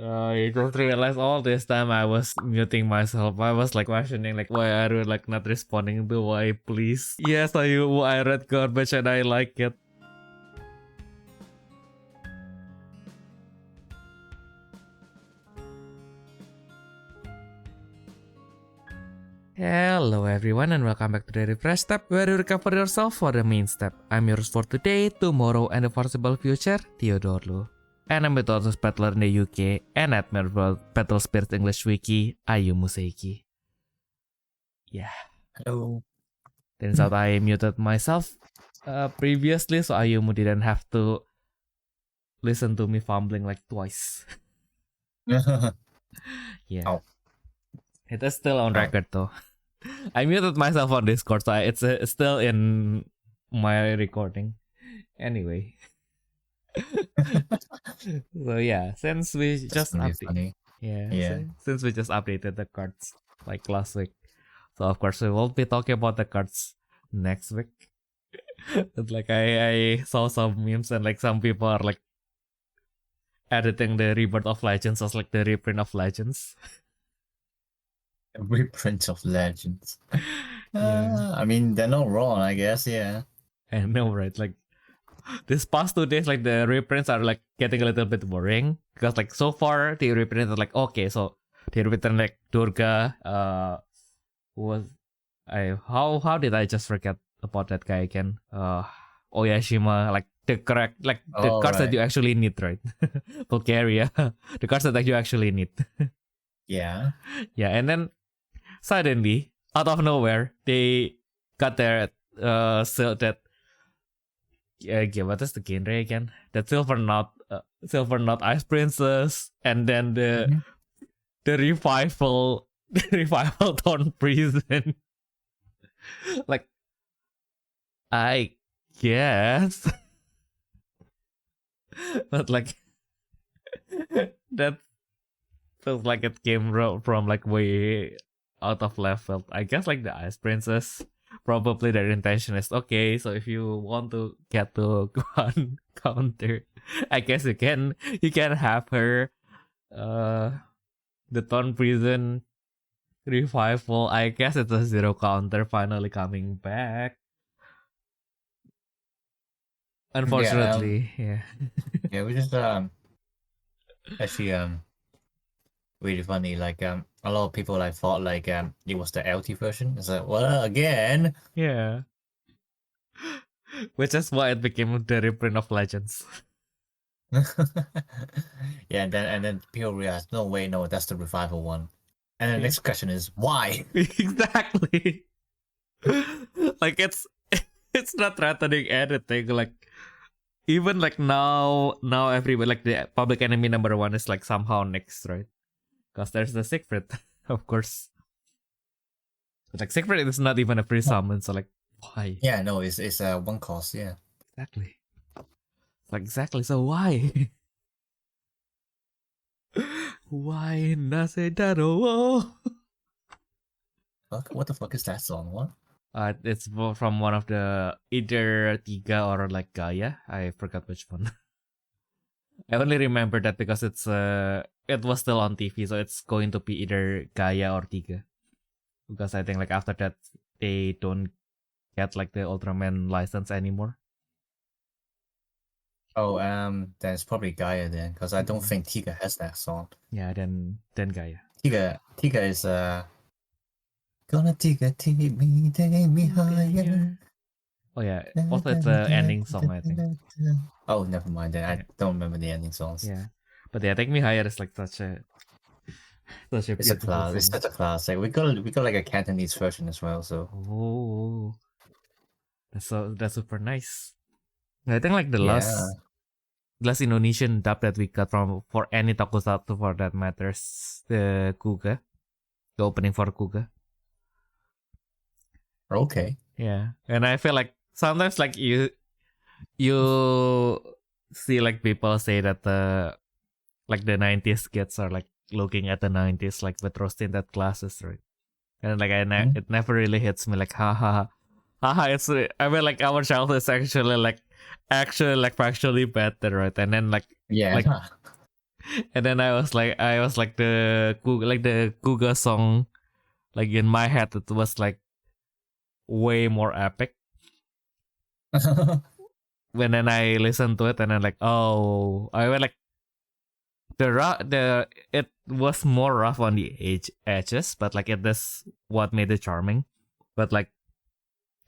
I just realized all this time I was muting myself. I was like questioning like why are you like not responding to why please. Yes, I read garbage and I like it. Hello everyone and welcome back to the Refresh Step where you recover yourself for the main step. I'm yours for today, tomorrow and the foreseeable future, Theodore Lu. And I'm a Totos Battler in the UK and at World Battle Spirit English Wiki, Ayumu Seiki. Yeah. Hello. Turns out I muted myself previously so Ayumu didn't have to listen to me fumbling like twice. Yeah. Oh. It is still on record though. I muted myself on Discord, so it's still in my recording. Anyway. So yeah, since we just updated, since we just updated the cards like last week, so of course we won't be talking about the cards next week. But like I saw some memes and like some people are like editing the Rebirth of Legends as like the reprint of Legends. Reprint of Legends. Yeah. I mean, they're not wrong, I guess, yeah. I know, right? Like, this past 2 days, like, the reprints are, like, getting a little bit boring. Because, like, so far, the reprints are, like, okay, so, the reprint, like, Durga, how did I just forget about that guy again? Oyashima, like, the correct, like, the cards that you actually need, right? Bulgaria, the cards that you actually need. Yeah. Yeah, and then, suddenly, out of nowhere, they got their, so that, what is the genre again? That Silver Knot Ice Princess, and then the revival Dawn Prison. Like, I guess, but like that feels like it came from like way out of left field. I guess like the Ice Princess. Probably their intention is okay, so if you want to get to one counter, I guess you can have her the Dawn Prison revival. I guess it's a 0 counter finally coming back. Unfortunately, yeah. Yeah, which is actually really funny. Like a lot of people like thought like it was the LT version. It's like, well, again. Yeah. Which is why it became the reprint of Legends. Yeah, and then people realized, no, wait, no, that's the revival one. And the next question is why? Exactly. Like it's not threatening anything. Like even like now everybody like the public enemy number 1 is like somehow next, right? Because there's the Siegfried, of course. But like Siegfried is not even a free summon, so like why? Yeah, no, it's one cost, yeah. Exactly. Like exactly, so why? Why Nasedaro? What the fuck is that song? What? It's from one of the either Tiga or like Gaia. I forgot which one. I only remember that because it was still on TV, so it's going to be either Gaia or Tiga. Because I think like after that they don't get like the Ultraman license anymore. Oh, then it's probably Gaia then, because I don't think Tiga has that song. Yeah, then Gaia. Tiga is gonna take me higher. Oh yeah, also it's an ending song, I think. Oh, never mind then. I don't remember the ending songs. Yeah, but yeah, Take Me Higher is like such a it's a class. It's such a classic. We got like a Cantonese version as well. So that's super nice. I think like the last Indonesian dub that we got for any tokusatsu for that matters, the Kuga, the opening for Kuga. Okay. Yeah, and I feel like sometimes like you see like people say that like the 90s kids are like looking at the 90s like with rose-tinted glasses, right? And like it never really hits me like haha. It's I mean like our childhood is actually factually better, right? And then like And then I was like the Kuga song, like in my head it was like way more epic. When then I listened to it and I'm like, oh, I went like it was more rough on the edges, but like it is what made it charming. But like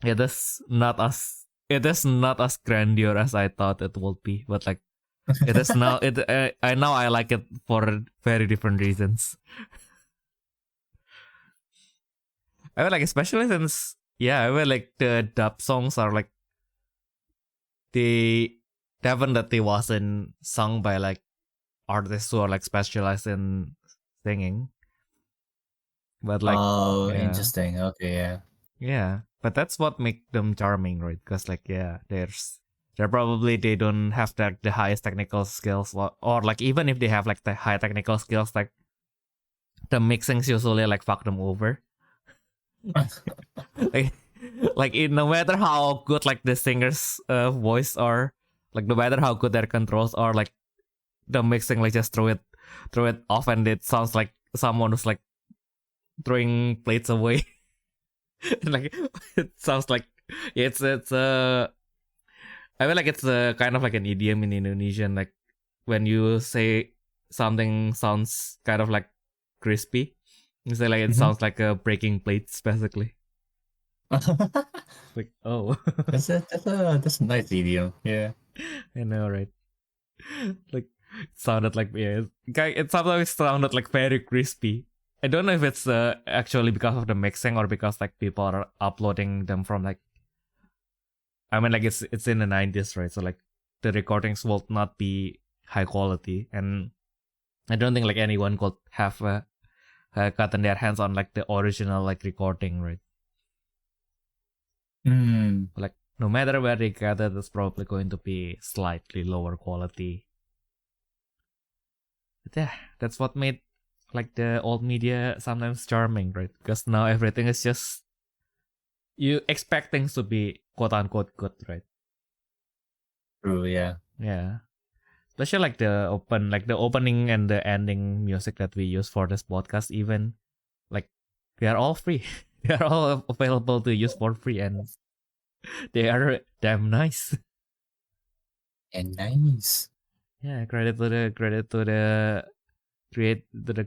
it is not as grandeur as I thought it would be. But like it is now. I like it for very different reasons. I mean, like especially since I mean like the dub songs are like they definitely wasn't sung by like artists who are like specialized in singing. But like interesting. Okay, yeah. But that's what make them charming, right? Because like they don't have the highest technical skills, or like even if they have like the high technical skills, like the mixings usually like fuck them over. like no matter how good like the singer's voice are, like no matter how good their controls are, like the mixing like just throw it off, and it sounds like someone who's like throwing plates away. Like it sounds like it's I feel like it's a kind of like an idiom in Indonesian, like when you say something sounds kind of like crispy, you say like it sounds like breaking plates basically. Like oh, that's a nice idiom. Yeah, I know, right? Like it sounded like it sometimes sounded like very crispy. I don't know if it's actually because of the mixing or because like people are uploading them from like, I mean like it's in the 90s, right? So like the recordings will not be high quality, and I don't think like anyone could have gotten their hands on like the original like recording, right? Like no matter where they get it, it's probably going to be slightly lower quality. But yeah, that's what made like the old media sometimes charming, right? Because now everything is just you expect things to be quote unquote good, right? True. Yeah. Yeah. Especially like the opening and the ending music that we use for this podcast, even like they are all free. They are all available to use for free, and they are damn nice. And nice. Yeah, credit to the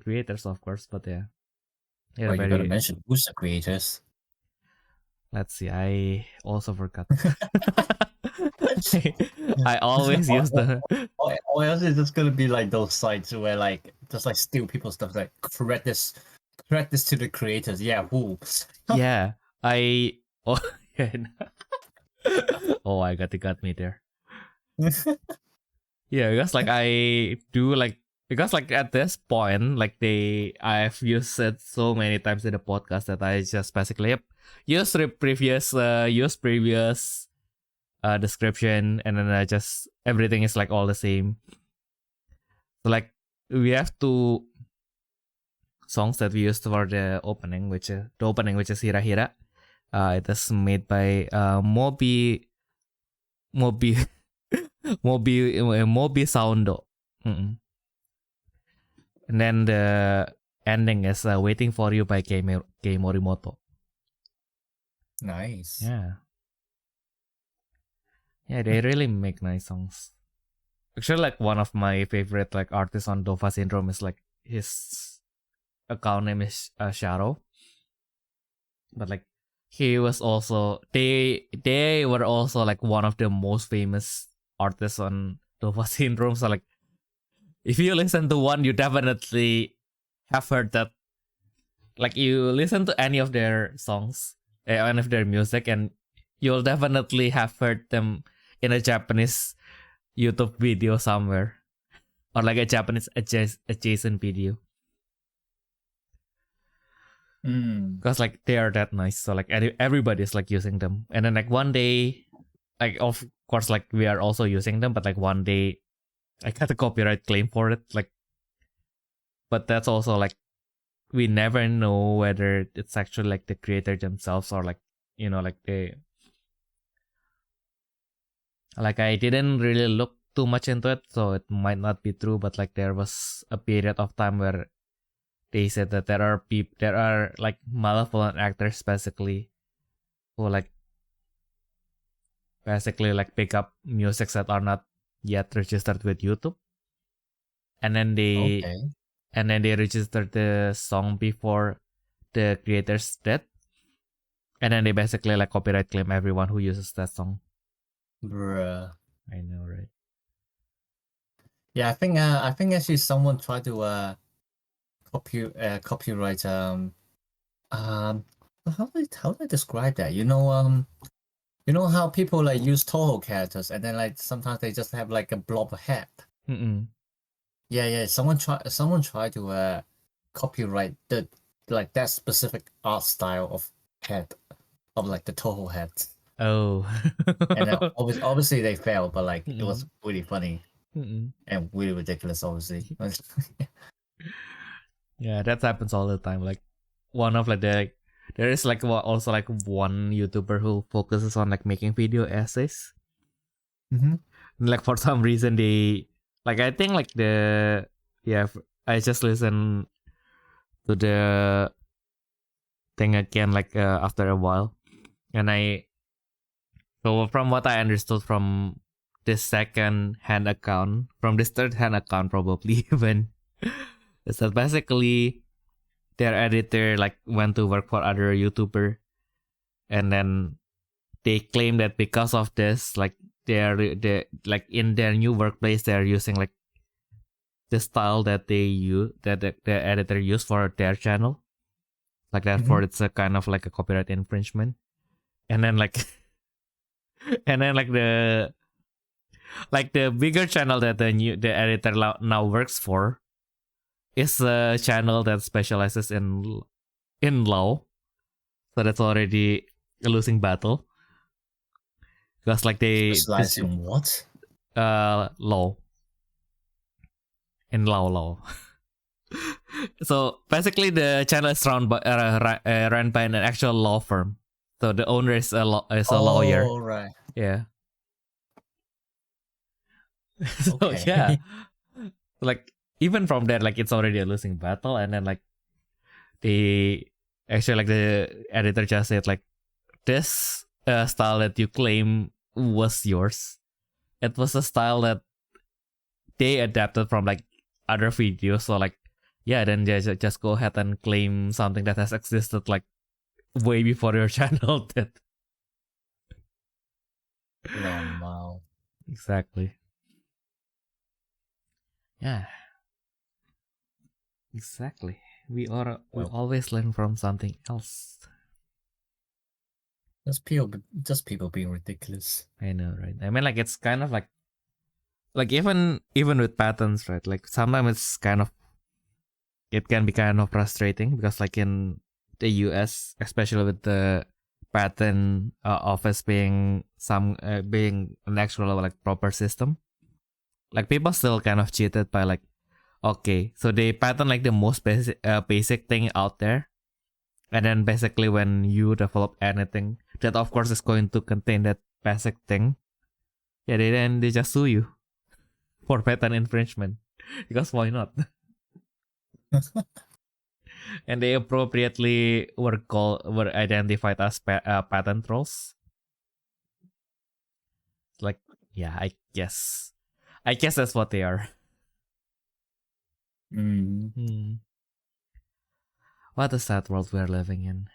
creators, of course, but yeah. Well, you gotta mention who's the creators. Let's see, I also forgot. I always use the. Or else it's just gonna be like those sites where like just like steal people's stuff, like correct this to the creators. Yeah, who? Yeah, I. Oh, yeah. Oh, I got me there. Yeah, because like I do like because like at this point like I've used it so many times in the podcast that I just basically use previous description, and then I just everything is like all the same. So like we have two songs that we used for the opening, which is HIRAHIRA. It is made by Mobi Sound Do. And then the ending is Waiting for You by Kei Morimoto. Nice. Yeah, they really make nice songs. Actually, like one of my favorite like artists on Dova Syndrome is like his account name is Sharo. But like he was also they were also like one of the most famous artists on Dova Syndrome. So like if you listen to one, you definitely have heard that. Like you listen to any of their songs, any of their music, and you'll definitely have heard them in a Japanese YouTube video somewhere, or like a Japanese adjacent video. Because like they are that nice, so like everybody's like using them, and then like one day, like of course like we are also using them, but like one day I got a copyright claim for it, like, but that's also like we never know whether it's actually like the creator themselves or like like they like I didn't really look too much into it, so it might not be true. But like there was a period of time where they said that there are like malevolent actors basically who like basically like pick up musics that are not yet registered with YouTube, and then they registered the song before the creator's death, and then they basically like copyright claim everyone who uses that song. Bruh. I know, right? Yeah, I think actually someone tried to copyright how do I describe that? You know how people like use Toho characters and then like sometimes they just have like a blob of head. Yeah. Someone tried to copyright that specific art style of head of like the Toho head. Oh. And obviously they failed, but like it was really funny and really ridiculous, obviously. Yeah, that happens all the time. Like one of like there is like also like one YouTuber who focuses on like making video essays. Like for some reason they like I think like I just listened to the thing again like after a while, and so from what I understood from this second-hand account, from this third-hand account probably even, is that basically their editor like went to work for other YouTuber, and then they claim that because of this, like they like in their new workplace they're using like the style that they use that the editor used for their channel, like therefore it's a kind of like a copyright infringement, and then like the bigger channel that the editor now works for is a channel that specializes in law, so that's already a losing battle because like they specialize in what? Law. In law. So basically the channel is run by an actual law firm, so the owner is a lawyer. Oh, right. Yeah. So Okay. yeah, like even from there, like it's already a losing battle, and then like the editor just said like this style that you claim was yours, it was a style that they adapted from like other videos. So like yeah, then they just go ahead and claim something that has existed like way before your channel did. Wow. Exactly. Yeah. Exactly. We always learn from something else. Just people being ridiculous. I know, right? I mean, like it's kind of like even with patterns, right? Like sometimes it can be kind of frustrating because like in the US, especially with the patent office being being an actual like proper system, like people still kind of cheated by like, okay, so they patent like the most basic thing out there, and then basically when you develop anything that of course is going to contain that basic thing, yeah, they just sue you for patent infringement because why not? And they appropriately were identified as patent trolls. Like, yeah, I guess that's what they are. What a sad world we're living in.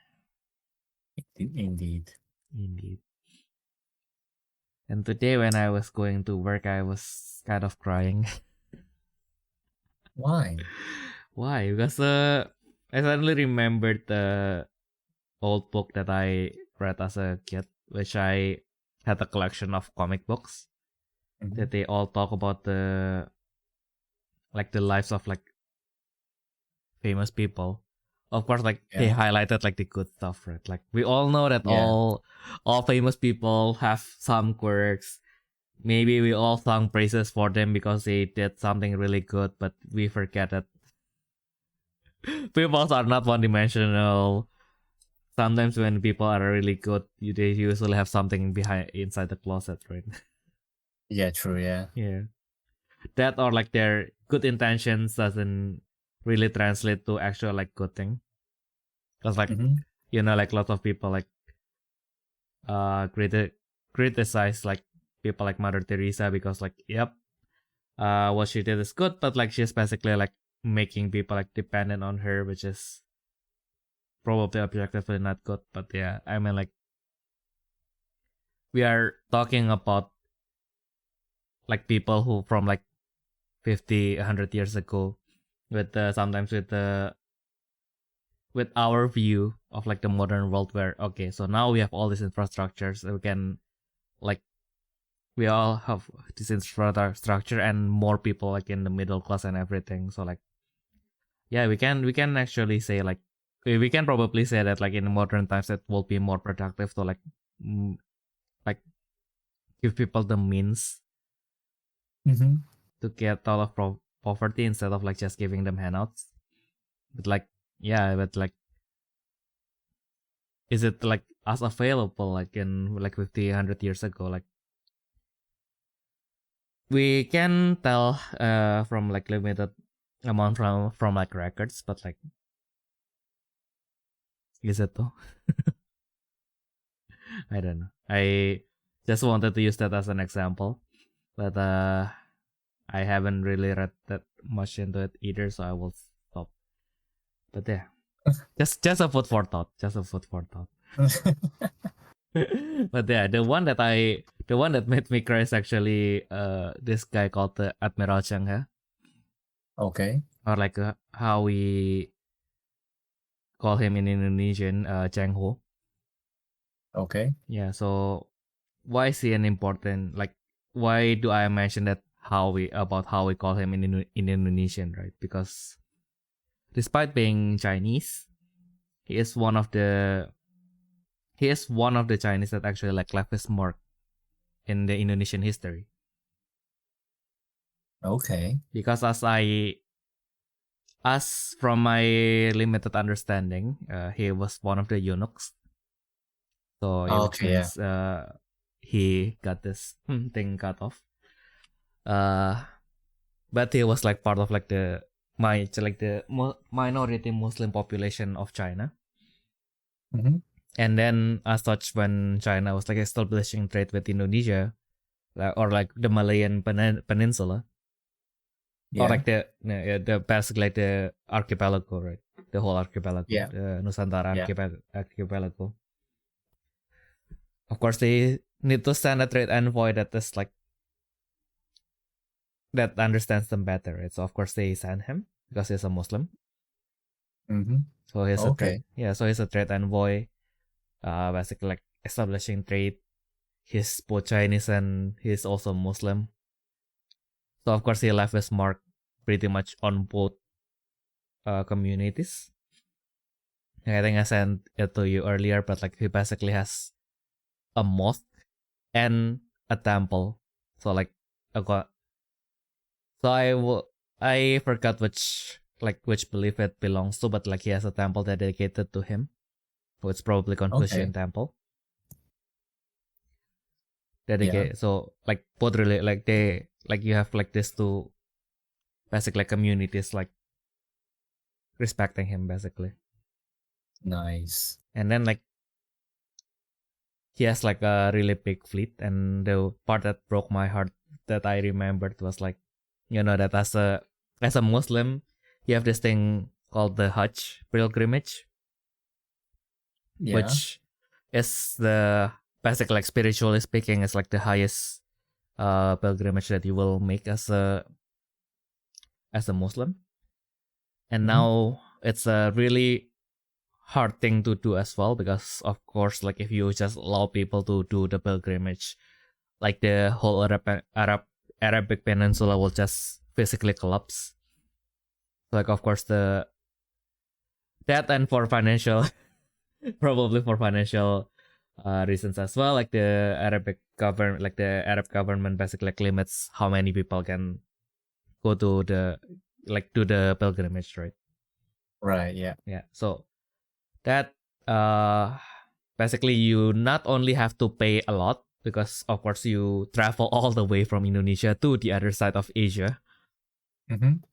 Indeed. And today when I was going to work, I was kind of crying. Why? Because I suddenly remembered the old book that I read as a kid, which I had a collection of comic books that they all talk about the lives of like famous people. Of course, like they highlighted like the good stuff, right? Like we all know that all famous people have some quirks. Maybe we all sung praises for them because they did something really good, but we forget that people are not one-dimensional. Sometimes when people are really good, they usually have something inside the closet, right? Yeah, true. Yeah. Yeah. That or like their good intentions doesn't really translate to actual like good thing. Because like like lots of people like criticize like people like Mother Teresa because like what she did is good, but like she's basically like making people like dependent on her, which is probably objectively not good. But yeah, I mean like we are talking about like people who from like 50, 100 years ago with sometimes with our view of like the modern world where okay, so now we have all these infrastructures, so we can like we all have this infrastructure and more people like in the middle class and everything. So like yeah, we can actually say like we can probably say that like in modern times it will be more productive to like give people the means to get out of poverty instead of like just giving them handouts. But like but like is it like as available like in like 50 100 years ago? Like we can tell from like limited amount from like records, but like is it though? I don't know. I just wanted to use that as an example, but I haven't really read that much into it either, so I will stop. But yeah, just a food for thought. Just a food for thought. But yeah, the one that made me cry is actually this guy called Admiral Cheng He. Okay. Or like how we call him in Indonesian, Cheng Ho. Okay. Yeah, so why is he an important, like why do I mention that how we call him in Indonesian, right? Because despite being Chinese, he is one of the Chinese that actually like left his mark in the Indonesian history. Okay. Because as from my limited understanding, he was one of the eunuchs. So yeah, which means he got this thing cut off. But he was like part of like the minority Muslim population of China. And then as such, when China was like establishing trade with Indonesia, or like the Malayan Peninsula, or like the basically like the archipelago, right? The whole archipelago, the Nusantara archipelago. Of course, they need to send a trade envoy that is like that understands them better, right? So of course they send him because he's a Muslim. So he's a trade envoy, basically like establishing trade. He's both Chinese and he's also Muslim. So of course he left his mark pretty much on both communities. I think I sent it to you earlier, but like he basically has a mosque and a temple. So like I forgot which belief it belongs to, but like he has a temple dedicated to him. So it's probably Confucian temple. Dedicated. So like both really like they like you have like these two basic like communities like respecting him basically. Nice. And then like he has like a really big fleet, and the part that broke my heart that I remembered was like, that as a Muslim, you have this thing called the Hajj pilgrimage, which is the basically like spiritually speaking is like the highest pilgrimage that you will make as a Muslim. And now it's a really hard thing to do as well, because of course like if you just allow people to do the pilgrimage, like the whole Arabic Peninsula will just physically collapse. Like of course that and for financial probably for financial reasons as well, like the Arab government basically like limits how many people can go to the pilgrimage, right? Right, yeah. So that basically you not only have to pay a lot because of course you travel all the way from Indonesia to the other side of Asia.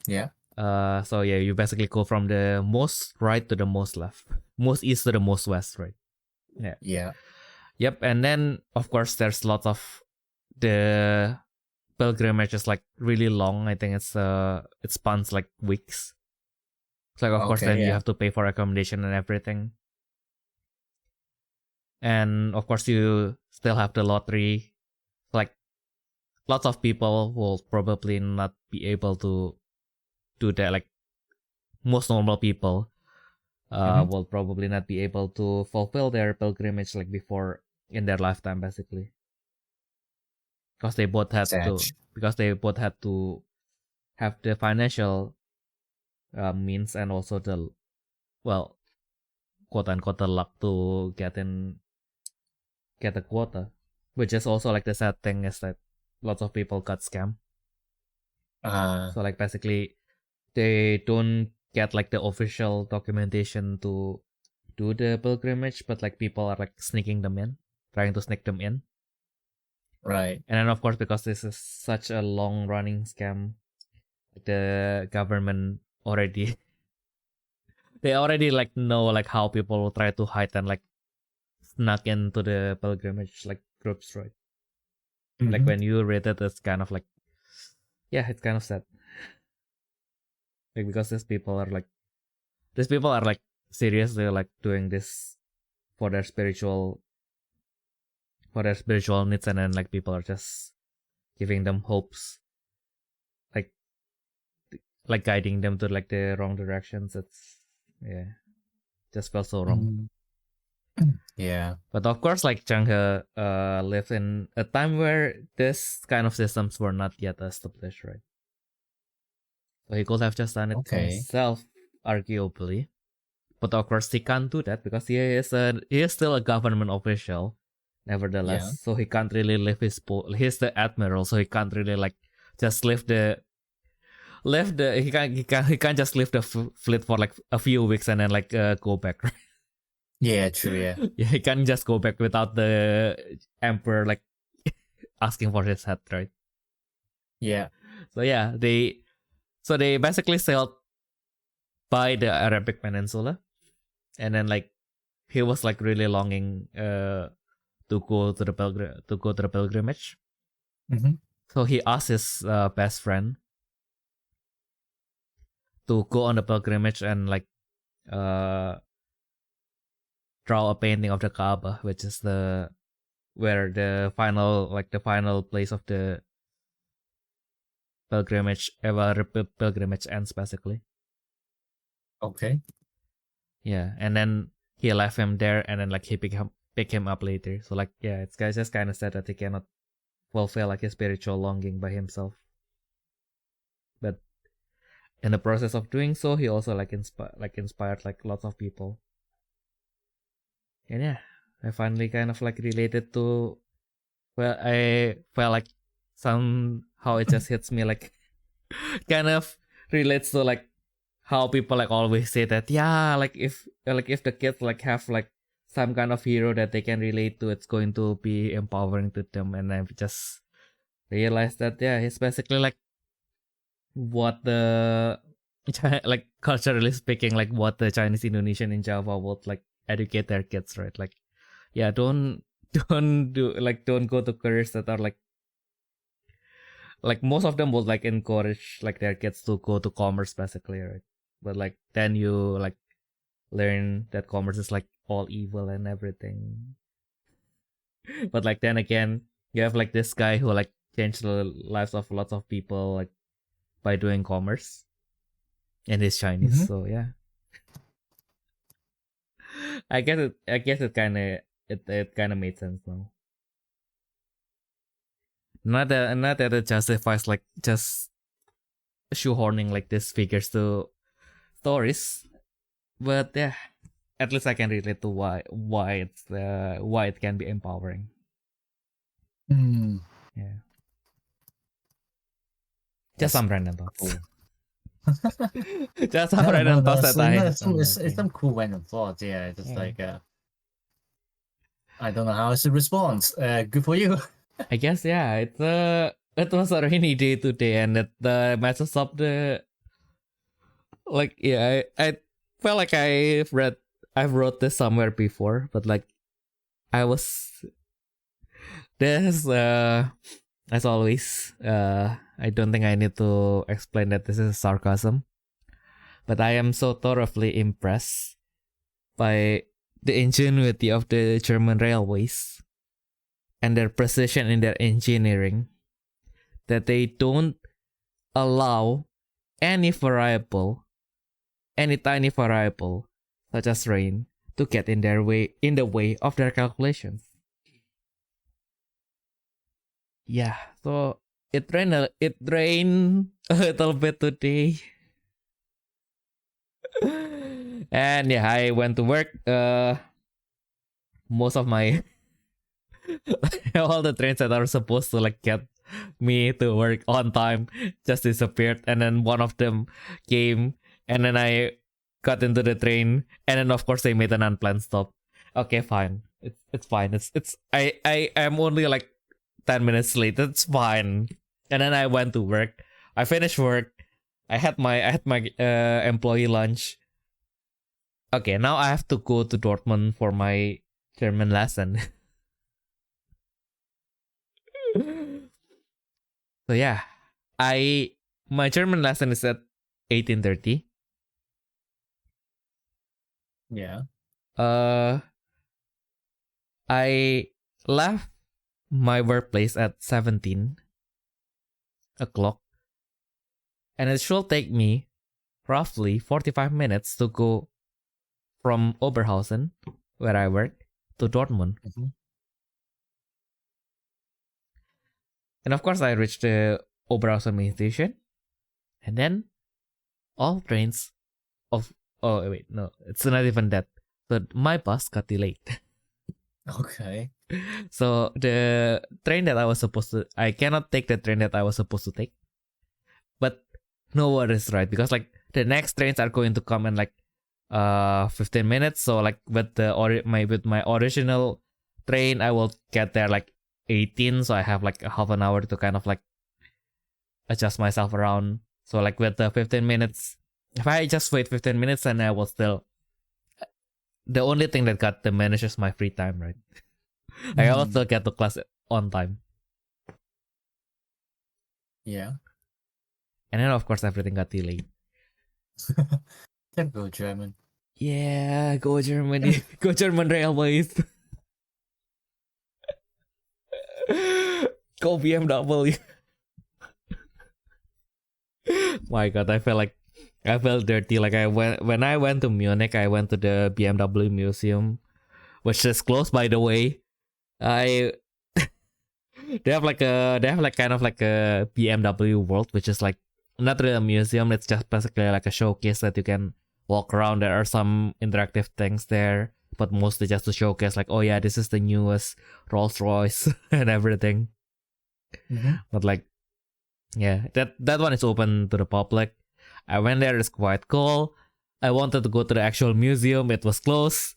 Yeah. So yeah, you basically go from the most right to the most left, most east to the most west, right? Yeah. Yeah. Yep. And then of course there's lots of the pilgrimage is like really long. I think it spans like weeks. It's like of course then you have to pay for accommodation and everything. And of course you still have the lottery. Like lots of people will probably not be able to do that. Like most normal people will probably not be able to fulfill their pilgrimage like before in their lifetime, basically. Because they both had to have the financial means and also the, well, quote unquote, the luck to get a quota, which is also like the sad thing is that lots of people got scammed. So like basically they don't get like the official documentation to do the pilgrimage, but like people are like trying to sneak them in. Right. And then of course, because this is such a long running scam, the government they already like know like how people will try to hide and like snuck into the pilgrimage like groups, right? Like when you read it, it's kind of like, yeah, it's kind of sad. Like because these people are like seriously like doing this for their spiritual needs, and then like people are just giving them hopes, like guiding them to like the wrong directions. It's just felt so wrong. Yeah. But of course, like Changhe lived in a time where this kind of systems were not yet established, right? So he could have just done it himself, arguably. But of course, he can't do that because he is still a government official, nevertheless. Yeah. So he can't really leave he's the admiral, so he can't really like just he can't just leave the fleet for like a few weeks and then like go back, right? Yeah, true, yeah. Yeah, he can't just go back without the emperor like asking for his head, right? Yeah. So yeah, they basically sailed by the Arabic Peninsula, and then like he was like really longing to go to the pilgrimage. So he asked his best friend to go on the pilgrimage and like draw a painting of the Kaaba, which is where the final place of the pilgrimage ends, basically. Okay. Yeah, and then he left him there, and then like he pick him up later. So like yeah, it's just kind of sad that he cannot fulfill like his spiritual longing by himself. But in the process of doing so, he also like inspired like lots of people. And yeah, I finally kind of like related to, well, I felt like somehow it just hits me like kind of relates to like how people like always say that, yeah, like if the kids like have like some kind of hero that they can relate to, it's going to be empowering to them. And I've just realized that yeah, it's basically like what the like culturally speaking, like what the Chinese Indonesian in Java would like educate their kids, right? Like yeah, don't go to careers that are like most of them would like encourage like their kids to go to commerce, basically, right? But like then you like learn that commerce is like all evil and everything. But like then again, you have like this guy who like changed the lives of lots of people like by doing commerce, and he's Chinese. So yeah, I guess it kind of made sense now. Not that it justifies like just shoehorning like these figures to stories, but yeah, at least I can relate to why it can be empowering. Yeah, just some random thoughts. Just some random thoughts that it's some cool random thoughts. Yeah, just like I don't know how I should respond. Good for you. I guess yeah. It was a rainy day today, and the matches of the like yeah. I felt like I've wrote this somewhere before, but like I was this as always. I don't think I need to explain that this is sarcasm, but I am so thoroughly impressed by the ingenuity of the German railways and their precision in their engineering that they don't allow any tiny variable, such as rain, to get in the way of their calculations. Yeah, so it rained a little bit today. And yeah, I went to work. Most of my all the trains that are supposed to like get me to work on time just disappeared, and then one of them came, and then I got into the train, and then of course they made an unplanned stop. Okay, fine. It's fine. I am only like 10 minutes late. It's fine. And then I went to work. I finished work. I had my employee lunch. Okay, now I have to go to Dortmund for my German lesson. So yeah, my German lesson is at 18:30. Yeah. I left my workplace at 17 o'clock, and it should take me roughly 45 minutes to go from Oberhausen, where I work, to Dortmund. Mm-hmm. And of course, I reached the Oberhausen main station, and then all trains oh wait, no, it's not even that. So my bus got delayed. Okay. So the train that I cannot take the train that I was supposed to take. But no worries, right? Because like the next trains are going to come in like 15 minutes. So like with my original train, I will get there like 18. So I have like a half an hour to kind of like adjust myself around. So like with the 15 minutes, if I just wait 15 minutes, then I will still. The only thing that got diminished is my free time, right? I will still get to class on time. Yeah. And then of course everything got delayed. Can go German. Yeah, go Germany. Go German Railways. Go BMW. My god, I felt dirty. Like when I went to Munich, I went to the BMW museum, which is closed by the way. They have kind of like a BMW world, which is like not really a museum. It's just basically like a showcase that you can walk around. There are some interactive things there, but mostly just to showcase like, oh yeah, this is the newest Rolls Royce and everything. Mm-hmm. But like, yeah, that one is open to the public. I went there. It's quite cool. I wanted to go to the actual museum. It was closed,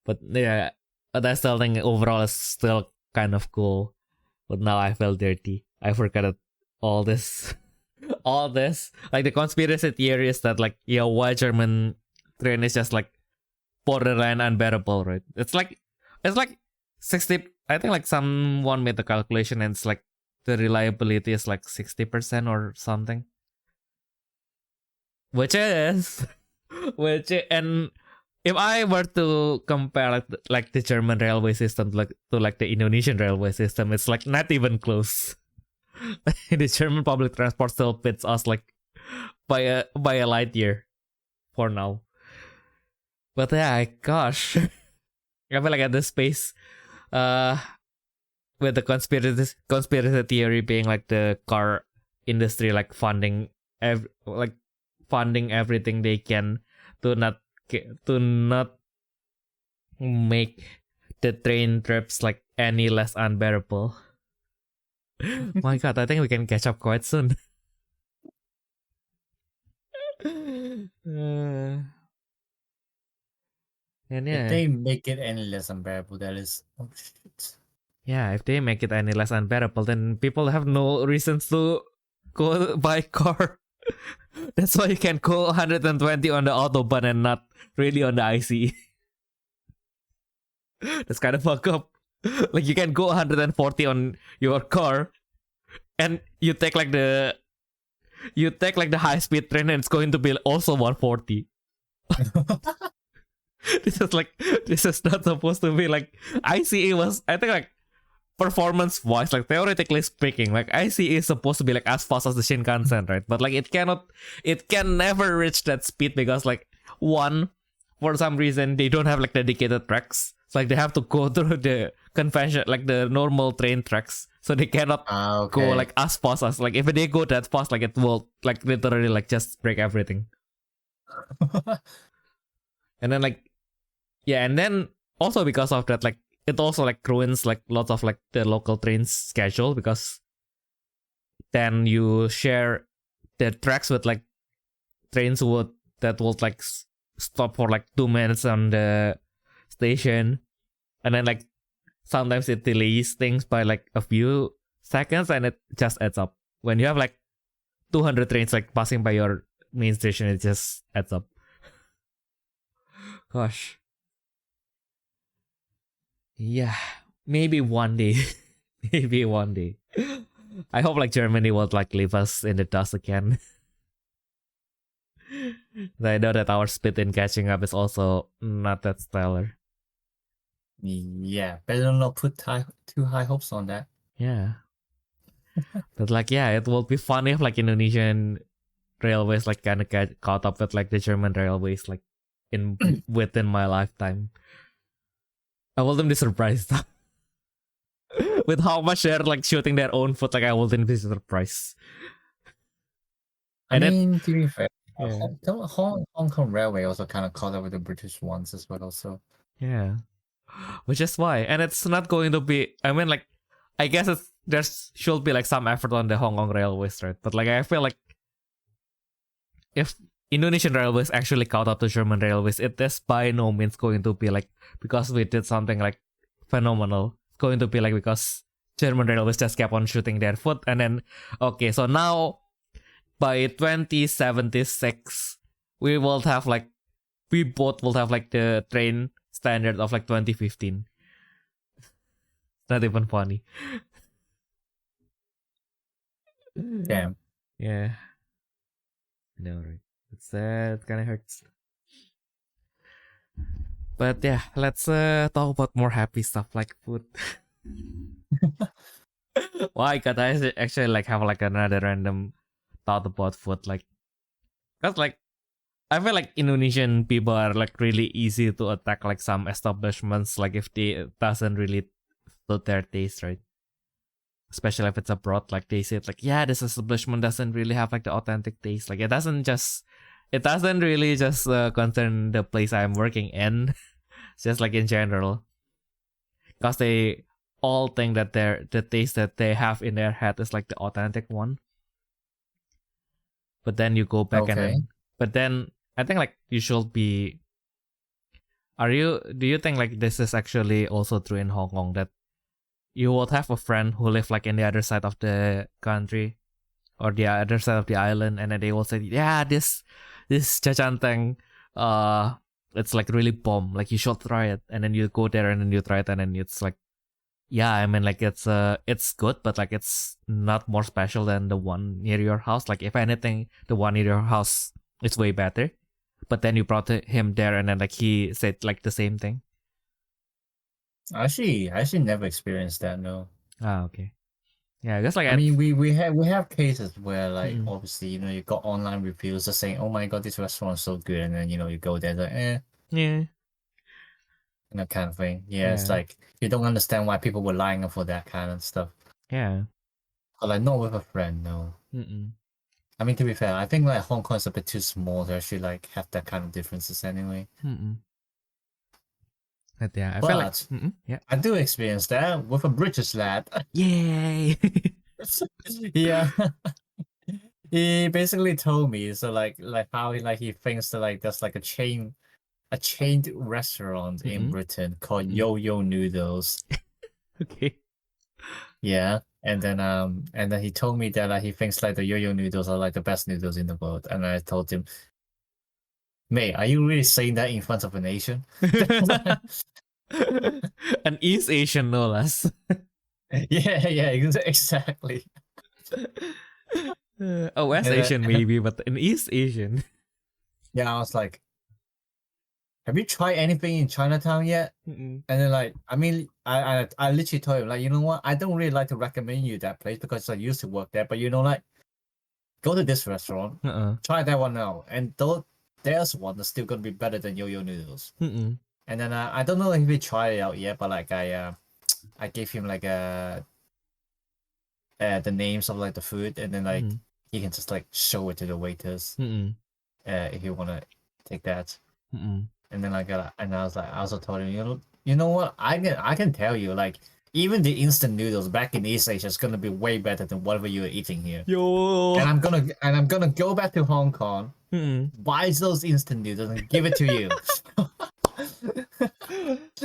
but yeah, but I still think overall it's still kind of cool. But now I feel dirty. I forgot all this, like the conspiracy theory is that like, yeah, why German train is just like borderline unbearable, right? It's like 60. I think like someone made the calculation and it's like the reliability is like 60% or something. And if I were to compare like the German railway system to the Indonesian railway system, it's like not even close. The German public transport still beats us like by a light year for now. But yeah, gosh, I feel like at this space, with the conspiracy theory being like the car industry like funding everything they can to not make the train trips like any less unbearable. My god, I think we can catch up quite soon. And if they make it any less unbearable, that is, oh shit. Yeah, if they make it any less unbearable, then people have no reasons to go buy a car. That's why you can go 120 on the autobahn and not really on the ICE. That's kind of fucked up. Like you can go 140 on your car, and you take like the high speed train, and it's going to be also 140. This is not supposed to be like ICE was. I think like performance wise, like theoretically speaking, like ICE is supposed to be like as fast as the Shinkansen, right? But like it can never reach that speed because like one, for some reason they don't have like dedicated tracks. It's like they have to go through the convention, like the normal train tracks, so they cannot go like as fast as like if they go that fast, like it will like literally like just break everything. And then like yeah, and then also because of that, like it also like ruins like lots of like the local trains schedule because then you share the tracks with like trains that will like stop for like 2 minutes on the station, and then like sometimes it delays things by like a few seconds, and it just adds up. When you have like 200 trains like passing by your main station, it just adds up. Gosh. Yeah, maybe one day. Maybe one day. I hope like Germany won't like leave us in the dust again. I know that our speed in catching up is also not that stellar. Yeah, better not put too high hopes on that. Yeah. But like yeah, it will be fun if like Indonesian railways like kind of get caught up with like the German railways like in within my lifetime. I wouldn't be surprised. With how much they're like shooting their own foot, like I wouldn't be surprised. I mean, to be fair, yeah. Hong Kong Railway also kind of caught up with the British ones as well. Also, yeah, which is why, and it's not going to be. I mean, like, I guess there should be like some effort on the Hong Kong Railways, right? But like, I feel like if Indonesian Railways actually caught up to German Railways, it is by no means going to be like because we did something like phenomenal. It's going to be like because German Railways just kept on shooting their foot, and then okay, so now by 2076 we will have like we both will have like the train standard of like 2015. Not even funny. Damn. Yeah. No, right. It kind of hurts. But yeah, let's talk about more happy stuff like food. Why can't I actually like have like another random thought about food? Like, cause like I feel like Indonesian people are like really easy to attack like some establishments, like if they doesn't really suit their taste, right? Especially if it's abroad, like they say like, yeah, this establishment doesn't really have like the authentic taste. Like it doesn't really just concern the place I'm working in. It's just like in general, because they all think that the taste that they have in their head is like the authentic one. But then you go back but then I think like you should be. Do you think like this is actually also true in Hong Kong, that you would have a friend who live like in the other side of the country or the other side of the island, and then they will say, yeah, this jajangmyeon, it's like really bomb, like you should try it, and then you go there and then you try it, and then it's like, yeah, I mean like it's good, but like it's not more special than the one near your house. Like if anything, the one near your house is way better. But then you brought him there, and then like he said like the same thing. I actually never experienced that. No. Ah, okay. Yeah, just like I mean, we have cases where like obviously you got online reviews just saying, oh my god, this restaurant is so good, and then you go there like yeah, that kind of thing. Yeah, it's like you don't understand why people were lying for that kind of stuff. Yeah. But like not with a friend, no. I mean, to be fair, I think like Hong Kong is a bit too small to actually like have that kind of differences anyway. But yeah, I feel like yeah, I do experience that with a British lad. Yay! Yeah. He basically told me so like how he thinks that like there's like a chain a chained restaurant in Britain called Yo-Yo Noodles. Okay. Yeah, and then he told me that he thinks like the Yo-Yo noodles are like the best noodles in the world, and I told him, "Mate, are you really saying that in front of an Asian?" An East Asian, no less. Yeah, exactly. A West Asian maybe, but an East Asian. Yeah, I was like, have you tried anything in Chinatown yet? And then like, I mean, I literally told him like, you know what? I don't really like to recommend you that place because I used to work there, but you know, like, go to this restaurant, try that one out, and though there's one that's still gonna be better than Yo-Yo Noodles. And then I don't know if he tried it out yet, but like I gave him like the names of like the food, and then like he can just like show it to the waiters if you wanna take that. And then like and I was like, I also told him, you know what? I can tell you, like, even the instant noodles back in East Asia is gonna be way better than whatever you're eating here. Yo. And I'm gonna go back to Hong Kong, buy those instant noodles and give it to you.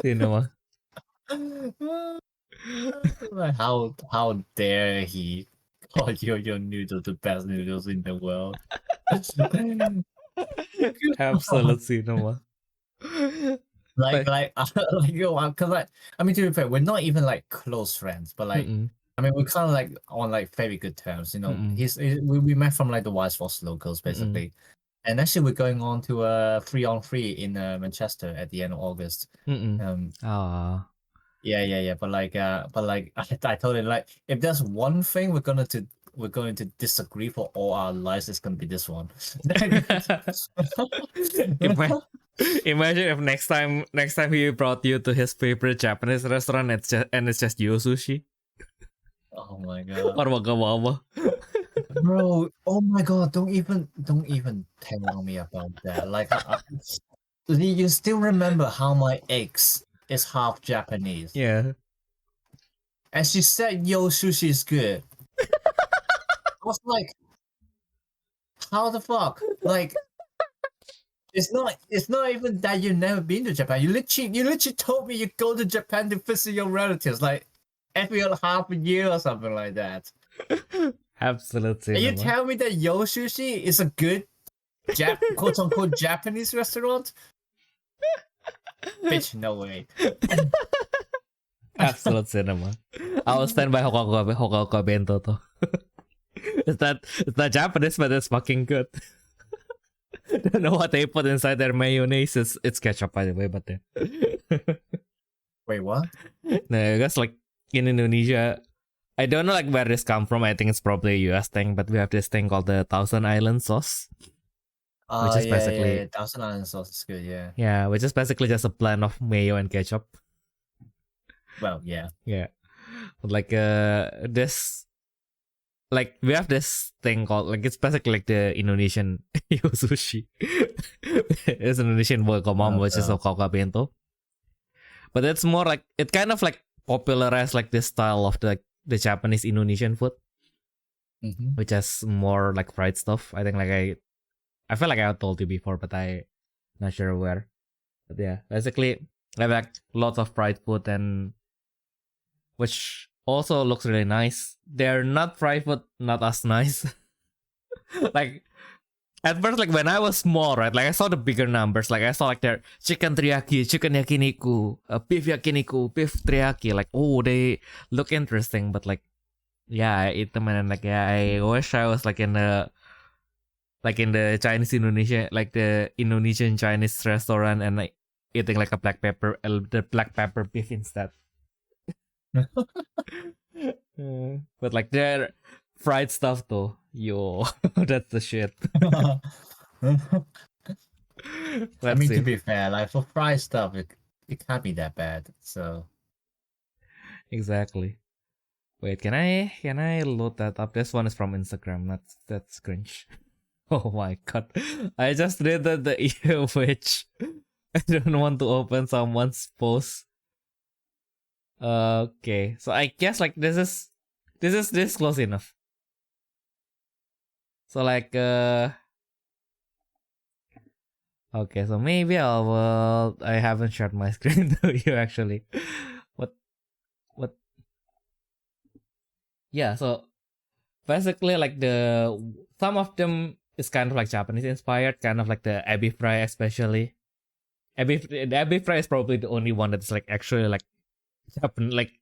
You know like how dare he call Yo-Yo noodles the best noodles in the world? Absolute cinema. Like yo, because like I mean, to be fair, we're not even like close friends, but like I mean, we're kind of like on like very good terms, you know. We met from like the Wise Force locals basically, and actually we're going on to a 3-on-3 in Manchester at the end of August. Yeah. But like I told him like if there's one thing we're going to disagree for all our lives, it's gonna be this one. Imagine if next time he brought you to his favorite Japanese restaurant, it's just Yo Sushi. Oh my god. Or wagawama. Bro, oh my god, don't even tell me about that. Like you still remember how my ex is half Japanese. Yeah. And she said Yo Sushi is good. I was like, how the fuck? Like it's not even that you've never been to Japan. You literally told me you go to Japan to visit your relatives like every half a year or something like that. Absolutely. And you tell me that Yo Sushi is a good quote unquote Japanese restaurant? Bitch, no way. Absolute cinema. I will stand by Hokkaido bento to. It's not Japanese, but it's fucking good. Don't know what they put inside their mayonnaise. It's ketchup, by the way, but wait, what? No, I guess like in Indonesia, I don't know like where this come from. I think it's probably a US thing, but we have this thing called the Thousand Island sauce. Which is basically Thousand Island sauce is good, yeah. Yeah, which is basically just a blend of mayo and ketchup. Well, yeah. Yeah. Like this like we have this thing called like it's basically like the Indonesian Yo Sushi. It's Indonesian Wokomam, which is Hokkaido bento. But it's more like it kind of like popularized like this style of the Japanese Indonesian food. Which has more like fried stuff. I think like I feel like I told you before, but I not sure where. But yeah, basically I have like lots of fried food and which also looks really nice. They're not fried food, not as nice. Like at first, like when I was small, right? Like I saw the bigger numbers. Like I saw like their chicken teriyaki, chicken yakiniku, beef yakiniku, beef teriyaki. Like oh, they look interesting, but like yeah, I eat them and like yeah, I wish I was like in the Chinese Indonesia, like the Indonesian Chinese restaurant, and like eating like the black pepper beef instead. But like their fried stuff though, yo, that's the shit. I mean, to be fair, like for fried stuff, it can't be that bad. So exactly. Wait, can I load that up? This one is from Instagram. That's cringe. Oh my god, I just read that the ear which I don't want to open someone's post. Okay, so I guess like this is close enough. So like Okay, so maybe I haven't shared my screen to you actually. What? Yeah, so basically like some of them is kind of like Japanese inspired, kind of like the ebi fry especially. The ebi fry is probably the only one that's like actually like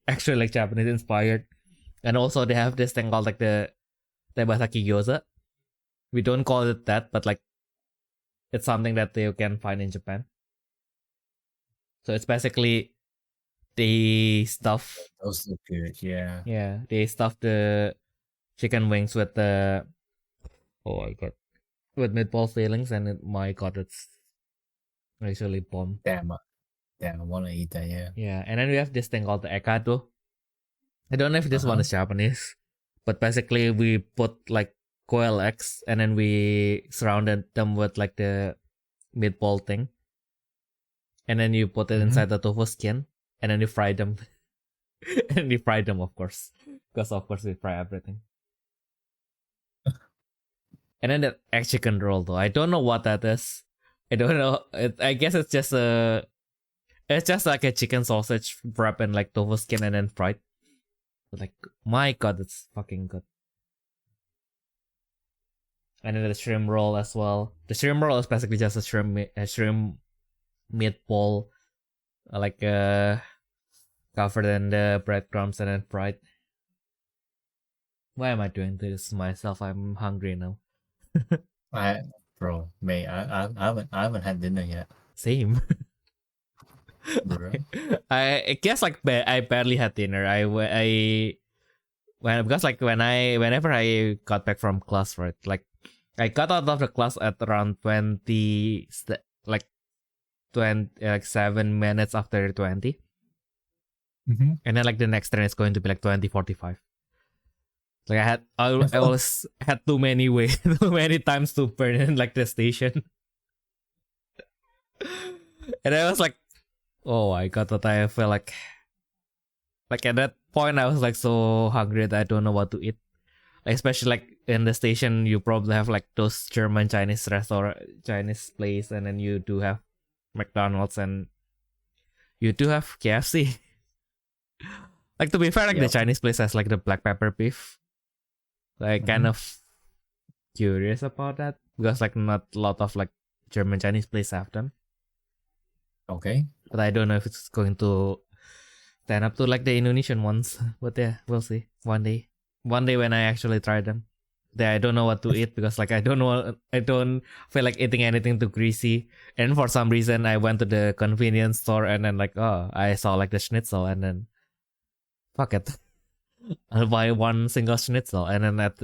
actually like Japanese inspired. And also they have this thing called like the tebasaki gyoza. We don't call it that, but like it's something that you can find in Japan. So it's basically they stuff. Those look good. Yeah. Yeah, they stuff the chicken wings with the my god, with meatball fillings, and my god, it's actually bomb. Damn, I want to eat that. Yeah. Yeah, and then we have this thing called the ekado. I don't know if this one is Japanese, but basically we put like quail eggs and then we surrounded them with like the meatball thing, and then you put it inside the tofu skin, and then you fry them, and you fry them, of course, because of course we fry everything. And then the egg chicken roll, though, I don't know what that is. I don't know. I guess it's just like a chicken sausage wrapped in like tofu skin and then fried. Like, my god, it's fucking good. And then the shrimp roll as well. The shrimp roll is basically just a shrimp meatball, like covered in the breadcrumbs and then fried. Why am I doing this myself? I'm hungry now. I haven't had dinner yet. Same. I guess like I barely had dinner. Whenever I got back from class, right? Like I got out of the class at around 7 minutes after 20. And then like the next train is going to be like 20:45. Like I always had too many times to burn in like the station. And I was like, oh my god, that I feel like at that point I was like so hungry that I don't know what to eat. Like, especially like in the station, you probably have like those German Chinese place, and then you do have McDonald's and you do have KFC. Like, to be fair, like the Chinese place has like the black pepper beef. Like kind of curious about that because like not a lot of like German Chinese places have them. Okay. But I don't know if it's going to stand up to like the Indonesian ones. But yeah, we'll see. One day when I actually try them. I don't know what to eat because like I don't feel like eating anything too greasy. And for some reason I went to the convenience store and then like, oh, I saw like the schnitzel and then fuck it. I'll buy one single schnitzel, and then it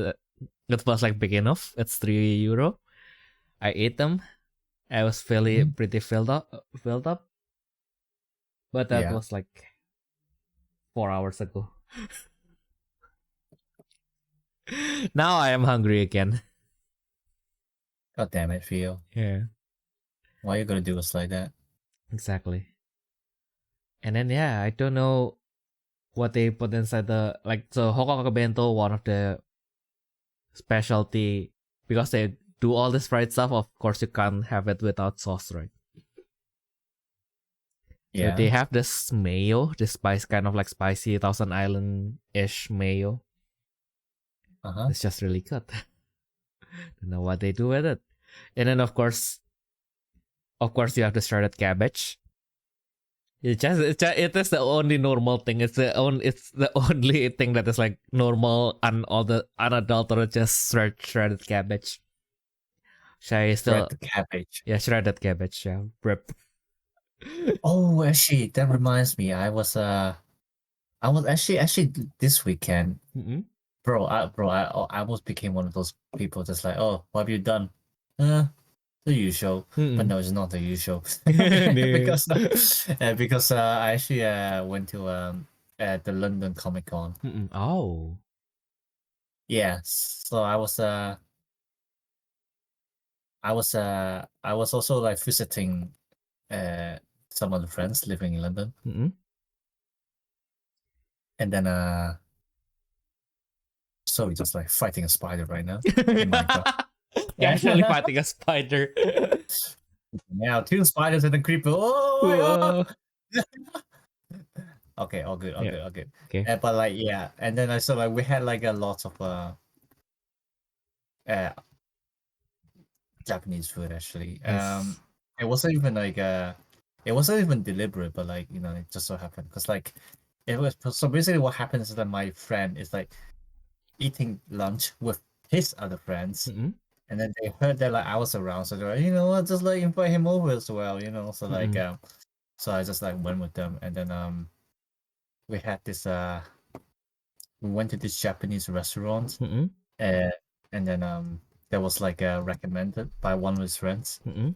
was like big enough. It's €3. I ate them. I was pretty filled up. But that was like 4 hours ago. Now I am hungry again. God damn it, Theo. Yeah. Why are you gonna do us like that? Exactly. And then I don't know what they put inside the so Hokkaido bento, one of the specialty, because they do all this fried stuff. Of course, you can't have it without sauce, right? Yeah. So they have this mayo, this spice, kind of like spicy Thousand Island-ish mayo. It's just really good. Don't know what they do with it. And then of course you have the shredded cabbage. It is the only normal thing. It's the only thing that is like normal and all the unadulterated just shredded cabbage. Shredded cabbage. Yeah, shredded cabbage. Yeah, rip. Oh, actually, that reminds me. I was actually this weekend, bro. I almost became one of those people just like, oh, what have you done? The usual, but no, it's not the usual. because I actually went to at the London Comic Con. Oh, yeah. So I was also like visiting some of the friends living in London, and then so we just like fighting a spider right now. Oh my god. Actually fighting a spider. Now 2 spiders and a creeper. Oh! Okay, all good, all good, all good. Okay. But like, yeah, and then so like we had like a lot of Japanese food actually. Nice. It wasn't even like it wasn't even deliberate, but like it just so happened because like it was so basically what happens is that my friend is like eating lunch with his other friends, Mm-mm. and then they heard that like I was around, so they're like, you know what, just like invite him over as well, so like so I just like went with them, and then we had this we went to this Japanese restaurant, Mm-mm. and then there was like recommended by one of his friends, Mm-mm.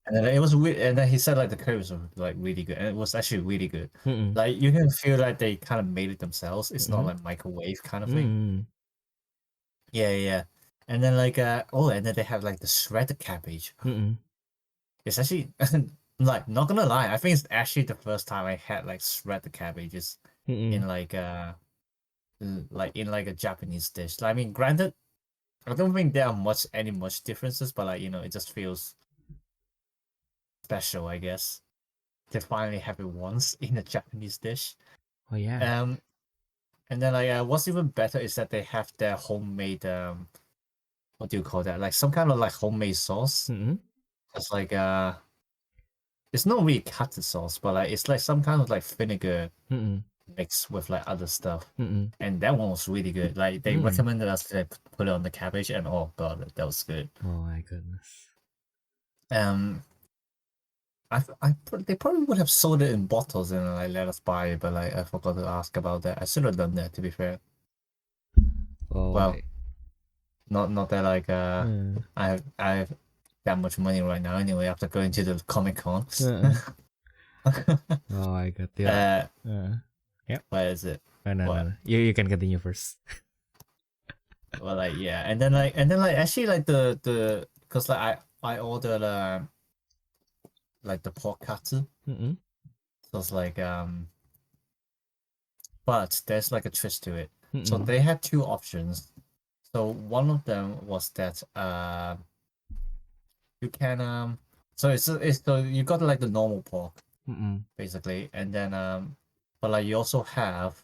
and then it was weird, and then he said like the curry was like really good, and it was actually really good. Mm-mm. Like you can feel like they kind of made it themselves. It's not Mm-mm. like microwave kind of thing. Mm-mm. Yeah. And then like and then they have like the shredded cabbage. Mm-mm. It's actually like not gonna lie, I think it's actually the first time I had like shredded cabbages in like in like a Japanese dish. I mean, granted, I don't think there are much differences, but like it just feels special, I guess, to finally have it once in a Japanese dish. Oh yeah. And then like what's even better is that they have their homemade what do you call that? Like some kind of like homemade sauce. Mm-mm. It's like it's not really custard sauce, but like it's like some kind of like vinegar Mm-mm. mixed with like other stuff. Mm-mm. And that one was really good. Like they recommended us to like, put it on the cabbage, and oh god, that was good. Oh my goodness. They probably would have sold it in bottles and like let us buy it, but like I forgot to ask about that. I should have done that, to be fair. Oh, Well, not that like Mm. I have that much money right now anyway after going to the Comic Con. Oh my god. Yeah. Yep. What is it? No. You can continue first. Well, like yeah, and then like actually like the because like I ordered like the pork katsu. Mm-mm. So it's like but there's like a twist to it. So Mm-mm. they had 2 options. So one of them was that you can so it's so you got like the normal pork basically, and then but like you also have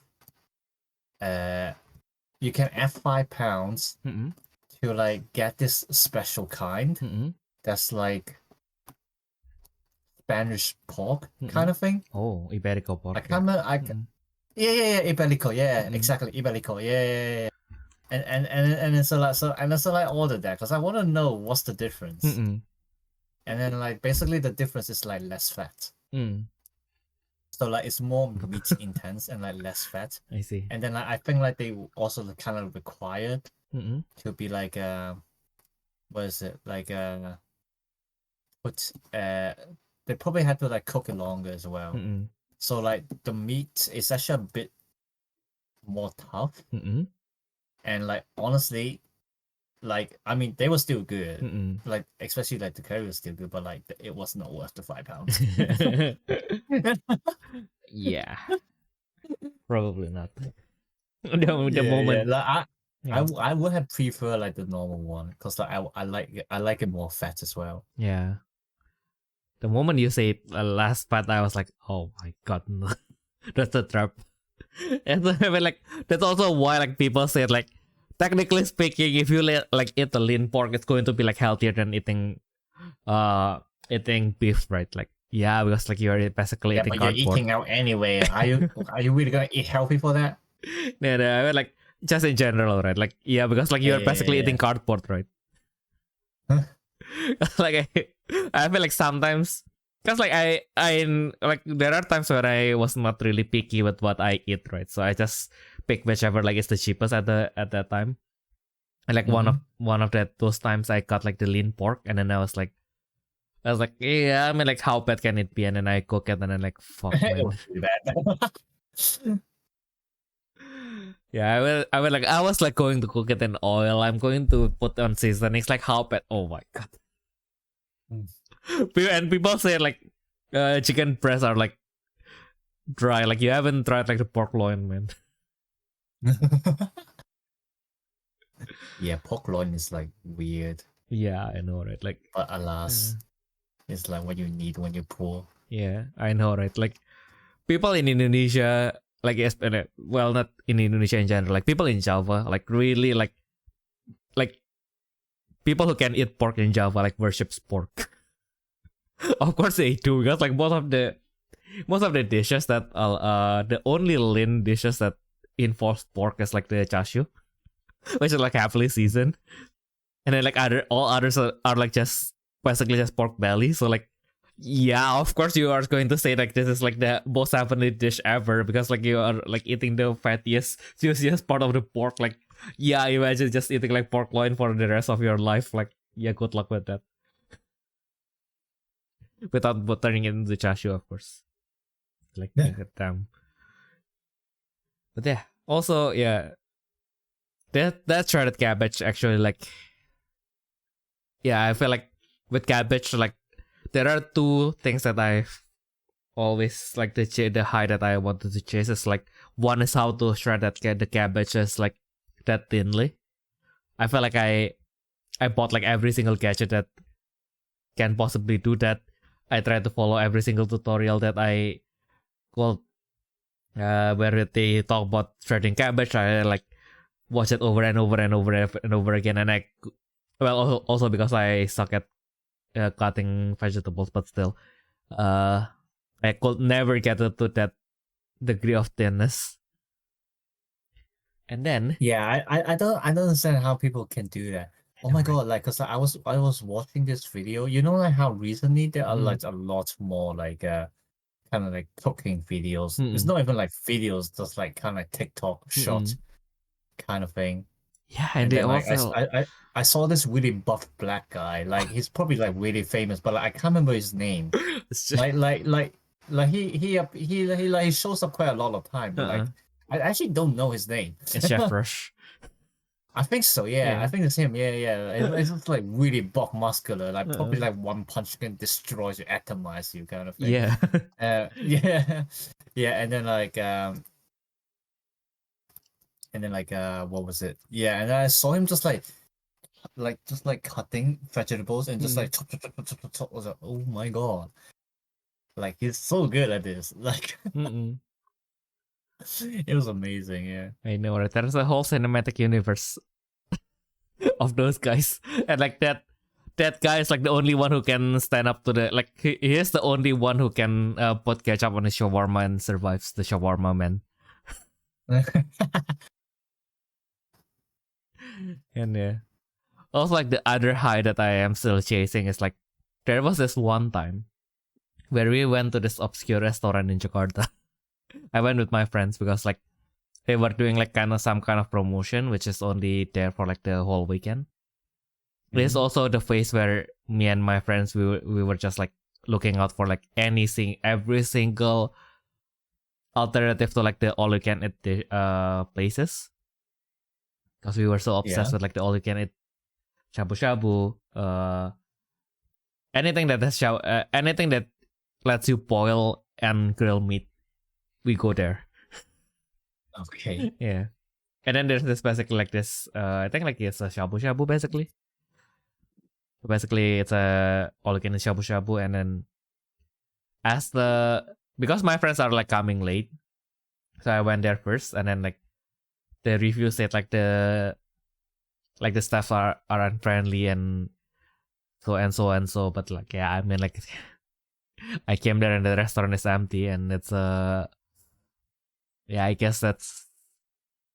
you can add 5 pounds to like get this special kind that's like Spanish pork kind of thing. Oh, Iberico pork. I can't remember. Yeah, Iberico. Yeah, exactly, Iberico. Yeah. And it's so I ordered that because I want to know what's the difference. And then like basically the difference is like less fat. So like it's more meat intense and like less fat. I see. And then like I think like they also kind of required to be like what is it like they probably had to like cook it longer as well. So like the meat is actually a bit more tough. And like honestly, like I mean they were still good. Like especially like the curry was still good, but like it was not worth the 5 pounds. Yeah. Probably not. The moment. Yeah. I would have preferred like the normal one because like I like it more fat as well. Yeah. The moment you say last part, I was like, oh my god, no. That's a trap. And I mean, like that's also why like people say like technically speaking, if you like eat the lean pork, it's going to be like healthier than eating beef, right? Like yeah, because like you're basically eating but cardboard. You're eating out anyway. Are you really gonna eat healthy for that? No, I mean like just in general, right? Like yeah, because like you're basically eating cardboard, right? Like I feel like sometimes because like I like there are times where I was not really picky with what I eat, right? So I just pick whichever like is the cheapest at that time. And like one of those times I got like the lean pork, and then I was like yeah, I mean like how bad can it be? And then I cook it, and then like fuck man. Yeah, I will like I was like going to cook it in oil. I'm going to put on seasonings. Like how bad? Oh my god. And people say like chicken breasts are like dry. Like you haven't tried like the pork loin, man. Yeah, pork loin is like weird. Yeah, I know, right? Like, but alas, is like what you need when you're poor. Yeah, I know, right? Like people in Indonesia, like well, not in Indonesia in general, like people in Java, like really like people who can eat pork in Java like worships pork. Of course they do, because like most of the dishes that the only lean dishes that involves pork is like the chashu, which is like heavily seasoned, and then like all others are like just basically just pork belly. So like, yeah, of course you are going to say like this is like the most heavenly dish ever, because like you are like eating the fattiest, juiciest part of the pork. Like, yeah, imagine just eating like pork loin for the rest of your life. Like, yeah, good luck with that. Without turning it into chashu, of course. Like, yeah. Damn. But yeah, also, yeah, that shredded cabbage actually, like, yeah, I feel like with cabbage, like, there are two things that I always like the high that I wanted to chase is like, one is how to shred the cabbage is like that thinly. I feel like I bought like every single gadget that can possibly do that. I tried to follow every single tutorial that I well where they talk about shredding cabbage. I like watch it over and over and over and over again, and also because I suck at cutting vegetables, but still I could never get it to that degree of thinness. And then I don't understand how people can do that. Oh my god, like, cause I was watching this video. You know, like how recently there are like a lot more like kind of like cooking videos. It's not even like videos, just like kind of like TikTok short kind of thing. Yeah, and they then, like, also I saw this really buff black guy. Like, he's probably like really famous, but like, I can't remember his name. it's just, Like he shows up quite a lot of time, but like I actually don't know his name. it's Chef Rush. I think so. Yeah, I think it's him. Yeah. It's just like really buff, muscular. Like probably like one punch can destroy you, atomize you, kind of thing. Yeah. Yeah. And then what was it? Yeah, and then I saw him just like cutting vegetables and just like chop. I was like, oh my god, like he's so good at this. Like, it was amazing. Yeah, I know, right? There's a whole cinematic universe of those guys, and like that guy is like the only one who can stand up to the like he is the only one who can put ketchup on his shawarma and survives the shawarma man. And yeah, also like the other high that I am still chasing is like there was this one time where we went to this obscure restaurant in Jakarta. I went with my friends because like they were doing like some kind of promotion which is only there for like the whole weekend. This is also the phase where me and my friends we were just like looking out for like every single alternative to like the all you can eat places, because we were so obsessed with like the all you can eat shabu shabu, anything that has anything that lets you boil and grill meat, we go there. Okay. Yeah. And then there's this basically like this I think like it's a shabu shabu basically. Basically it's a all you can eat shabu shabu, and then because my friends are like coming late, so I went there first, and then like the review said like the staff are unfriendly and so, but like yeah, I mean like I came there and the restaurant is empty, and it's yeah, I guess that's,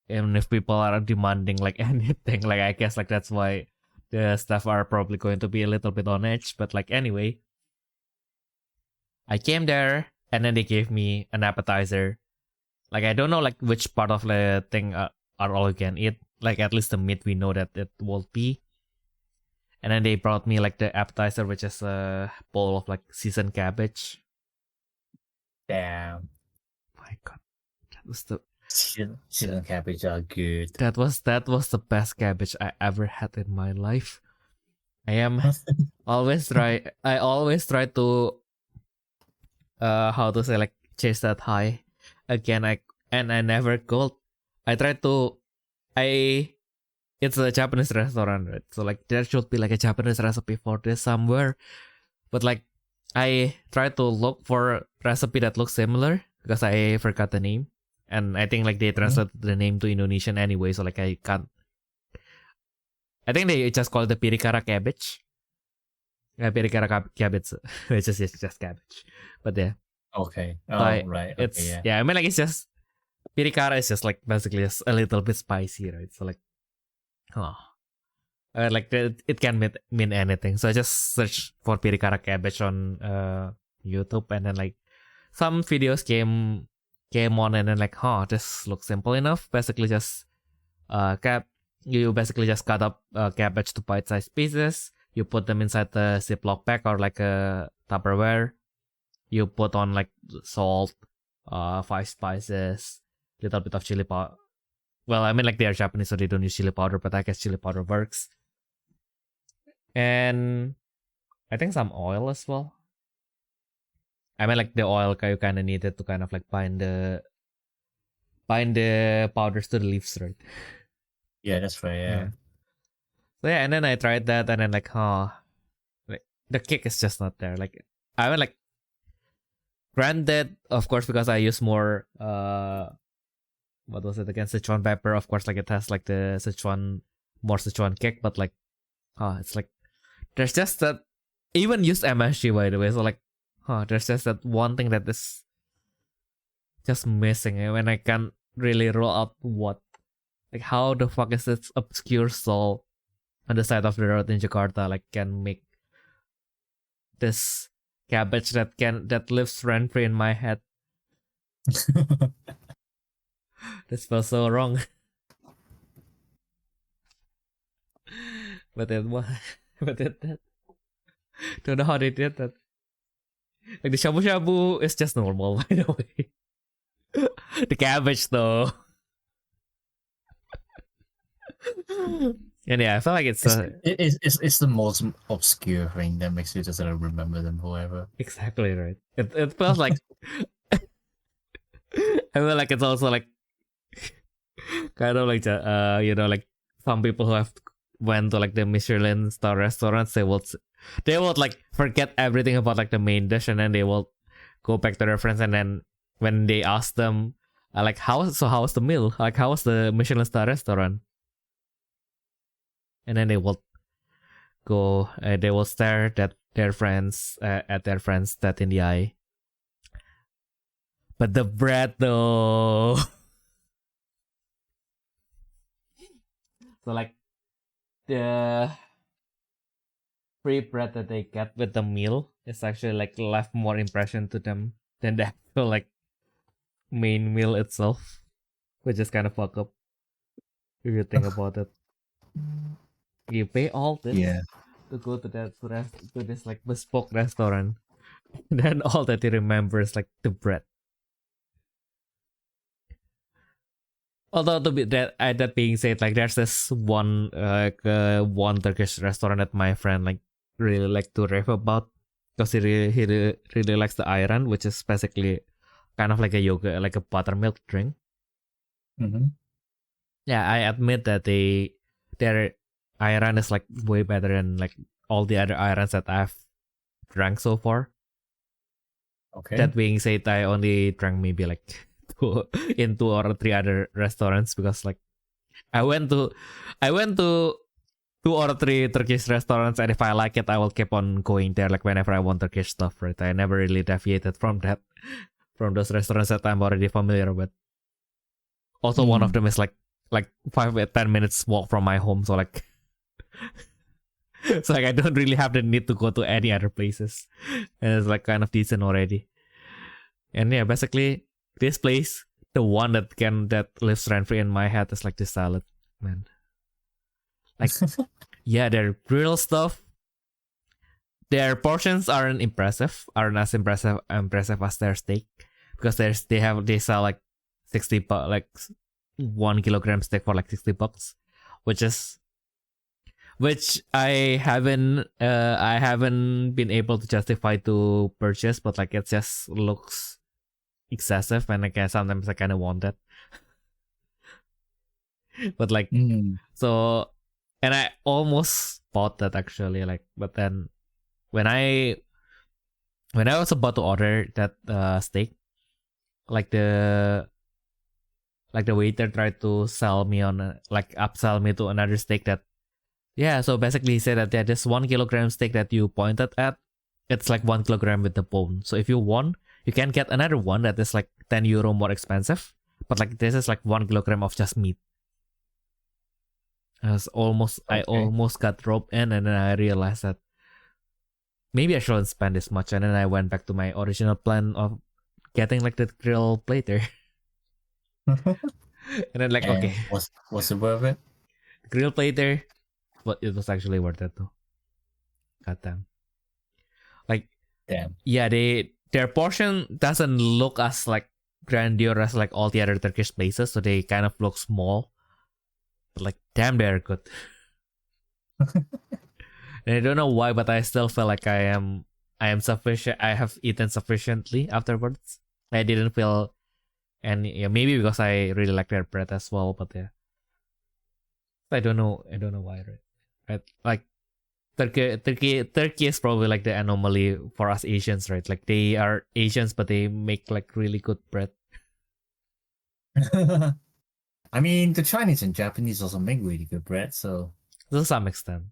even if people are demanding like anything, like I guess like that's why the staff are probably going to be a little bit on edge. But like anyway, I came there and then they gave me an appetizer. Like I don't know like which part of the thing are all you can eat. Like at least the meat we know that it will be. And then they brought me like the appetizer, which is a bowl of like seasoned cabbage. Damn. My god, that was the seasoned cabbage are good. That was the best cabbage I ever had in my life. I always try to how to say like chase that high again. I never go. It's a Japanese restaurant, right? So like there should be like a Japanese recipe for this somewhere, but like I tried to look for recipe that looks similar because I forgot the name. And I think like they translated the name to Indonesian anyway, so like I can't. I think they just call it the pirikara cabbage. Pirikara cabbage, which is just cabbage. But yeah. Okay. So Right. It's okay, yeah. I mean like it's just pirikara is just like basically just a little bit spicy, right? So like, like it can mean anything. So I just searched for pirikara cabbage on YouTube, and then like some videos came on, and then like, this looks simple enough. Basically just you basically just cut up cabbage to bite-sized pieces. You put them inside the Ziploc bag or like a Tupperware. You put on like salt, 5 spices, little bit of chili powder. Well, I mean like they are Japanese, so they don't use chili powder, but I guess chili powder works. And I think some oil as well. I mean like the oil you kind of need it to kind of like bind the powders to the leaves, right? Yeah, that's right. Yeah. So yeah, and then I tried that, and then like, like the kick is just not there. Like I mean like, granted, of course, because I use more what was it again, Sichuan pepper. Of course, like it has like the more Sichuan kick, but like, it's like there's just that. Even used MSG, by the way, so like, there's just that one thing that is just missing, when I can't really roll out what, like, how the fuck is this obscure stall on the side of the road in Jakarta like can make this cabbage that lives rent free in my head. This feels so wrong. But it was, but that. Don't know how they did that. Like the shabu shabu is just normal, by the way. The cabbage though. And yeah, I feel like it's the most obscure thing that makes you just remember them forever. Exactly right. It feels like I feel like it's also like kind of like like some people who have went to like the Michelin star restaurants, they will like forget everything about like the main dish, and then they will go back to their friends, and then when they ask them like how's the meal, like how was the Michelin star restaurant, and then they will go they will stare at their friends that in the eye. But the bread though. So like the free bread that they get with the meal is actually like left more impression to them than the actual like main meal itself, which is kind of fuck up if you think about it. You pay all this to go to this like bespoke restaurant, and then all that you remember is like the bread. Although that being said, like there's this one Turkish restaurant that my friend like really like to rave about, because he really likes the ayran, which is basically kind of like a yogurt, like a buttermilk drink. Mm-hmm. Yeah, I admit that their ayran is like way better than like all the other ayrans that I've drank so far. Okay. That being said, I only drank maybe like in 2 or 3 other restaurants, because like I went to 2 or 3 Turkish restaurants, and if I like it, I will keep on going there like whenever I want Turkish stuff, right? I never really deviated from those restaurants that I'm already familiar with. Also, one of them is like 5-10 minutes walk from my home, so like so like I don't really have the need to go to any other places, and it's like kind of decent already. And yeah, basically this place, the one that lives rent free in my head, is like this salad, man. Like, yeah, their grill stuff, their portions aren't as impressive as their steak, because they sell like 60 like 1 kilogram steak for like $60, which I haven't been able to justify to purchase, but like it just looks excessive, and like sometimes I kind of want that. But like so, and I almost bought that actually, like, but then when I when I was about to order that steak, like the waiter tried to sell me on upsell me to another steak that, yeah, so basically he said that this 1 kilogram steak that you pointed at, it's like 1 kilogram with the bone. So if you want, you can get another one that is like 10 euro more expensive, but like this is like 1 kilogram of just meat. I almost got roped in, and then I realized that maybe I shouldn't spend this much, and then I went back to my original plan of getting like the grill plater. And then like, and okay, was it worth it? Grill plater, but it was actually worth it though. Goddamn. Like, damn. Yeah, their portion doesn't look as like grandiose as like all the other Turkish places, so they kind of look small. But like, damn, they're good. And I don't know why, but I still feel like I am sufficient. I have eaten sufficiently afterwards. I didn't feel, and yeah, maybe because I really like their bread as well. But yeah, I don't know why, right? Like Turkey is probably like the anomaly for us Asians, right? Like they are Asians, but they make like really good bread. I mean, the Chinese and Japanese also make really good bread, so To some extent.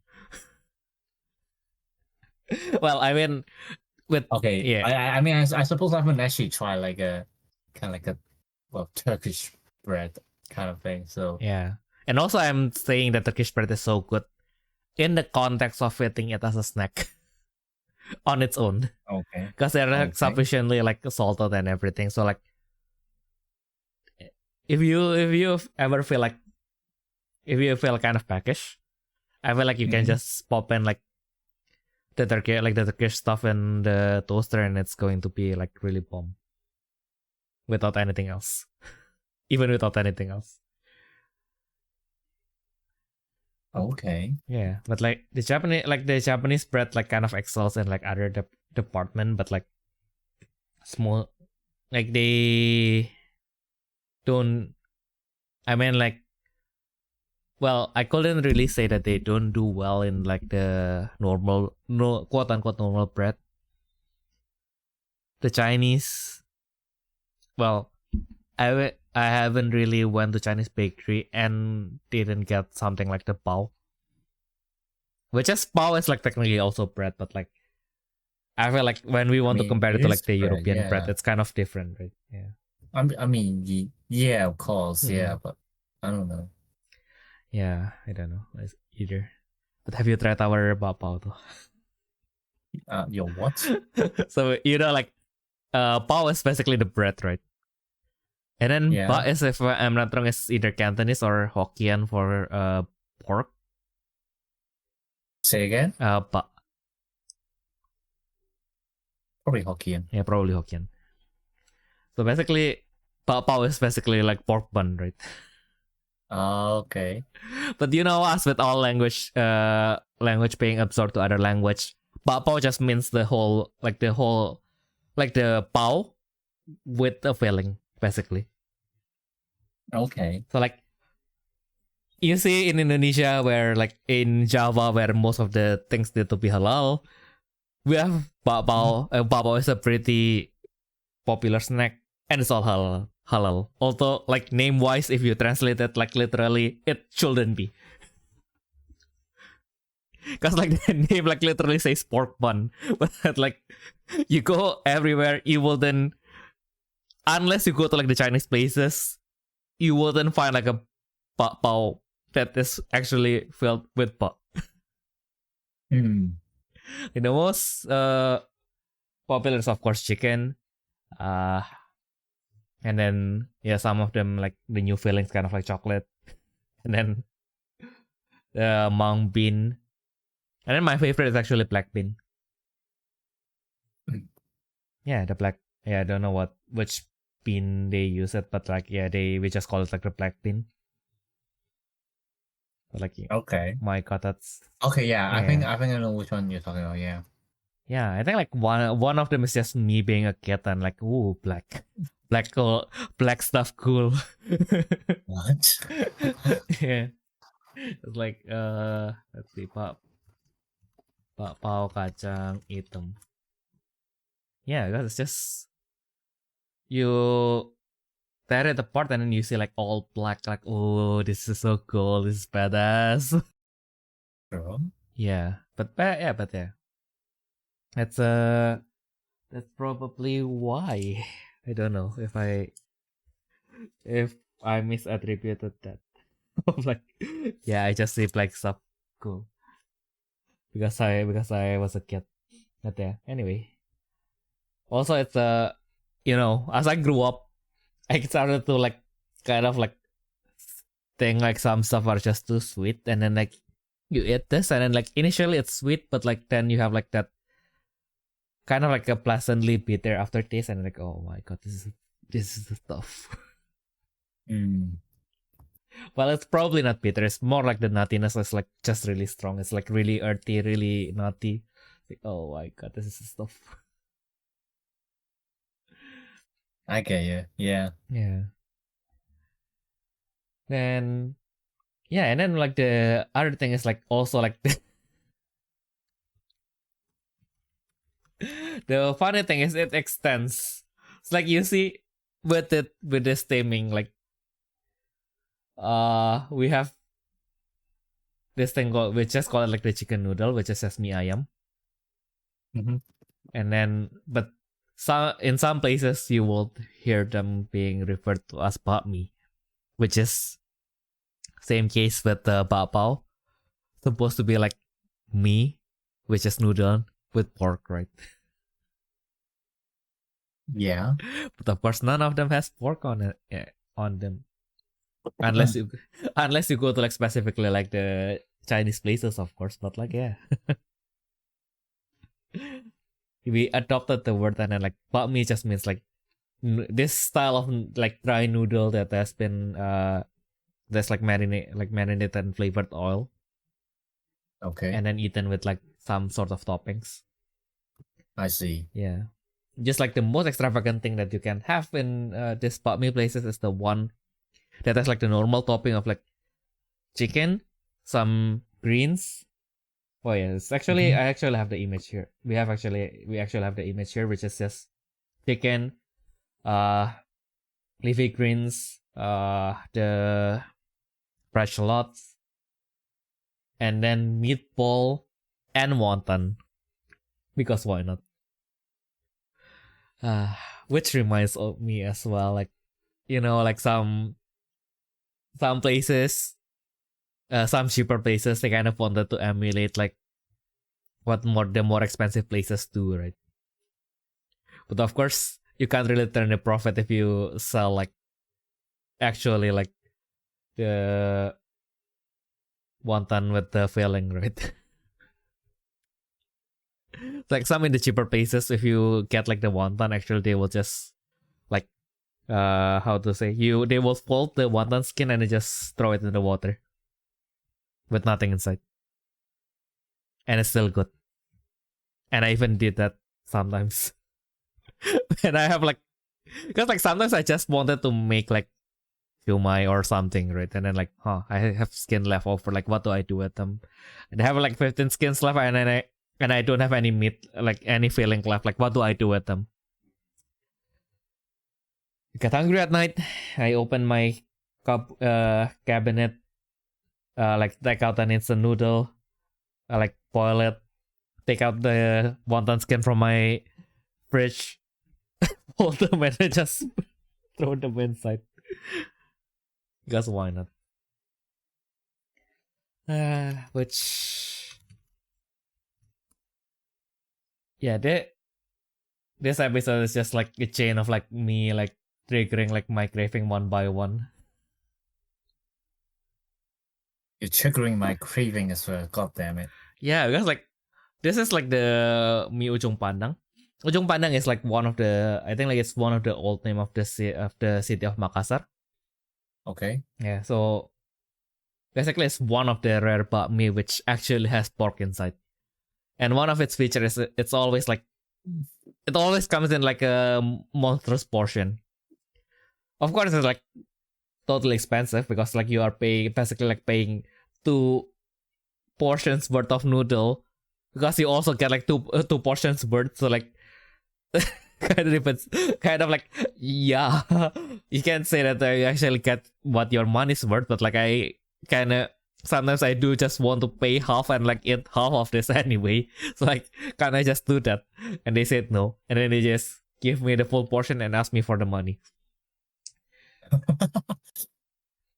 Well, I mean, okay. Yeah. I mean, I suppose I haven't actually tried like a kind of like a Turkish bread kind of thing. So Yeah, and also I'm saying that Turkish bread is so good in the context of eating it as a snack on its own. Okay. Because they're like sufficiently like salted and everything. So like, if you ever feel like, if you feel kind of peckish, I feel like you can just pop in like the Turkish stuff in the toaster, and it's going to be like really bomb without anything else. Even without anything else. Okay. Yeah, but like the Japanese bread like kind of excels in like other department, but like small, like they don't. I mean, like, well, I couldn't really say that they don't do well in like the normal, no, quote unquote normal bread. The Chinese, well, I haven't really went to Chinese bakery and didn't get something like the bao. Which is bao is like technically also bread, but like I feel like when we want to compare it to like the European bread, it's kind of different, right? Yeah. I mean, yeah, of course, yeah, but I don't know. Yeah, I don't know either. But have you tried our bao though? Your what? So like, bao is basically the bread, right? And then ba is, if I'm not wrong, is either Cantonese or Hokkien for pork. Say again? Ba. Probably Hokkien. Yeah, probably Hokkien. So basically, bao is basically like pork bun, right? Okay. But you know, as with all language being absorbed to other language, bao just means the whole like the bao with a filling, basically. Okay. So like, you see in Indonesia, where like in Java, where most of the things need to be halal, we have bao. Bao is a pretty popular snack, and it's all halal. Although, like, name wise, if you translate it like literally, it shouldn't be. Because like the name like literally says pork bun, but like you go everywhere, you wouldn't, unless you go to like the Chinese places, you wouldn't find like a bao that is actually filled with bao. The most popular is of course chicken, and then yeah, some of them like the new fillings kind of like chocolate, and then the mung bean, and then my favorite is actually black bean. Yeah, the black. Yeah, I don't know which bean they use it, but like yeah, we just call it like the black bean. But like, okay. My God, that's okay. Yeah, I think I know which one you're talking about. Yeah. Yeah, I think like one of them is just me being a kid and like, ooh, black stuff, cool. What? Yeah, it's like let's see, bao kacang hitam. Yeah, because it's just you tear it apart and then you see like all black, like, oh, this is so cool, this is badass. Yeah, but yeah. That's probably why. I don't know if I misattributed that. Like, yeah, I just see black stuff cool because I was a kid. But yeah, anyway. Also, it's as I grew up, I started to like kind of like think like some stuff are just too sweet, and then like you eat this, and then like initially it's sweet, but like then you have like that kind of like a pleasantly bitter aftertaste, and like, oh my god, this is the stuff. Well, it's probably not bitter. It's more like the nuttiness is like just really strong. It's like really earthy, really nutty. Like, oh my god, this is the stuff. I get you. Yeah. Yeah. Then, yeah, and then like the other thing is like also like the funny thing is it extends. It's like you see with this taming, like we have this thing called, we just call it like the chicken noodle, which is sesame ayam. And then, but in some places you will hear them being referred to as bakmi, which is same case with the bakpao, supposed to be like mee, which is noodle with pork, right? Yeah. But of course, none of them has pork on it, on them, unless you go to like specifically like the Chinese places, of course. But like, yeah. We adopted the word, and then like bakmi just means like this style of like dry noodle that has been that's like marinated and flavored oil. Okay. And then eaten with like some sort of toppings. I see. Yeah. Just like the most extravagant thing that you can have in this bakmi places is the one that has like the normal topping of like chicken, some greens. Oh yeah, it's actually I actually have the image here. We actually have the image here, which is just chicken, leafy greens, the fresh shallots, and then meatball and wonton. Because why not? Which reminds of me as well, like, like some places, some cheaper places, they kind of wanted to emulate like what the more expensive places do, right? But of course, you can't really turn a profit if you sell like actually like the wonton with the filling, right? Like some in the cheaper places, if you get like the wonton, actually they will just like how to say, they will fold the wonton skin and they just throw it in the water with nothing inside, and it's still good. And I even did that sometimes. And I have like, because like sometimes I just wanted to make like shumai or something, right? And then like, I have skin left over, like what do I do with them? And I have like 15 skins left, and then I don't have any meat, like any filling left. Like, what do I do with them? I get hungry at night. I open my cabinet, like take out an instant noodle, like boil it, take out the wonton skin from my fridge, fold them, and then just throw them inside. Because why not? Yeah, this episode is just like a chain of like me like triggering like my craving one by one. You're triggering my craving as well. God damn it. Yeah, because like this is like the mi ujung pandang. Ujung pandang is like one of the, I think like it's one of the old name of the city of Makassar. Okay. Yeah, so basically it's one of the rare bakmi which actually has pork inside. And one of its features is it's always like, it always comes in like a monstrous portion. Of course, it's like totally expensive because like you are paying 2 portions worth of noodle, because you also get like two portions worth. So like kind of depends. Kind of like, yeah, you can't say that I actually get what your money's worth, but like I kind of sometimes I do just want to pay half and like eat half of this anyway. So like, can I just do that? And they said no, and then they just give me the full portion and ask me for the money.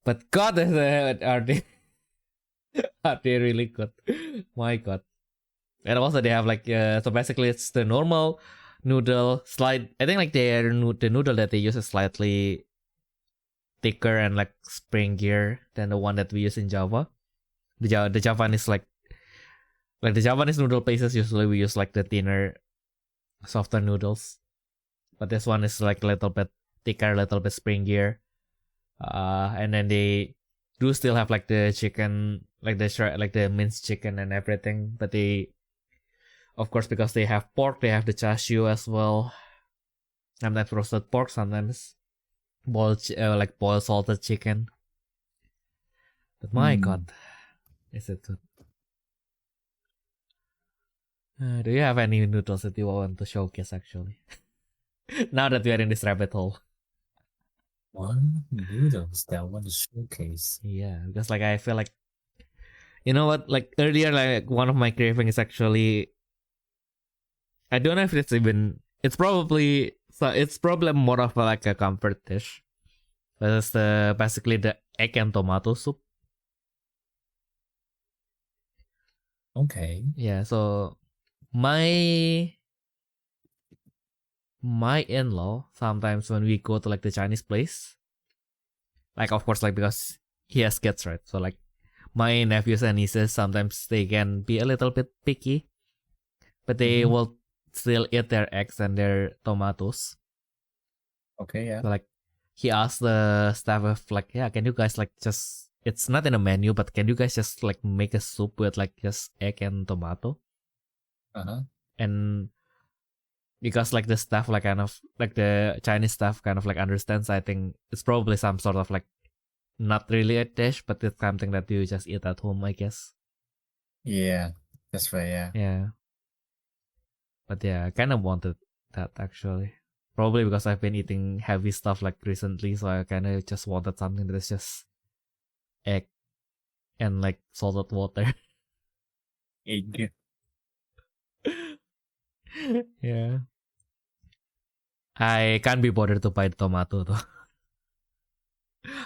But God, are they are they really good? My God. And also they have like so basically it's the normal noodle slide. I think like the noodle that they use is slightly thicker and like springier than the one that we use in Java. The Javanese like the Javanese noodle places usually we use like the thinner, softer noodles, but this one is like a little bit thicker, a little bit springier. And then they do still have like the chicken, like the minced chicken and everything, but they, of course, because they have pork, they have the chashu as well. Sometimes roasted pork, sometimes boiled salted chicken. But my God, is it good? Do you have any noodles that you want to showcase actually? Now that we are in this rabbit hole. One noodles that I want to showcase. Yeah, because like I feel like, you know what, like earlier, like one of my cravings is actually, I don't know if it's probably more of like a comfort dish. But it's basically the egg and tomato soup. Okay. Yeah, so my in-law, sometimes when we go to like the Chinese place, like of course like because he has kids, right? So like my nephews and nieces, sometimes they can be a little bit picky, but they will still eat their eggs and their tomatoes. Okay, yeah. So like he asked the staff of like, yeah, can you guys like just, it's not in a menu, but can you guys just like make a soup with like just egg and tomato? And because like the staff like kind of like the Chinese staff kind of like understands, I think it's probably some sort of like not really a dish, but it's something that you just eat at home, I guess. Yeah, that's right, yeah. Yeah. But yeah, I kind of wanted that actually. Probably because I've been eating heavy stuff like recently, so I kind of just wanted something that is just egg and like salted water. Egg. Yeah. I can't be bothered to buy the tomato though.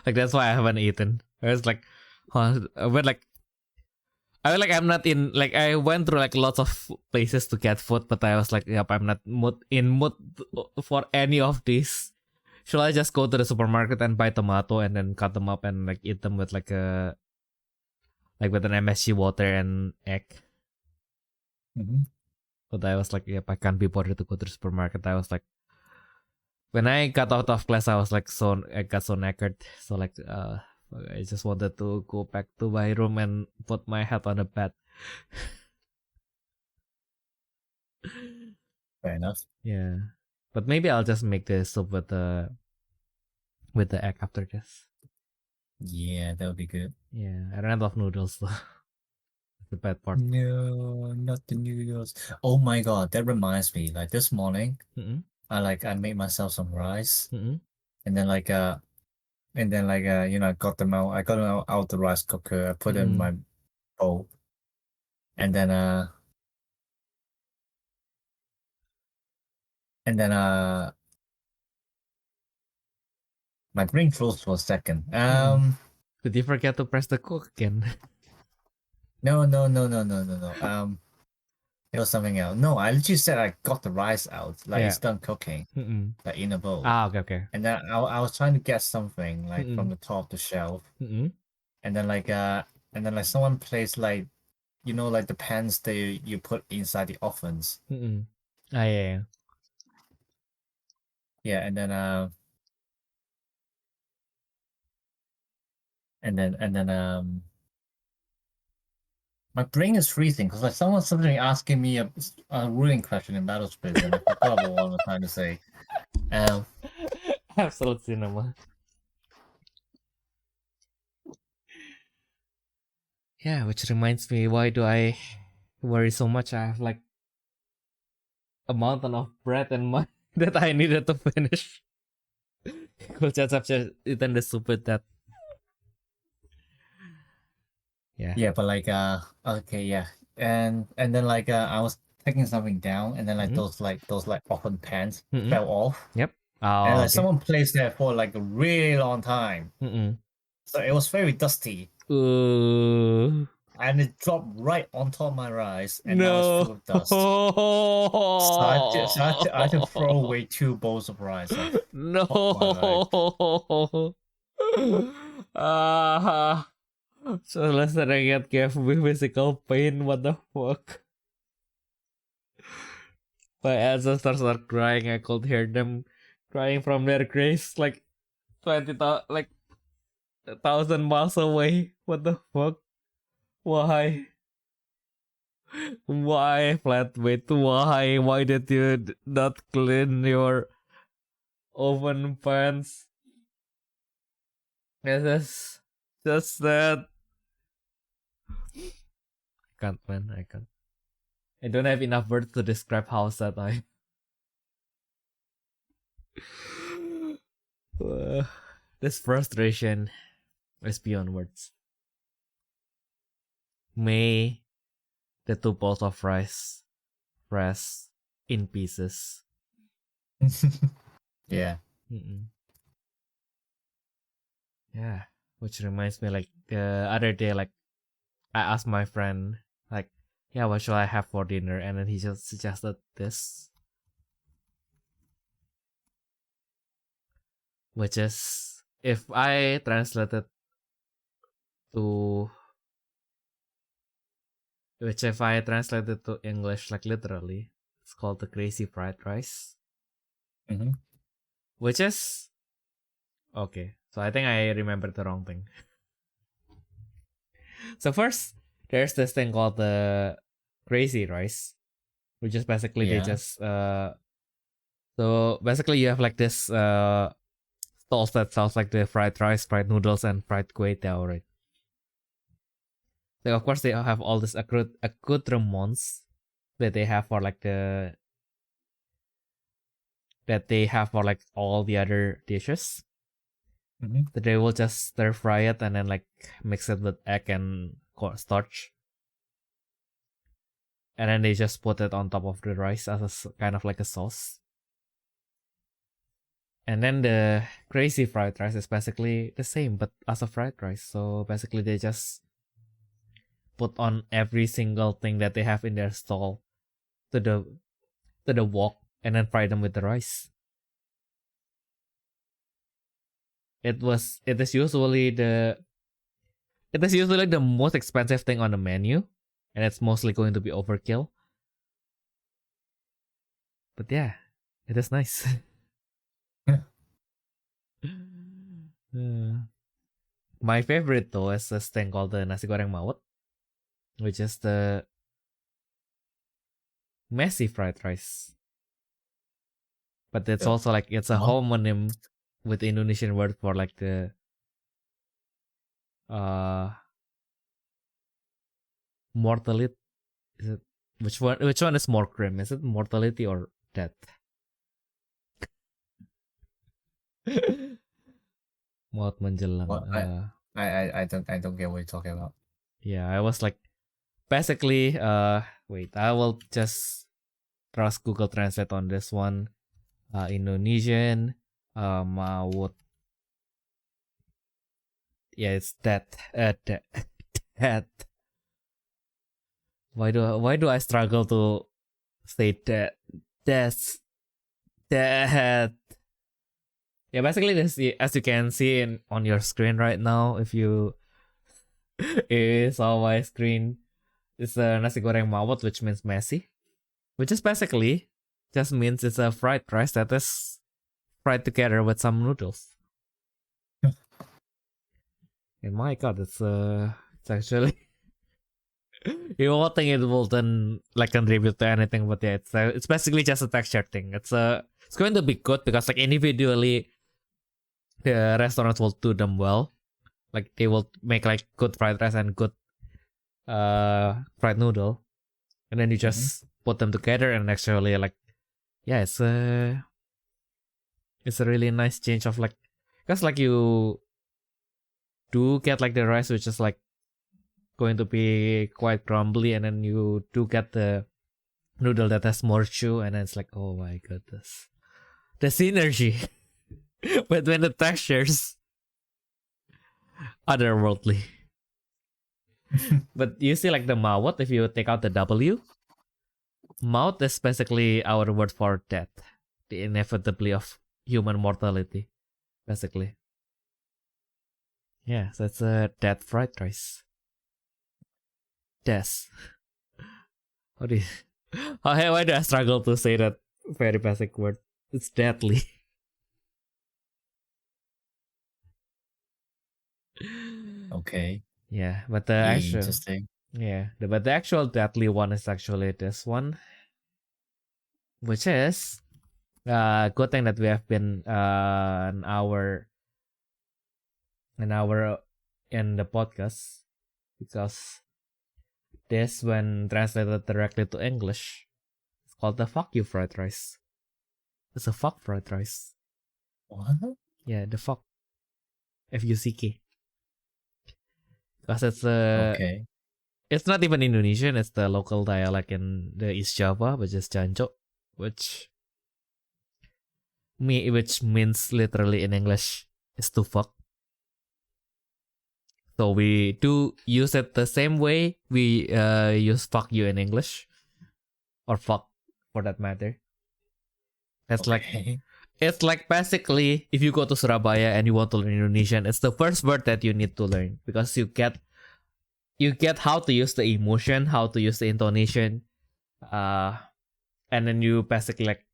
Like that's why I haven't eaten. I was like, but like I feel like I'm not in, like I went through like lots of places to get food, but I was like, yep, I'm not in mood for any of these. Should I just go to the supermarket and buy tomato and then cut them up and like eat them with like with an MSG water and egg? But I was like, yep, I can't be bothered to go to the supermarket. I was like, when I got out of class, I was like, I got so knackered. So like, I just wanted to go back to my room and put my head on the bed. Fair enough. Yeah, but maybe I'll just make the soup with the egg after this. Yeah, that would be good. Yeah, I ran out of noodles though. The bad part. No, not the noodles. Oh my God, that reminds me. Like this morning, I made myself some rice, and then I got them out. I got them out the rice cooker. I put it in my bowl, and then my brain froze for a second. Did you forget to press the cook again? No. It was something else. No, I literally said I got the rice out, like it's done cooking, like in a bowl. Okay. And then I was trying to get something like from the top of the shelf, and then someone placed like, like the pans that you put inside the ovens. Yeah. Yeah, and then my brain is freezing because like someone's suddenly asking me a ruling question in Battle Space, and I forgot what I was trying to say. Absolute cinema. Yeah, which reminds me, why do I worry so much? I have like a mountain of bread in mind that I needed to finish. Could just have just eaten the soup with that. Yeah, but like okay, yeah. And then like I was taking something down and then like those open pans fell off. Yep. And like Okay. someone placed there for like a really long time. So it was very dusty. And it dropped right on top of my rice, and now it's full of dust. So I had to throw away 2 bowls of rice. No. So Lester gave me physical pain. What the fuck? My ancestors are crying. I could hear them crying from their graves, like 1,000 miles away. What the fuck? Why? Why, flatmate? Why? Why did you not clean your oven pans? It's just that. I can't, man. I can't. I don't have enough words to describe how sad I am. This frustration is beyond words. May the 2 bowls of rice rest in pieces. Yeah. Yeah. Which reminds me, like, the other day, like, I asked my friend, like, yeah, what should I have for dinner? And then he just suggested this. Which is, if I translate it to English, like literally, it's called the crazy fried rice. Which is, okay, so I think I remembered the wrong thing. So first, there's this thing called the crazy rice, which is basically they just so basically you have like this stalls that sells like the fried rice, fried noodles, and fried kway teow, right? So of course they have all these accoutrements that they have for like all the other dishes. That they will just stir fry it and then like mix it with egg and cornstarch. And then they just put it on top of the rice as a kind of like a sauce. And then the crazy fried rice is basically the same, but as a fried rice. So basically they just put on every single thing that they have in their stall to the wok and then fry them with the rice. It is usually the most expensive thing on the menu, and it's mostly going to be overkill. But yeah, it is nice. My favorite though is this thing called the nasi goreng mawat, which is the messy fried rice. But it's also like it's a homonym with the Indonesian word for like the mortality. Is it which one is more grim? Is it mortality or death? Maut menjelang. I don't get what you're talking about. Yeah, I was like basically wait, I will just trust Google Translate on this one. Indonesian maut. Yeah, it's death. Death. Why do I struggle to say death? Death. Yeah, basically this, as you can see on your screen right now, if you saw my screen, it's a nasi goreng mawat, which means messy, which is basically just means it's a fried rice that is fried together with some noodles. And my god, it's actually you won't think it will then like contribute to anything, but yeah, it's basically just a texture thing. It's going to be good because like individually the restaurants will do them well. Like they will make like good fried rice and good fried noodle, and then you just put them together and actually like yeah, it's a really nice change of like, because like you do get like the rice which is like going to be quite crumbly, and then you do get the noodle that has more chew, and then it's like, oh my goodness, the synergy between the textures, otherworldly. But you see like the mawot, if you take out the W, mouth is basically our word for death, the inevitably of human mortality, basically. Yeah, so it's a death fried rice. Death. How do you... Why do I struggle to say that very basic word? It's deadly. Okay. Yeah, but the actual... Interesting. Yeah, but the actual deadly one is actually this one. Which is... good thing that we have been an hour in the podcast, because this, when translated directly to English, it's called the fuck you fried rice. It's a fuck fried rice. What? Yeah, the fuck. F-U-C-K. Because it's Okay. It's not even Indonesian, it's the local dialect in the East Java, which is Jancok, which means literally in English is to fuck. So we do use it the same way we use fuck you in English, or fuck for that matter. It's like basically, if you go to Surabaya and you want to learn Indonesian, it's the first word that you need to learn, because you get how to use the emotion, how to use the intonation, and then you basically like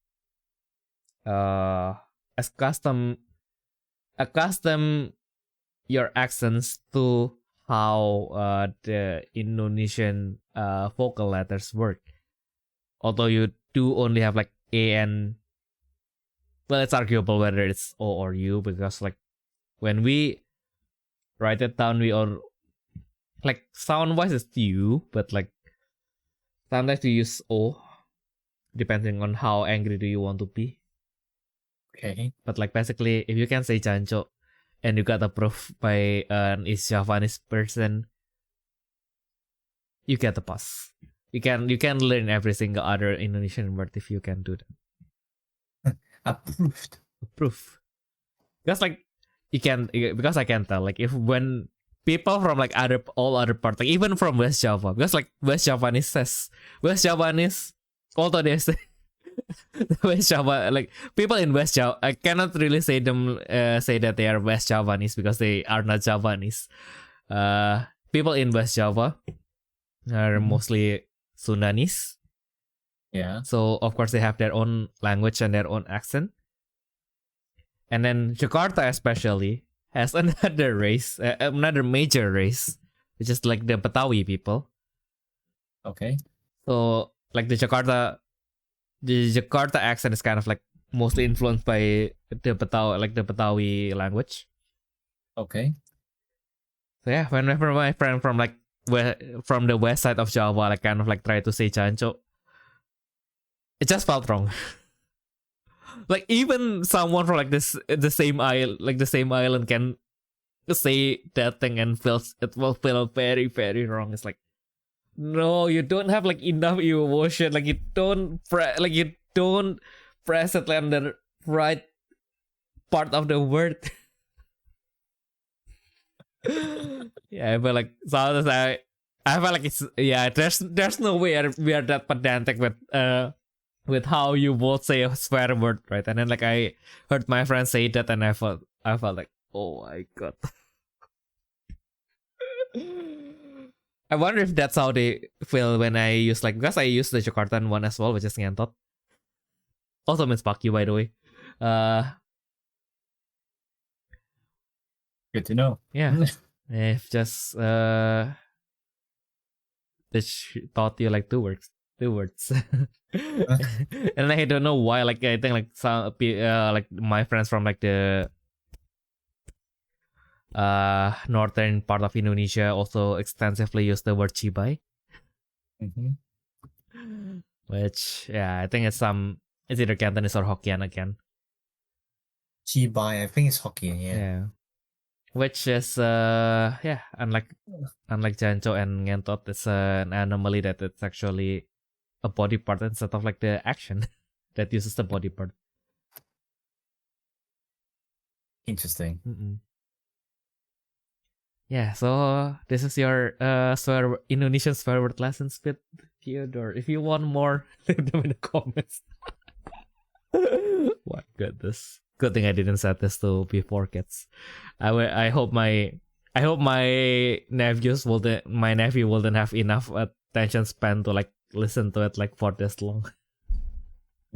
accustom your accents to how the Indonesian vocal letters work. Although you do only have like A and, well, it's arguable whether it's O or U, because like when we write it down, we all like sound wise it's U, but like sometimes we use O depending on how angry do you want to be. Okay. But like basically, if you can say Jancho and you got approved by an East Javanese person, you get the pass. You can learn every single other Indonesian word if you can do that. Approved. Because like because I can tell, like, if when people from like all other parts, like even from West Java, because like West Javanese, although they say West Java, like people in West Java, I cannot really say that they are West Javanese because they are not Javanese. People in West Java are mostly Sundanese. Yeah. So of course they have their own language and their own accent. And then Jakarta especially has another race, another major race, which is like the Betawi people. Okay. So like the Jakarta accent is kind of like mostly influenced by the Betawi language. Okay. So yeah, whenever my friend from like from the west side of Java like kind of like try to say Jancho, it just felt wrong. Like even someone from like the same island can say that thing and it will feel very, very wrong. It's like, no, you don't have like enough emotion. Like you don't press it on the right part of the word. Yeah, but like sometimes I feel like it's, yeah, there's no way we are that pedantic with how you both say a swear word, right? And then like I heard my friend say that, and I felt like, oh my god. I wonder if that's how they feel when I use like, because I use the Jakartan one as well, which is ngentot. Also means fuck you, by the way. Good to know. Yeah. If just they taught you like two words. And I don't know why. Like I think like some like my friends from like the northern part of Indonesia also extensively use the word cibai. Mm-hmm. Which, yeah, I think it's some It's either Cantonese or Hokkien again. Jibai, I think it's Hokkien, Yeah. Which is unlike Jancho and Ngentot, it's an anomaly that it's actually a body part instead of like the action that uses the body part. Interesting. Yeah, so this is your Indonesian swear word lessons with Theodore. If you want more, leave them in the comments. My goodness. Good thing I didn't set this to before kids. I hope my nephew wouldn't have enough attention span to like listen to it like for this long.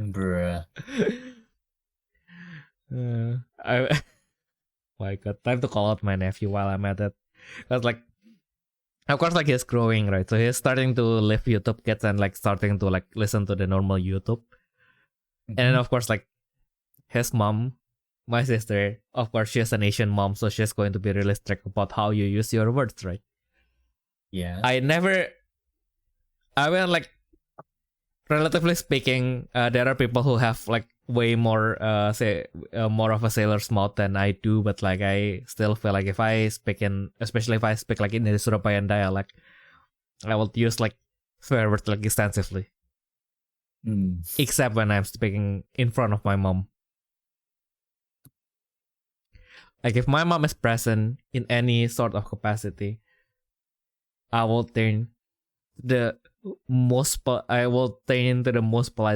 Bruh. My God, time to call out my nephew while I'm at it. Cause like, of course, like he's growing, right? So he's starting to leave YouTube Kids and like starting to like listen to the normal YouTube. And then of course, like his mom, my sister, of course, she's an Asian mom, so she's going to be really strict about how you use your words, right? Yeah. I mean, like, relatively speaking, there are people who have like way more, more of a sailor's mouth than I do, but like I still feel like especially if I speak like in the Surabayan dialect, I will use like swear words like extensively. Except when I'm speaking in front of my mom. Like if my mom is present in any sort of capacity, I will turn into the most polite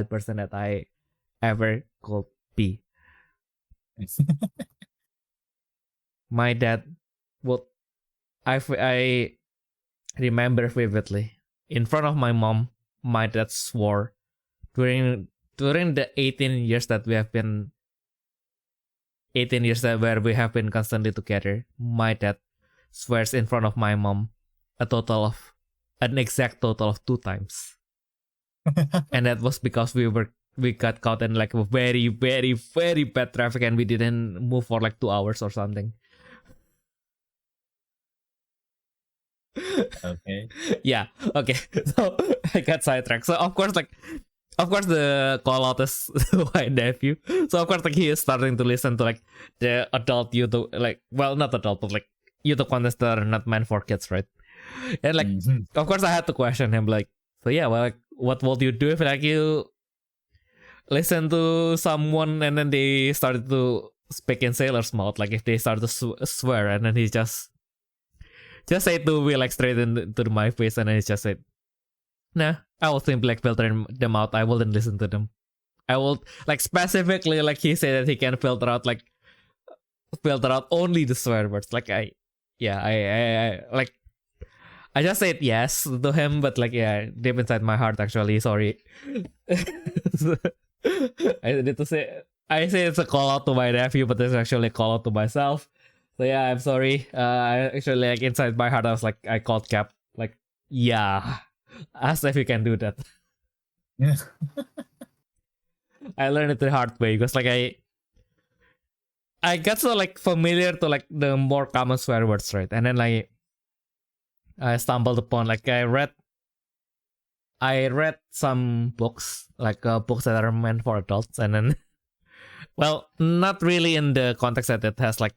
person that I ever could be. My dad would, I remember vividly, in front of my mom, my dad swore during the 18 years that we have been where we have been constantly together. My dad swears in front of my mom an exact total of 2 times. And that was because we got caught in like a very, very, very bad traffic and we didn't move for like 2 hours or something. Okay. Yeah. Okay. So I got sidetracked. So of course the call out is my nephew. So of course like he is starting to listen to like the adult YouTube, like, well, not adult, but like YouTube contents that are not meant for kids, right? And like of course I had to question him, like, so yeah, well, like, what would you do if like you listen to someone and then they started to speak in sailor's mouth, like if they started to swear, and then he just said to me like straight into my face, and then he just said, nah, I will simply like filter them out. I wouldn't listen to them. I will like specifically, like he said that he can filter out only the swear words. Like I just said yes to him, but like yeah, deep inside my heart, actually, sorry. I say it's a call out to my nephew, but it's actually a call out to myself. So yeah, I'm sorry. I actually, like, inside my heart, I was like, I called Cap. Like, yeah, ask if you can do that. Yeah. I learned it the hard way because like I got so like familiar to like the more common swear words, right? And then like I stumbled upon, like, I read some books, like books that are meant for adults, and then well, not really in the context that it has like,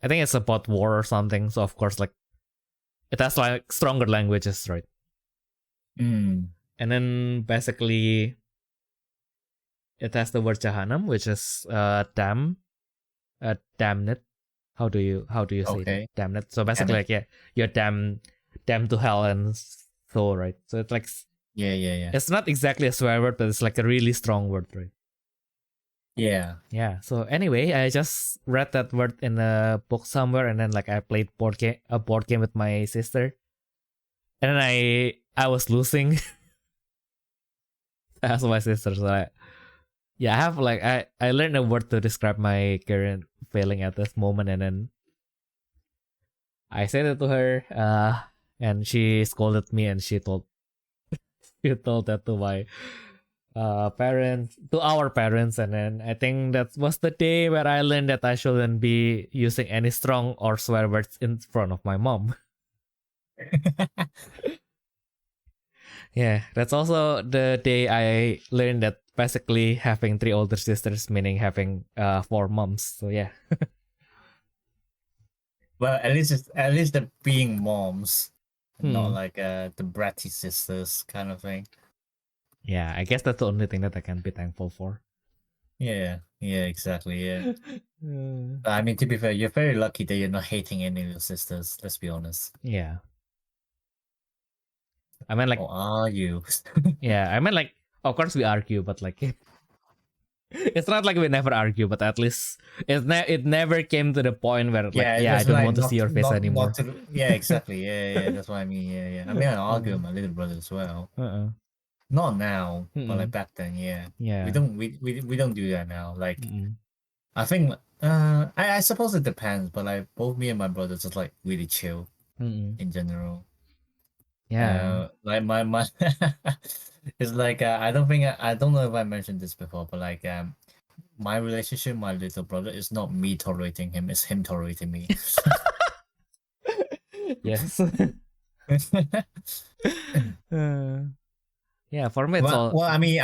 I think it's about war or something. So of course, like, it has like stronger languages, right? And then basically, it has the word jahanam, which is damn it. How do you say that? Damn it. So basically, like, yeah, you're damned to hell and so, right? So it's like, yeah. It's not exactly a swear word, but it's like a really strong word, right? Yeah. So anyway, I just read that word in a book somewhere, and then like I played a board game with my sister, and then I was losing. As my sister, so I have like I learned a word to describe my current feeling at this moment, and then I said it to her, and she scolded me, and she told that to my our parents, and then I think that was the day where I learned that I shouldn't be using any strong or swear words in front of my mom. Yeah, that's also the day I learned that basically having 3 older sisters meaning having 4 moms. So yeah. Well, at least they're being moms, not like the bratty sisters kind of thing. Yeah, I guess that's the only thing that I can be thankful for. Yeah, exactly. Yeah. I mean, to be fair, you're very lucky that you're not hating any of your sisters. Let's be honest. Yeah. I mean, like, or are you? Yeah, I mean, like, of course we argue, but like, it's not like we never argue, but at least it never came to the point where like, I don't want to see your face anymore. Yeah, exactly. Yeah, that's what I mean. Yeah. I mean, I argue with my little brother as well. Not now, but like back then. Yeah. We don't do that now. Like, I think I suppose it depends, but like both me and my brother just like really chill in general. Yeah. Like my it's like I don't know if I mentioned this before, but like my relationship with my little brother is not me tolerating him, it's him tolerating me. Yes. Yeah, for me it's all. Well, I mean,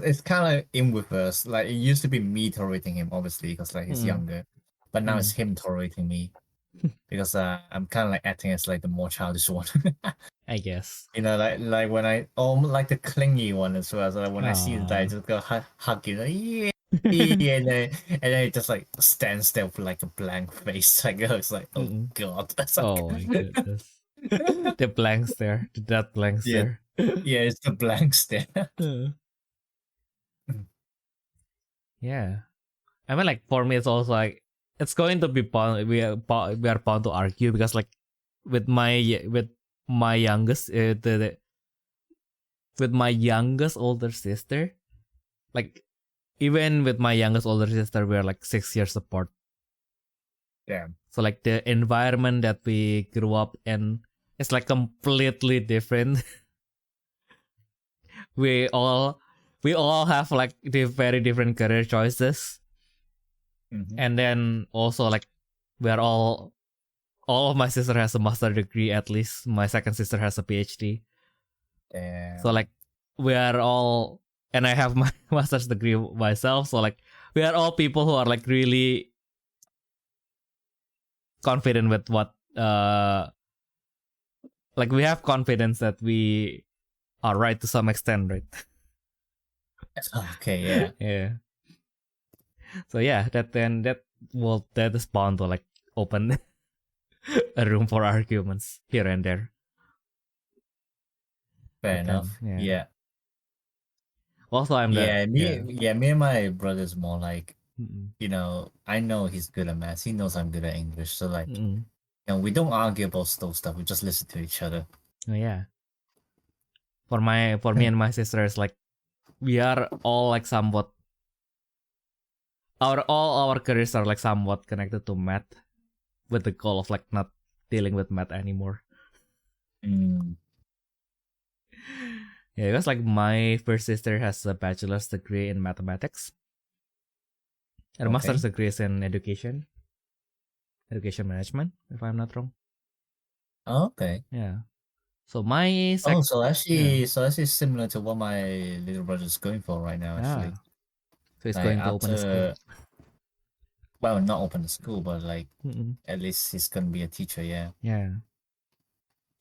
it's kind of in reverse. Like it used to be me tolerating him, obviously, because like he's younger, but now it's him tolerating me, because I'm kind of like acting as like the more childish one. I guess. You know, like when I like the clingy one as well. So like when I see that, I just go hug you, like, yeah. and then it just like stands there with like a blank face. Like it's like, oh god, that's like... Oh my goodness. The blank stare, that blank stare. Yeah, it's the blank stare. Yeah, I mean, like for me, it's also like it's going to be bound. We are bound to argue because like with my youngest with my youngest older sister, like even with my youngest older sister, we're like 6 years apart. Yeah. So like the environment that we grew up in is like completely different. we all have like the very different career choices. And then also like we're all of my sister has a master degree, at least my second sister has a PhD. Damn. So like we are all, and I have my master's degree myself, so like we are all people who are like really confident with what like we have confidence that we are right to some extent, right? Okay, yeah. Yeah. So yeah, that is bound to like open a room for arguments here and there. Fair enough. Yeah. Also, I'm me and my brother's more like, you know, I know he's good at math. He knows I'm good at English. So like, you know, we don't argue about those stuff. We just listen to each other. Oh yeah. For me and my sisters, like we are all like somewhat all our careers are like somewhat connected to math, with the goal of like not dealing with math anymore. Yeah, because like my first sister has a bachelor's degree in mathematics, and a master's degree is in education management, if I'm not wrong. Okay. Yeah. So my so actually similar to what my little brother's going for right now. Actually, so he's going to open a school. Well, not open the school, but like at least he's gonna be a teacher. Yeah. Yeah.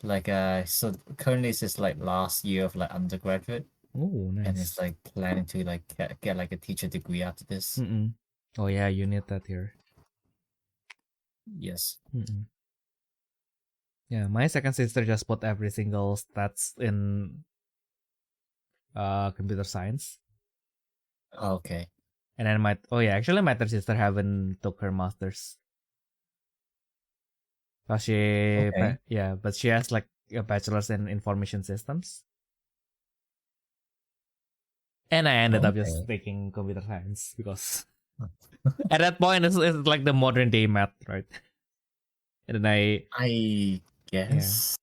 Like so currently it's just like last year of like undergraduate. Oh, nice. And it's like planning to like get like a teacher degree after this. Oh yeah, you need that here. Yes. Yeah, my second sister just put every single stats in computer science. Okay. And then my third sister haven't took her masters. But but she has like a bachelor's in information systems. And I ended up just taking computer science because at that point it's like the modern day math, right? And then I guess.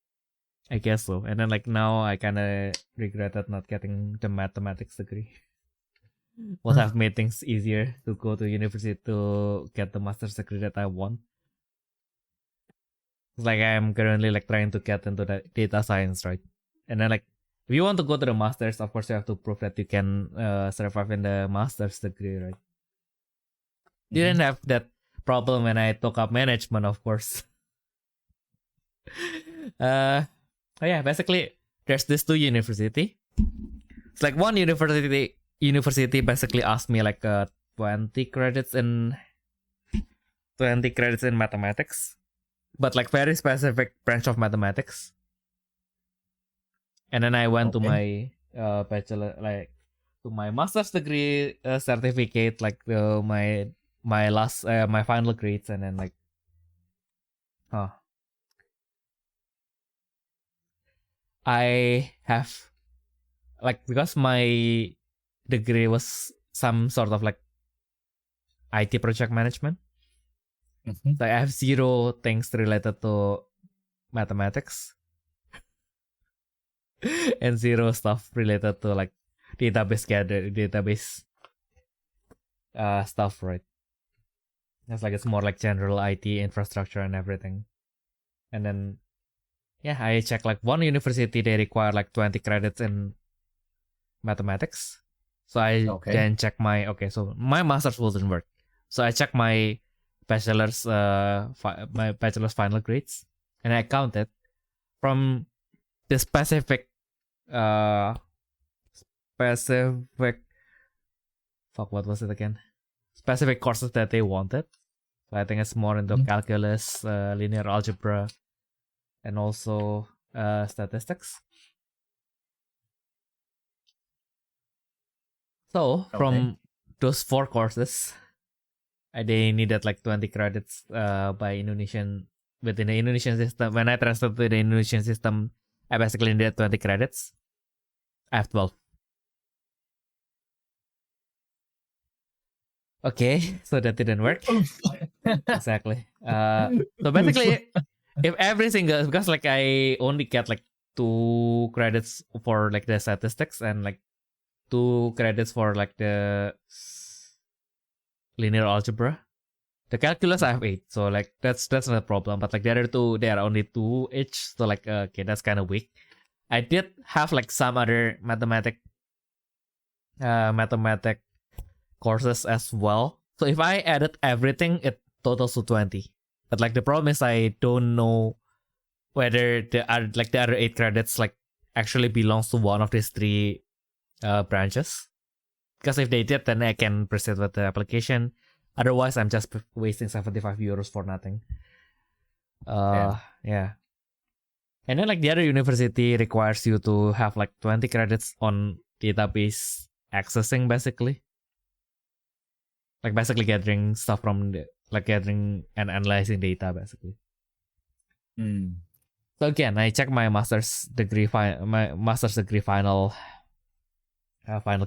Yeah, I guess so. And then like now I kind of regretted not getting the mathematics degree. Would have made things easier to go to university to get the master's degree that I want. It's like I'm currently like trying to get into the data science, right? And then like if you want to go to the masters, of course you have to prove that you can survive in the master's degree, right? Didn't have that problem when I took up management, of course. Yeah, basically there's this 2 university. It's like one university basically asked me like 20 credits in mathematics, but like very specific branch of mathematics. And then I went to my bachelor, like to my master's degree certificate, like my last my final grades, and then like I have like, because my degree was some sort of like IT project management. So I have 0 things related to mathematics and 0 stuff related to like database stuff, right? It's more like general IT infrastructure and everything. And then yeah, I checked like one university, they require like 20 credits in mathematics. So I then check so my master's wouldn't work. So I checked my bachelor's final grades, and I counted from the specific what was it again? Specific courses that they wanted. So I think it's more into calculus, linear algebra, and also statistics. So from those 4 courses, they needed like 20 credits within the Indonesian system. When I transferred to the Indonesian system, I basically needed 20 credits. I have 12. Okay, so that didn't work. Exactly. So basically, if every single, because like I only get like 2 credits for like the statistics and like 2 credits for like the linear algebra. The calculus I have 8, so like that's not a problem. But like the other 2, they are only 2 each, so like okay, that's kind of weak. I did have like some other mathematic courses as well. So if I added everything, it totals to 20. But like the problem is I don't know whether the other 8 credits like actually belongs to one of these 3 branches. Because if they did, then I can proceed with the application. Otherwise, I'm just wasting 75 euros for nothing. Yeah. And then like the other university requires you to have like 20 credits on database accessing, basically. Like basically gathering stuff from gathering and analyzing data, basically. So again, I checked my master's degree final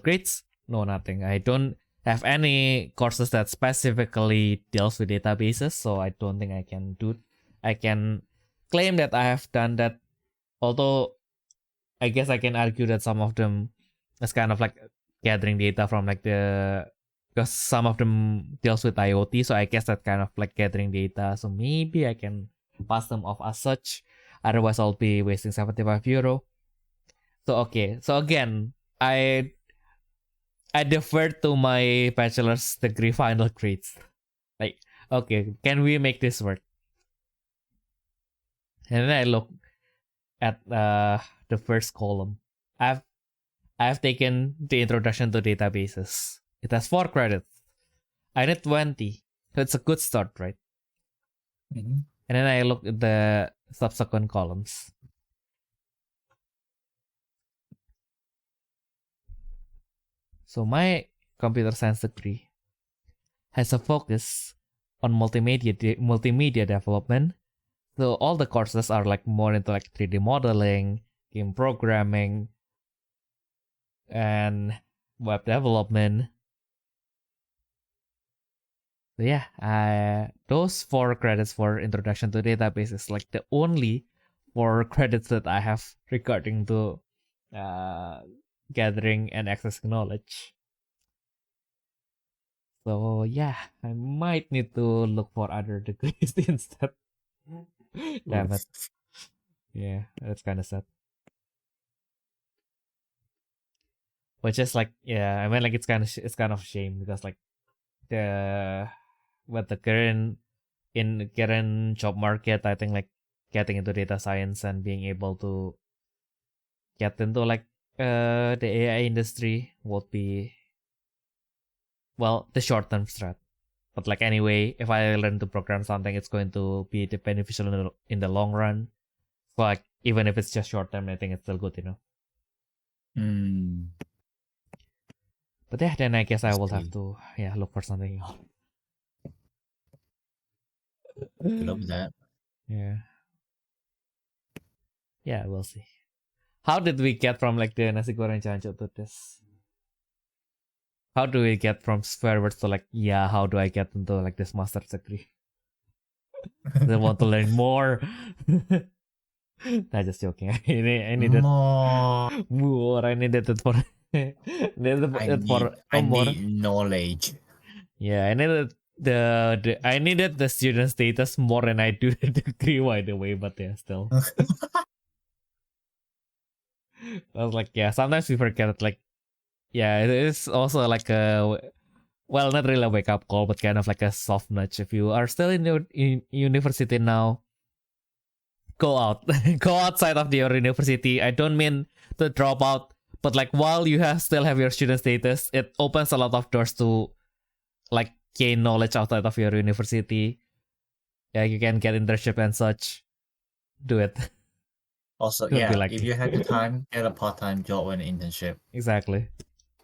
grades. No, nothing. I don't have any courses that specifically deals with databases, so I don't think I can claim that I have done that. Although I guess I can argue that some of them is kind of like gathering data from like because some of them deals with IoT, so I guess that kind of like gathering data. So maybe I can pass them off as such. Otherwise, I'll be wasting 75 euro. So okay. So again, I deferred to my bachelor's degree final grades. Like, okay, can we make this work? And then I look at the first column. I've taken the introduction to databases. It has 4 credits. I need 20. So it's a good start, right? And then I look at the subsequent columns. So my computer science degree has a focus on multimedia development. So all the courses are like more into like 3D modeling, game programming, and web development. So yeah, those 4 credits for introduction to database is like the only 4 credits that I have regarding to gathering and accessing knowledge. So yeah, I might need to look for other degrees instead. Damn it. Yeah, that's kind of sad. which is like, yeah, I mean, like it's kind of a shame because like the with the current job market, I think like getting into data science and being able to get into like the AI industry would be, well, the short term strat. But like anyway, if I learn to program something, it's going to be beneficial in the long run. So like even if it's just short term, I think it's still good, But yeah, then I guess I will have to look for something else. Good luck with that. Yeah, we'll see. How did we get from like the nasi goreng jancuk to this? How do we get from swear words to like, how do I get into like this master's degree? They want to learn more. Nah, just joking. I needed more. I needed it for I need knowledge. Yeah, I needed I needed the student status more than I do the degree, by the way, but yeah, still. I was like, sometimes we forget like, it is also like a, well, not really a wake up call, but kind of like a soft nudge. If you are still in university now, go out, go outside of your university. I don't mean to drop out, but like while you still have your student status, it opens a lot of doors to like gain knowledge outside of your university. Yeah, you can get internship and such. Do it. Also, if you have the time, get a part-time job or an internship. Exactly.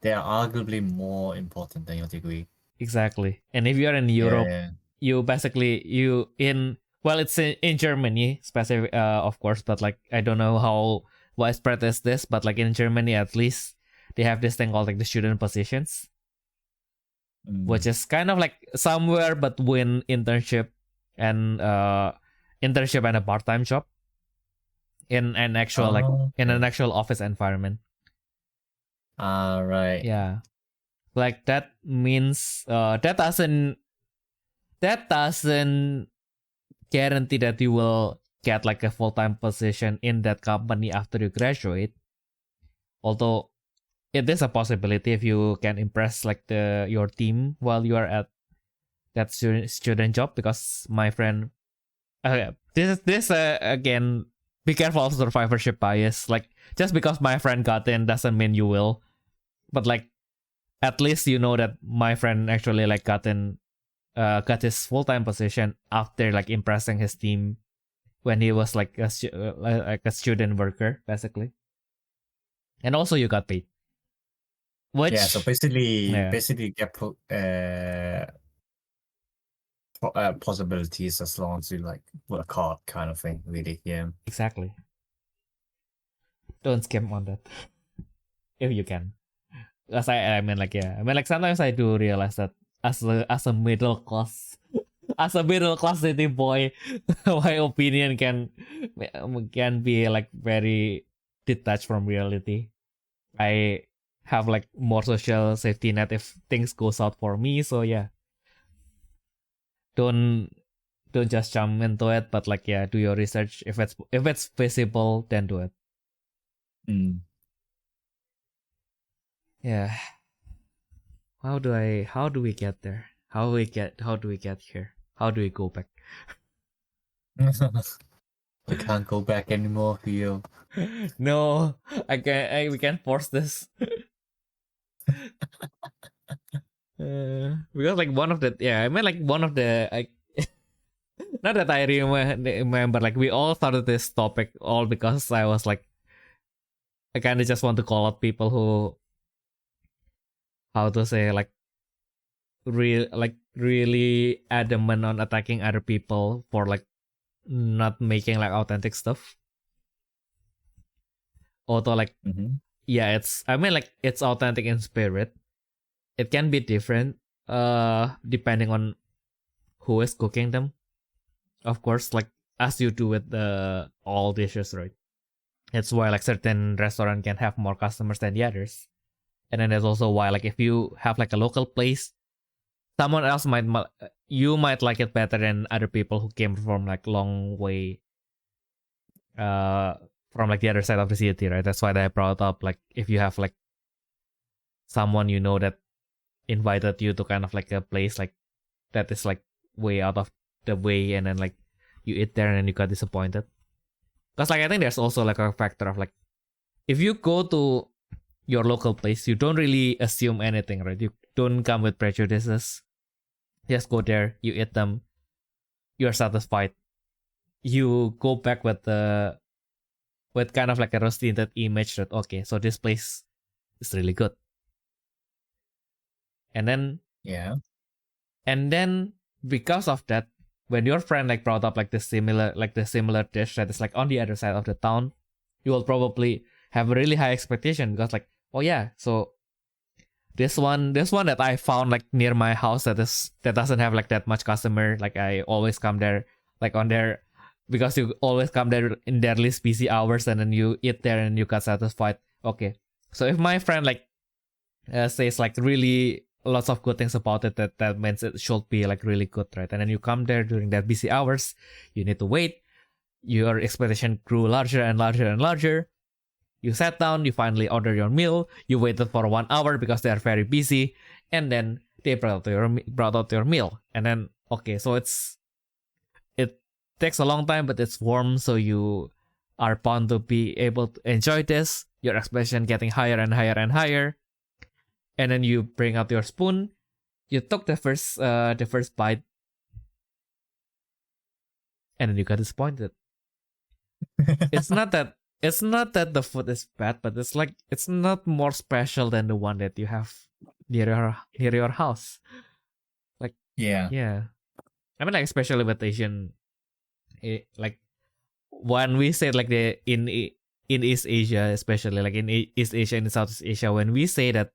They are arguably more important than your degree. Exactly. And if you're in Europe, you basically it's in Germany specific, of course, but like I don't know how widespread is this, but like in Germany at least they have this thing called like the student positions, which is kind of like somewhere between internship and a part-time job in an actual in an actual office environment. Right. Yeah. Like that means that doesn't guarantee that you will get like a full-time position in that company after you graduate. Although it is a possibility if you can impress like your team while you are at that student job. Because my friend, this again, be careful of survivorship bias. Like just because my friend got in doesn't mean you will. But like at least you know that my friend actually like got his full-time position after like impressing his team when he was like a student worker basically. And also you got paid. So basically get possibilities as long as you like work hard, kind of thing, really. Yeah, exactly. Don't skimp on that if you can. As I mean like sometimes I do realize that as a middle class city boy, my opinion can be like very detached from reality. I have like more social safety net if things go south for me. So don't just jump into it, but like do your research. If it's feasible, then do it. Yeah. How do we get there? How do we get here? How do we go back? We can't go back anymore, Theo. No, we can't force this. Because like one of the not that I remember, like we all started this topic all because I was like, I kind of just want to call out people who, how to say, like really adamant on attacking other people for like not making like authentic stuff. Although like it's it's authentic in spirit. It can be different depending on who is cooking them. Of course, like as you do with all dishes, right? It's why like certain restaurant can have more customers than the others. And then there's also why like if you have like a local place, someone else might like it better than other people who came from like long way from like the other side of the city, right? That's why they brought up like if you have like someone you know that invited you to kind of like a place like that is like way out of the way, and then like you eat there and then you got disappointed. Because like I think there's also like a factor of like, if you go to your local place, you don't really assume anything, right? You don't come with prejudices. Just go there, you eat them, you're satisfied. You go back with kind of like a rose-tinted image that, okay, so this place is really good. And then because of that, when your friend like brought up like the similar dish that is like on the other side of the town, you will probably have a really high expectation, because like, oh yeah, so this one that I found like near my house that doesn't have like that much customer, like I always come there like on their, because you always come there in their least busy hours, and then you eat there and you got satisfied. Okay, so if my friend like says like really lots of good things about it, that means it should be like really good, right? And then you come there during that busy hours, you need to wait, your expectation grew larger and larger and larger. You sat down, you finally ordered your meal, you waited for 1 hour because they are very busy, and then they brought out your meal. And then, okay, so it takes a long time, but it's warm, so you are bound to be able to enjoy this. Your expectation getting higher and higher and higher. And then you bring out your spoon, you took the first bite, and then you got disappointed. It's not that the food is bad, but it's like it's not more special than the one that you have near your house. Like yeah. I mean, like especially with Asian, like when we say like in East Asia, especially like in East Asia and Southeast Asia, when we say that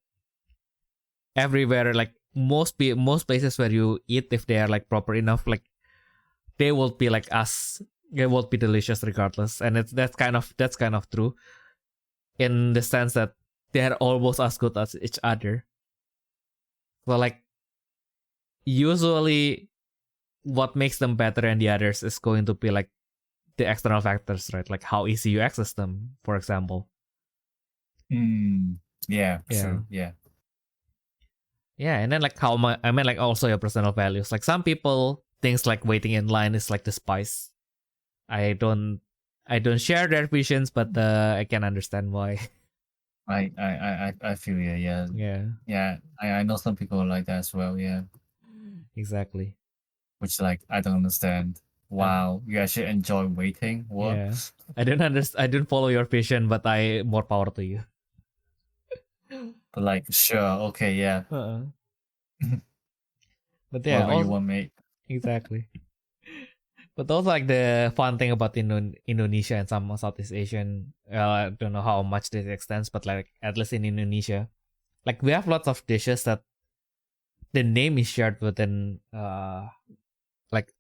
everywhere, like most places where you eat, if they are like proper enough, like they will be like us. It will be delicious regardless, and that's kind of true, in the sense that they're almost as good as each other. So like usually, what makes them better than the others is going to be like the external factors, right? Like how easy you access them, for example. Yeah. True. Yeah, and then like I mean like also your personal values. Like some people things like waiting in line is like the spice. I don't share their visions, but I can understand why. I feel you. Yeah. I know some people like that as well. Yeah, exactly. Which like I don't understand. Wow, you actually enjoy waiting? What? Yeah, I don't follow your vision, but more power to you. But like, sure, okay, yeah. But yeah, whatever you want, mate. Exactly. But also like the fun thing about Indonesia and some Southeast Asian, I don't know how much this extends, but like at least in Indonesia, like we have lots of dishes that the name is shared within like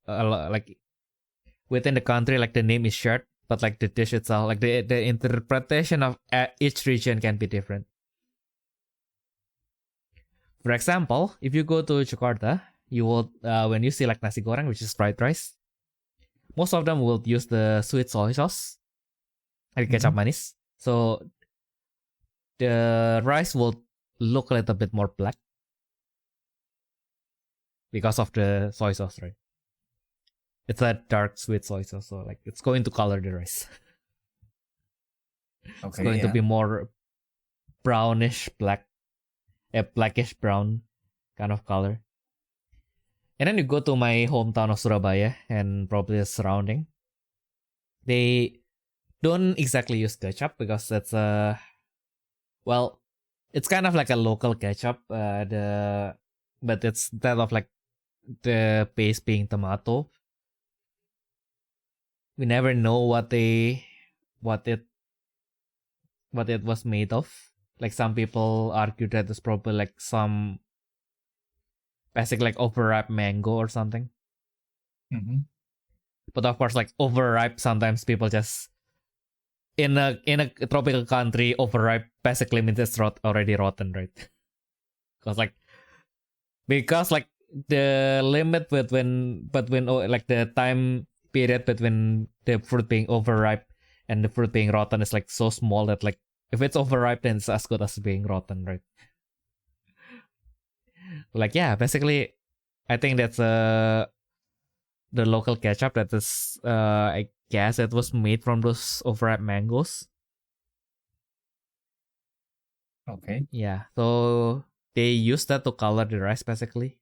within the country, like the name is shared, but like the dish itself, like the interpretation of each region can be different. For example, if you go to Jakarta, you will when you see like nasi goreng, which is fried rice, most of them will use the sweet soy sauce, like kecap manis. So the rice will look a little bit more black because of the soy sauce, right? It's a dark sweet soy sauce, so like it's going to color the rice. Okay, it's going to be more brownish black, a blackish brown kind of color. And then you go to my hometown of Surabaya and probably the surrounding. They don't exactly use ketchup because that's it's kind of like a local ketchup. But it's instead of like the base being tomato. We never know what it was made of. Like some people argue that it's probably like some basic like overripe mango or something. But of course, like overripe, sometimes people just in a tropical country, overripe basically means it's already rotten, right? Because like the limit between like the time period between the fruit being overripe and the fruit being rotten is like so small that like if it's overripe, then it's as good as being rotten, right? Like yeah, basically, I think that's the local ketchup that is I guess it was made from those overripe mangoes. Okay. Yeah, so they use that to color the rice basically,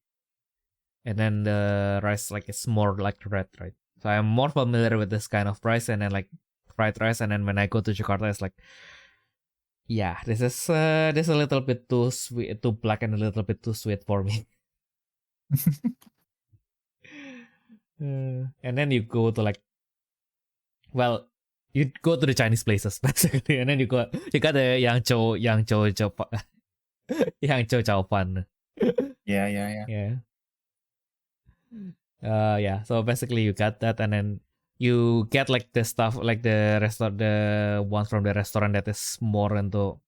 and then the rice like it's more like red, right? So I'm more familiar with this kind of rice, and then like fried rice, and then when I go to Jakarta, it's like, yeah, this is a little bit too sweet, too black, and a little bit too sweet for me. And then you go to like, well, you go to the Chinese places basically, and then you got the Yangzhou Chao Fan. Yeah. Yeah. Yeah. So basically, you got that, and then you get like the stuff, like the ones from the restaurant that is more into,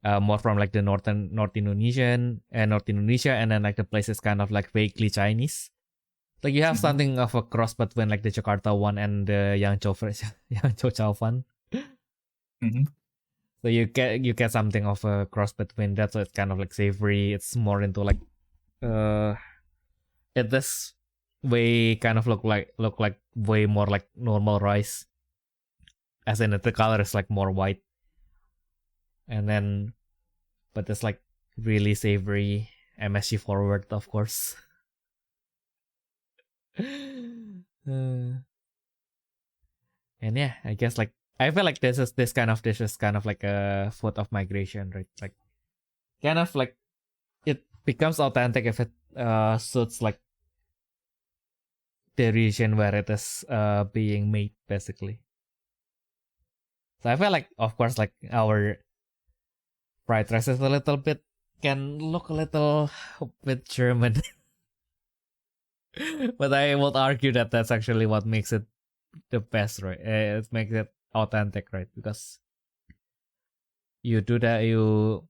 more from like the North Indonesia, and then like the place is kind of like vaguely Chinese. Like you have something of a cross between like the Jakarta one and the Yangzhou Chao Fan. So you get something of a cross between that, so it's kind of like savory. It's more into like it this way kind of look like way more like normal rice, as in the color is like more white, and then but it's like really savory, MSG forward, of course. And yeah, I guess like I feel like this kind of dish is kind of like a food of migration, right? Like kind of like it becomes authentic if it suits like the region where it is being made, basically. So I feel like, of course, like our fried rice is a little bit, can look a little bit German. But I would argue that that's actually what makes it the best, right? It makes it authentic, right? Because you do that, you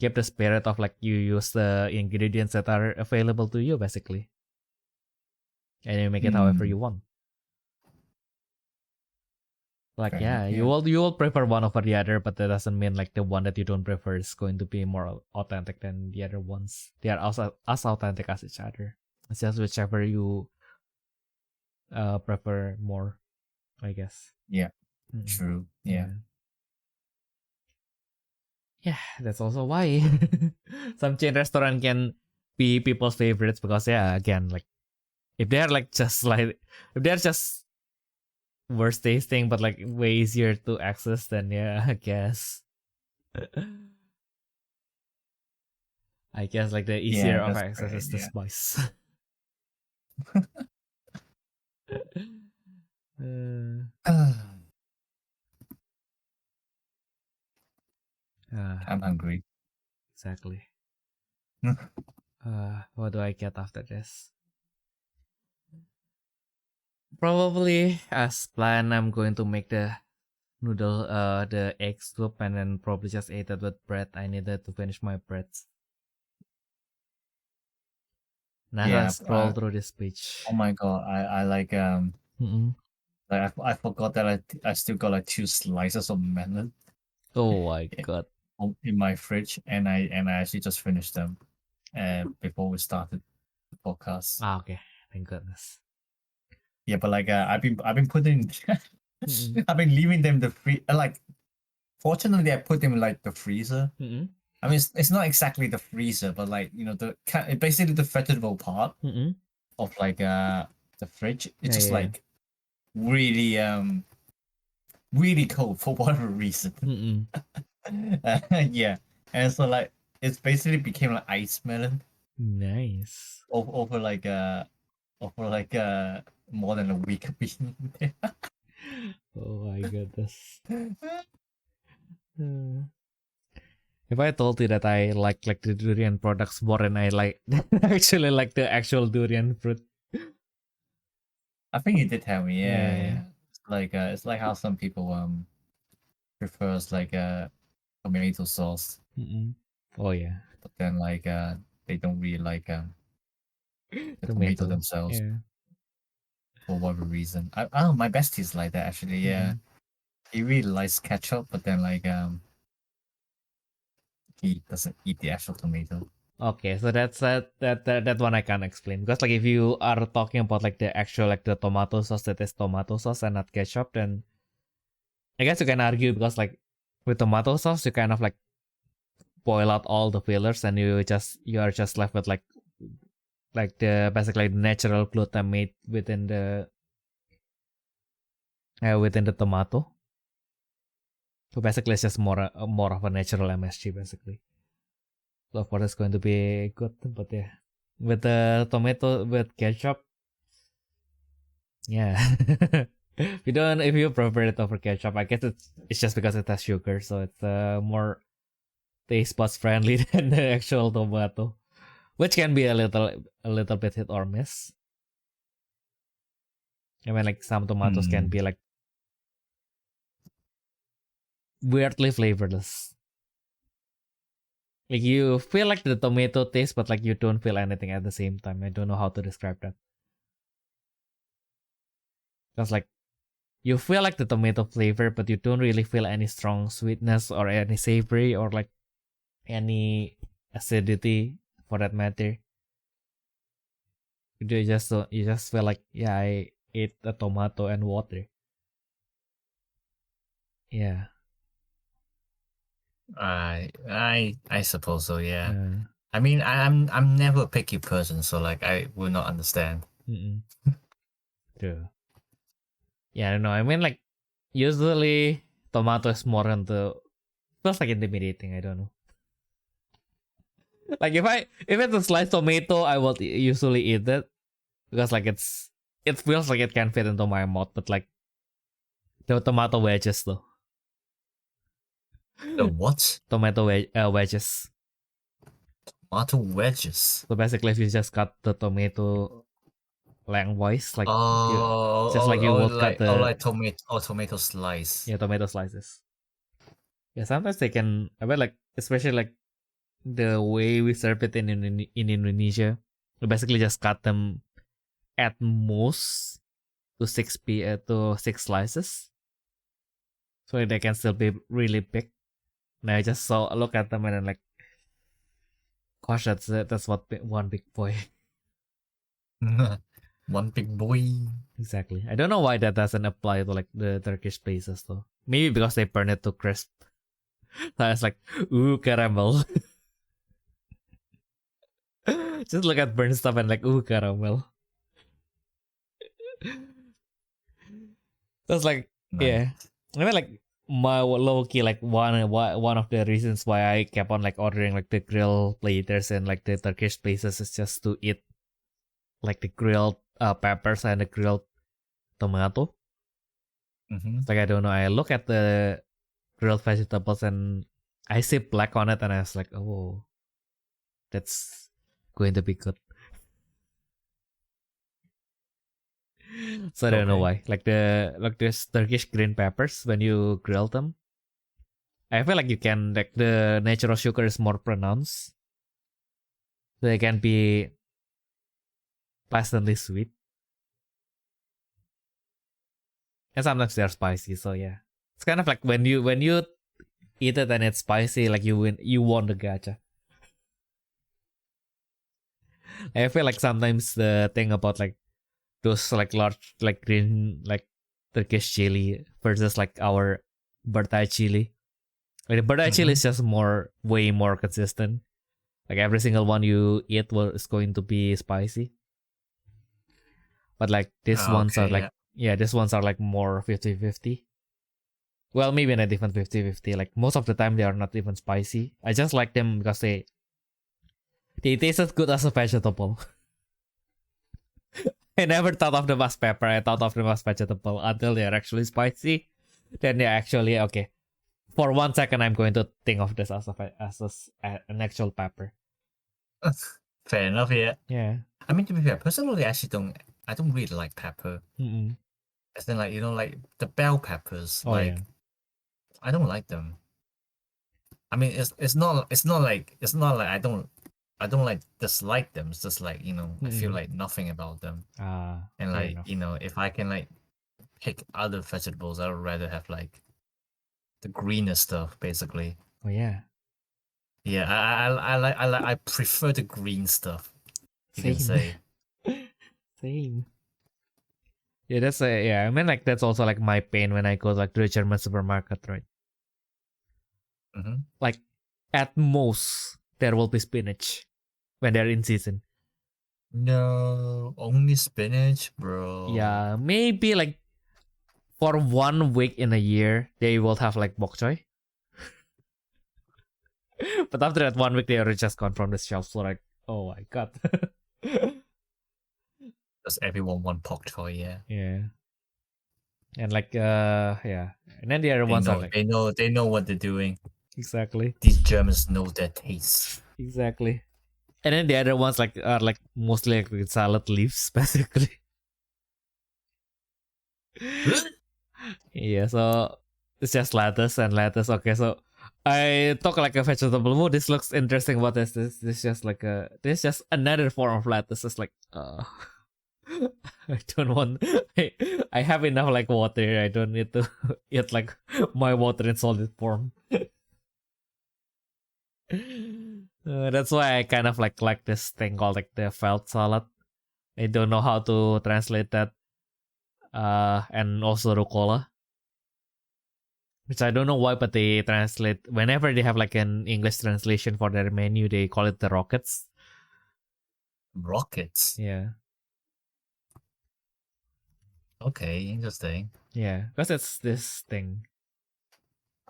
keep the spirit of like you use the ingredients that are available to you, basically, and you make it however you want. Like yeah, you will prefer one over the other, but that doesn't mean like the one that you don't prefer is going to be more authentic than the other ones. They are also as authentic as each other. It's just whichever you prefer more, I guess. Yeah. True. Yeah. Yeah, that's also why some chain restaurant can be people's favorites, because yeah, again, like if they're just worse tasting but like way easier to access, then yeah, I guess. I guess like the easier of access is the spice. I'm hungry. Exactly. What do I get after this? Probably, as planned, I'm going to make the noodle, the egg soup, and then probably just eat it with bread. I needed to finish my bread. Now let's scroll through this page. Oh my god, I like like I forgot that I still got like 2 slices of melon. Oh my god. In my fridge, and I actually just finished them before we started the podcast. Okay, thank goodness. Yeah, but like I've been putting I've been leaving them like fortunately I put them in like the freezer. I mean it's not exactly the freezer, but like basically the vegetable part of like the fridge. It's just like really really cold for whatever reason. Yeah, and so like it's basically became like ice melon. Nice. Over like more than a week being there. Oh my goodness. If I told you that I like the durian products more than I like actually like the actual durian fruit. I think you did tell me, yeah. It's like how some people prefers like tomato sauce. Oh yeah. But then like they don't really like the tomato themselves. Yeah. For whatever reason. I don't know, my bestie's like that actually, yeah. He really likes ketchup, but then like he doesn't eat the actual tomato. Okay, so that one I can't explain, because like if you are talking about like the actual like the tomato sauce that is tomato sauce and not ketchup, then I guess you can argue, because like with tomato sauce you kind of like boil out all the fillers and you are just left with like the basically natural glutamate within the tomato. So basically it's just more of a natural MSG basically. So of course it's going to be good, but yeah, with the tomato with ketchup, yeah. If you prefer it over ketchup, I guess it's just because it has sugar, so it's more taste buds friendly than the actual tomato, which can be a little bit hit or miss. I mean, like some tomatoes can be like weirdly flavorless. Like you feel like the tomato taste, but like you don't feel anything at the same time. I don't know how to describe that. Because like you feel like the tomato flavor, but you don't really feel any strong sweetness or any savory or like any acidity for that matter. You just feel like, yeah, I ate a tomato and water. Yeah. I suppose so. Yeah. I mean, I'm never a picky person, so like I will not understand. True. Yeah, I don't know. I mean, like usually tomato is more into feels like intimidating. I don't know. Like if it's a sliced tomato, I will usually eat it because like it feels like it can fit into my mouth, but like the tomato wedges though. The what? Tomato wedges. Tomato wedges. So basically, if you just cut the tomato lengthwise, like you would cut the tomato slice. Yeah, tomato slices. Yeah, sometimes they can. I bet like especially like the way we serve it in Indonesia, we basically just cut them at most to 6 slices, so they can still be really big. And I just look at them and then like, gosh, that's what one big boy. One big boy. Exactly. I don't know why that doesn't apply to like the Turkish places though. Maybe because they burn it to crisp. So it's like, ooh, caramel. Just look at burnt stuff and like, ooh, caramel. That's like, nice. Yeah. I mean, like my low key, like one of the reasons why I kept on like ordering like the grill platters and like the Turkish places is just to eat like the grilled peppers and the grilled tomato. Like I don't know. I look at the grilled vegetables and I see black on it, and I was like, oh, that's going to be good. So I don't know why. Like this Turkish green peppers, when you grill them, I feel like you can like the natural sugar is more pronounced. So they can be pleasantly sweet. And sometimes they're spicy, so yeah. It's kind of like when you eat it and it's spicy, like you won the gacha. I feel like sometimes the thing about like those like large like green like Turkish chili versus like our bird eye chili. Like the bird eye chili is just way more consistent. Like every single one you eat is going to be spicy. But like these ones are like these ones are like more 50-50. Well, maybe not even 50-50. Like most of the time they are not even spicy. I just like them because they taste as good as a vegetable. I never thought of them as pepper. I thought of them as vegetable until they are actually spicy. Then they're actually okay. For 1 second, I'm going to think of this as an actual pepper. Fair enough, yeah. Yeah. I mean, to be fair, personally, I don't really like pepper. As in, like, like the bell peppers. Yeah. I don't like them. I mean, it's not like I don't like dislike them. It's just like, I feel like nothing about them. And like, if I can like pick other vegetables, I would rather have like the greener stuff, basically. Oh yeah. Yeah, I prefer the green stuff. You can say. Same. Yeah, I mean, like, that's also like my pain when I go like to the German supermarket, right? Mm-hmm. Like, at most there will be spinach when they're in season. No, only spinach, bro. Yeah, maybe like for 1 week in a year they will have like bok choy. But after that 1 week they are just gone from the shelf. So like, oh my god. Does everyone want pork choy? Yeah. Yeah. And like yeah. And then the other ones are like, they know what they're doing. exactly. These Germans know their taste. Exactly. And then the other ones like are like mostly like with salad leaves, basically. Yeah, so it's just lettuce and lettuce. Okay, so I talk like a vegetable. Oh, this looks interesting. What is this? This is just another form of lettuce. It's like I don't want. I have enough like water. I don't need to eat like my water in solid form. That's why I kind of like this thing called like the felt salad. I don't know how to translate that. And also rucola, which I don't know why, but they translate whenever they have like an English translation for their menu, they call it the rockets. Rockets? Yeah. Okay, interesting. Yeah, because it's this thing.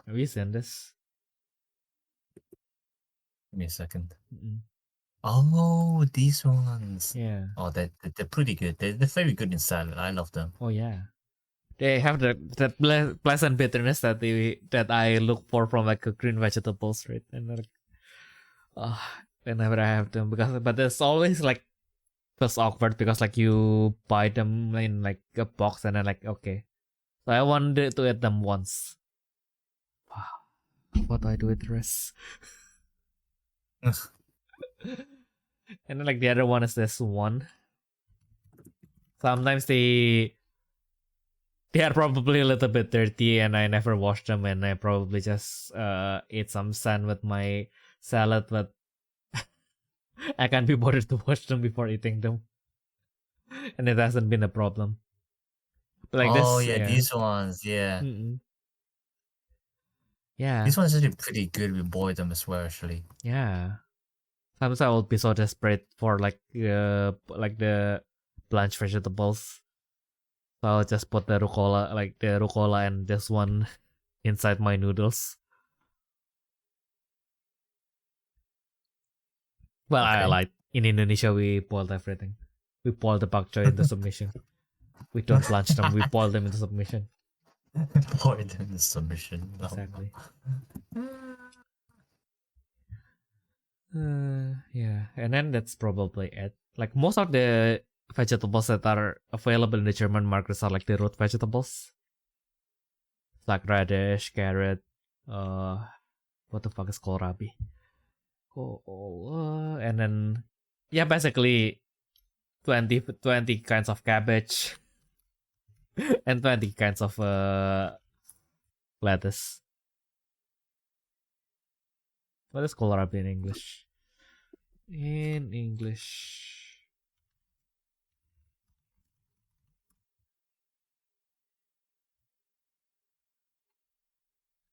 Have you seen this? Give me a second. Mm-mm. Oh, these ones. Yeah. Oh, they're pretty good. They're very good in salad. I love them. Oh yeah. They have that pleasant bitterness that I look for from like a green vegetables, right? And like, whenever I have them, but it's always like feels awkward because like you buy them in like a box and then like, okay, so I wanted to eat them once. Wow, what do I do with the rest? And then like the other one is this one. Sometimes they are probably a little bit dirty and I never wash them, and I probably just eat some sand with my salad, but I can't be bothered to wash them before eating them. And it hasn't been a problem. But like Oh this, yeah, yeah. these ones, yeah. Mm-mm. Yeah. These ones are actually pretty good. We boil them as well, actually. Yeah. Sometimes I will be so desperate for like the blanched vegetables. So I'll just put the rucola and this one inside my noodles. Well, I Okay. like in Indonesia we boil everything. We boil the bok choy into submission. We don't blanch them. We boil them into submission. Boil them into submission. No. Exactly. Yeah, and then that's probably it. Like most of the vegetables that are available in the German markets are like the root vegetables, like radish, carrot. What the fuck is kohlrabi? And then yeah, basically 20 kinds of cabbage and 20 kinds of lettuce. What is kohlrabi in English? In English,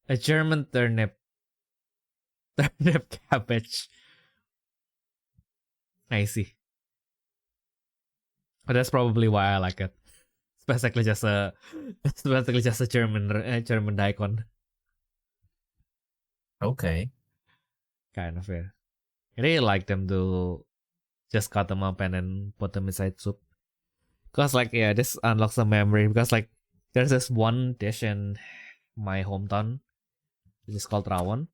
a German turnip cabbage. I see. But that's probably why I like it. It's basically just a German daikon. Okay. Kind of, yeah. I really like them to just cut them up and then put them inside soup. Cause like yeah, this unlocks a memory because like there's this one dish in my hometown which is called rawon,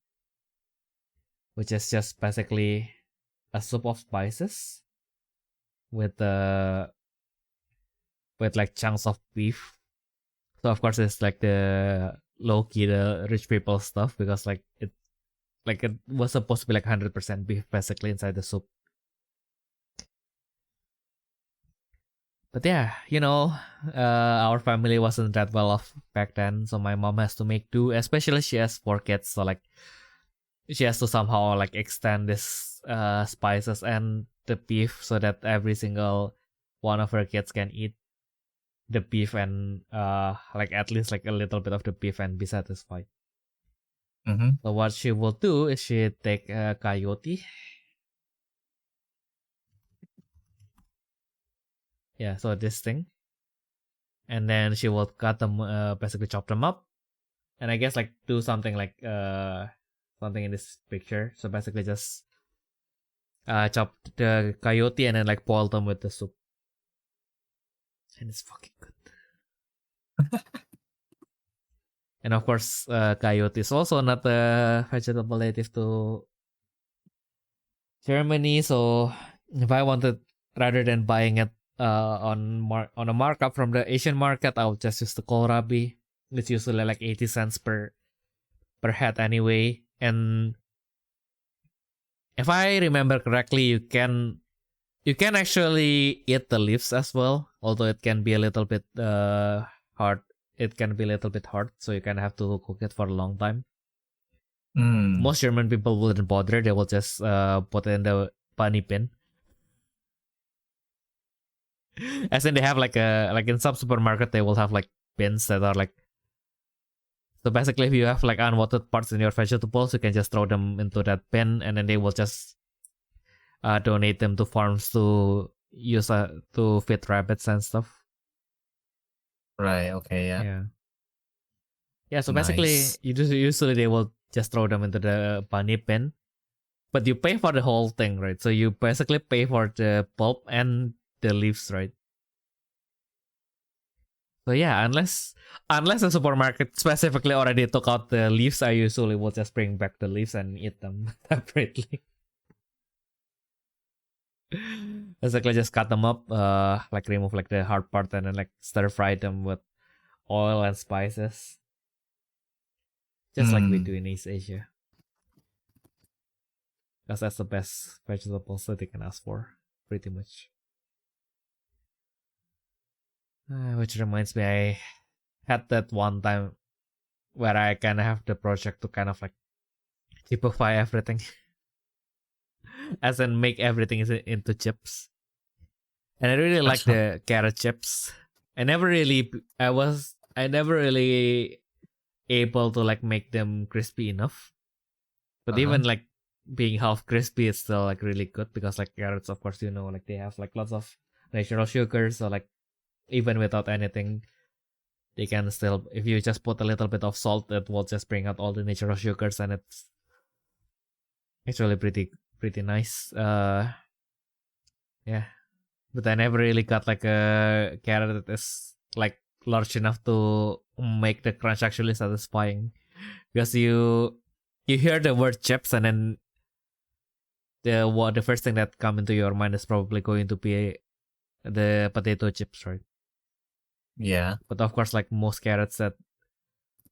which is just basically a soup of spices with like chunks of beef. So of course it's like the low key the rich people stuff because like it was supposed to be like 100% beef basically inside the soup. But yeah, our family wasn't that well off back then, so my mom has to make do. Especially she has 4 kids, so like she has to somehow like extend this spices and the beef so that every single one of her kids can eat the beef and like at least like a little bit of the beef and be satisfied. So what she will do is she take a coyote. Yeah, so this thing. And then she will cut them, basically chop them up. And I guess like do something like something in this picture. So basically just chop the coyote and then like boil them with the soup. And it's fucking good. And of course, coyote is also not a vegetable native to Germany. So if I wanted, rather than buying it on a markup from the Asian market, I'll just use the kohlrabi. It's usually like 80 cents per head anyway. And if I remember correctly, you can actually eat the leaves as well, although it can be a little bit hard. It can be a little bit hard, so you kind of have to cook it for a long time. Most German people wouldn't bother. They will just put it in the bunny bin. As in they have like in some supermarket, they will have like bins that are like, so basically if you have like unwanted parts in your vegetables, you can just throw them into that bin and then they will just donate them to farms to use to feed rabbits and stuff. Right, okay, yeah. Yeah, so basically usually they will just throw them into the bunny bin. But you pay for the whole thing, right? So you basically pay for the pulp and the leaves, right? So yeah, unless the supermarket specifically already took out the leaves, I usually will just bring back the leaves and eat them separately. Basically just cut them up, like remove like the hard part and then like stir fry them with oil and spices. Just like we do in East Asia. Because that's the best vegetables that they can ask for, pretty much. Which reminds me, I had that one time where I kind of have the project to kind of like chipify everything. As in make everything into chips. And I really like the carrot chips. I never really able to like make them crispy enough. But even like being half crispy is still like really good because like carrots, of course, like they have like lots of natural sugars. So like even without anything, they can still, if you just put a little bit of salt, it will just bring out all the natural sugars and it's actually pretty nice. Yeah. But I never really got like a carrot that is like large enough to make the crunch actually satisfying. Because you hear the word chips and then the first thing that come into your mind is probably going to be the potato chips, right? Yeah. But of course, like most carrots, that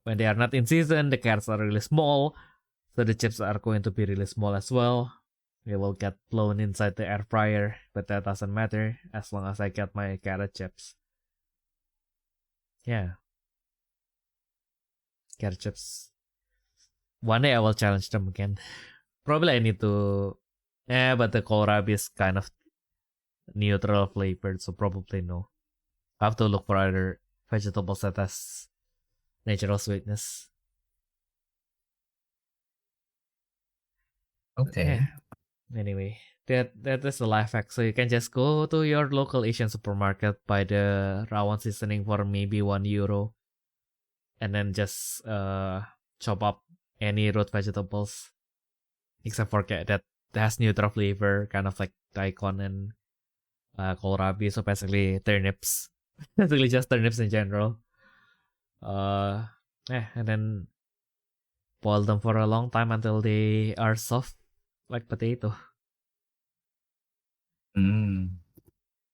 when they are not in season, the carrots are really small, so the chips are going to be really small as well. They will get blown inside the air fryer, but that doesn't matter as long as I get my carrot chips. Yeah. Carrot chips. One day I will challenge them again. Probably I need to... but the kohlrabi is kind of neutral flavored, so probably no. I have to look for other vegetables that has natural sweetness. Okay. Yeah. Anyway, that is the life hack. So you can just go to your local Asian supermarket, buy the rawan seasoning for maybe €1, and then just chop up any root vegetables, except for that has neutral flavor, kind of like daikon and kohlrabi. So basically turnips, basically just turnips in general. Yeah, and then boil them for a long time until they are soft like potato.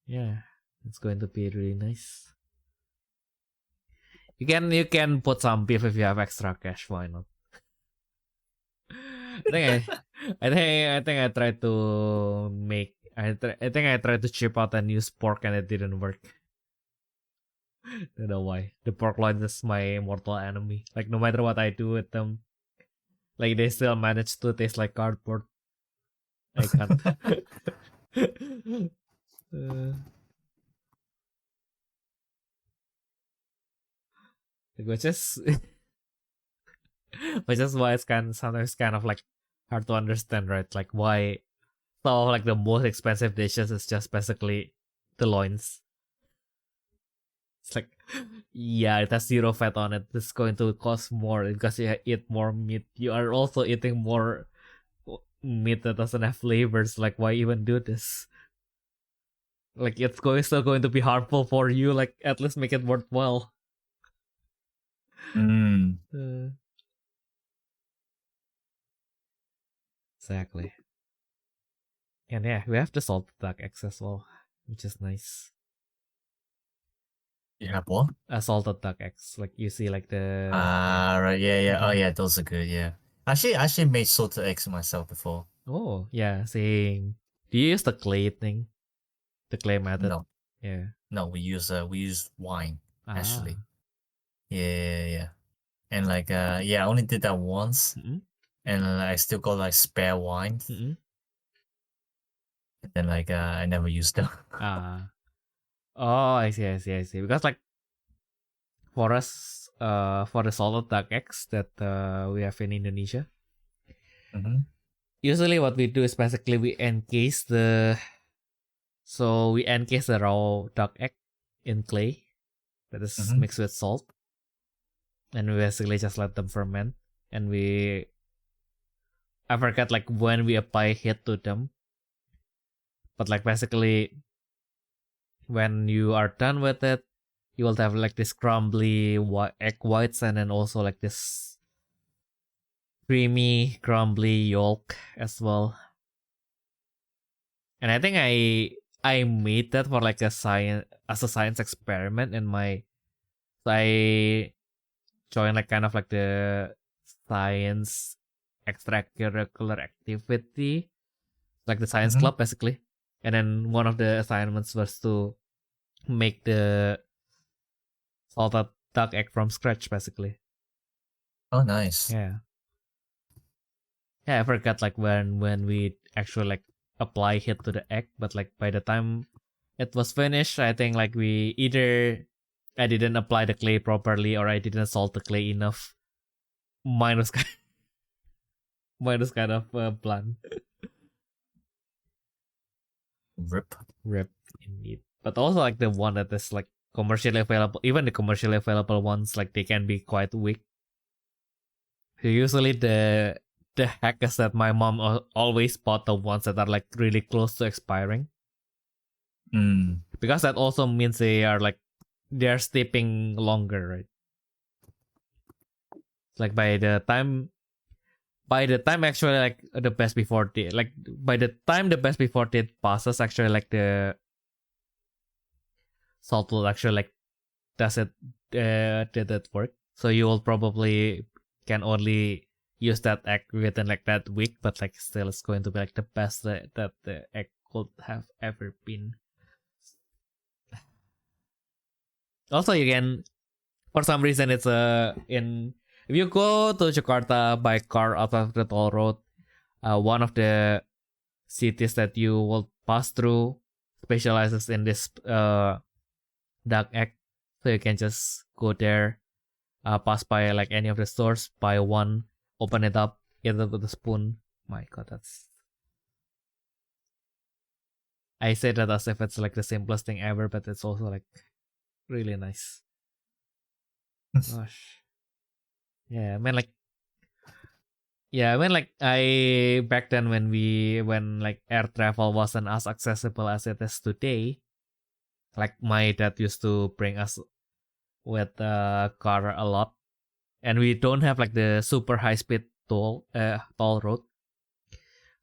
Yeah, it's going to be really nice. You can put some beef if you have extra cash. Why not? I think I tried to make. I think I tried to chip out and use pork and it didn't work. Don't know why. The pork loin is my mortal enemy. Like no matter what I do with them, Like they still manage to taste like cardboard. I can't. Which is why it's sometimes kind of like hard to understand, right? Like why some of like the most expensive dishes is just basically the loins. It's like, yeah, it has zero fat on it. It's going to cost more because you eat more meat. You are also eating more meat that doesn't have flavors. Like, why even do this? Like, it's still going to be harmful for you. Like, at least make it worthwhile. Exactly. And yeah, we have the salted duck eggs as well, which is nice. You have what? Salted duck eggs. Like you see, like the. Right. Yeah. Oh, yeah. Those are good. Yeah. I actually made salted eggs myself before. Oh, yeah. Same. Do you use the clay thing? The clay method? No. Yeah. No, we use wine actually. Yeah. And like I only did that once, and I still got like spare wine. And then like I never used them. Oh, I see. Because like for us, for the salted duck eggs that we have in Indonesia, usually what we do is basically we encase the raw duck egg in clay that is mixed with salt, and we basically just let them ferment. And I forget like when we apply heat to them, but like basically when you are done with it, you will have like this crumbly egg whites and then also like this creamy crumbly yolk as well. And I think I made that for like a science experiment in my. So I joined like kind of like the science extracurricular activity, like the science club basically. And then one of the assignments was to make the salted duck egg from scratch basically. Oh, nice. Yeah, I forgot like when we actually like apply heat to the egg, but like by the time it was finished, I think like we either I didn't apply the clay properly or I didn't salt the clay enough. Mine was kind of bland. Rip indeed. But also like the one that is like commercially available, even the commercially available ones, like they can be quite weak. So usually the hack is that my mom always bought the ones that are like really close to expiring. Because that also means they're steeping longer, right? Like by the time actually like the best before date, like by the time the best before date passes, actually like the salt will actually like did it work? So you will probably can only use that egg within like that week, but like still it's going to be like the best that the egg could have ever been. Also, you can, for some reason, it's if you go to Jakarta by car out of the toll road, one of the cities that you will pass through specializes in this duck egg, so you can just go there, pass by like any of the stores, buy one, open it up, eat it with a spoon. My God, I say that as if it's like the simplest thing ever, but it's also like really nice. Gosh. Yeah, I mean like I back then when like air travel wasn't as accessible as it is today, like my dad used to bring us with a car a lot, and we don't have like the super high speed toll road.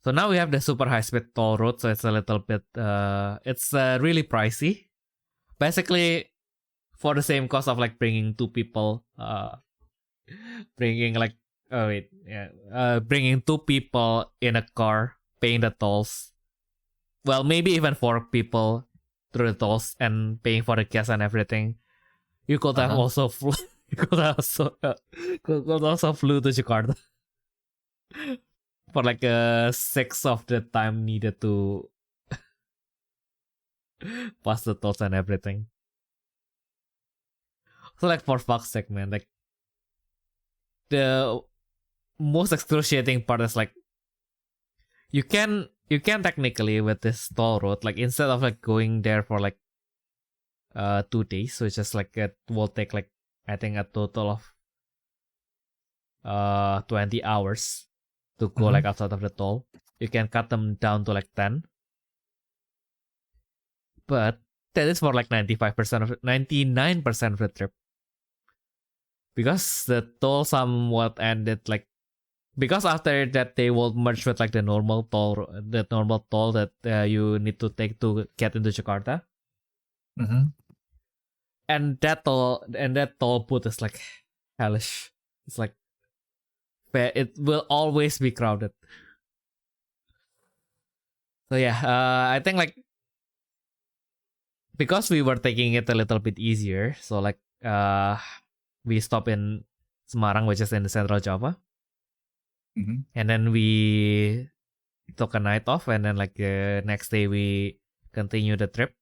So now we have the super high speed toll road, so it's a little bit it's really pricey. Basically, for the same cost of like bringing two people, bringing two people in a car, paying the tolls. Well, maybe even 4 people through the tolls and paying for the gas and everything. You could have also flew. You could also flew to Jakarta. for like 6 of the time needed to pass the tolls and everything. So like for fuck's sake, man, like the most excruciating part is like you can technically with this toll road, like instead of like going there for like 2 days, which is like it will take like I think a total of 20 hours to go like outside of the toll. You can cut them down to like 10. But that is for like 99% of the trip. Because the toll somewhat ended like because after that they will merge with like the normal toll that you need to take to get into Jakarta. And that toll booth is like hellish. It's like it will always be crowded. So yeah, I think like because we were taking it a little bit easier, so like we stop in Semarang, which is in the Central Java. And then we took a night off, and then like the next day we continue the trip.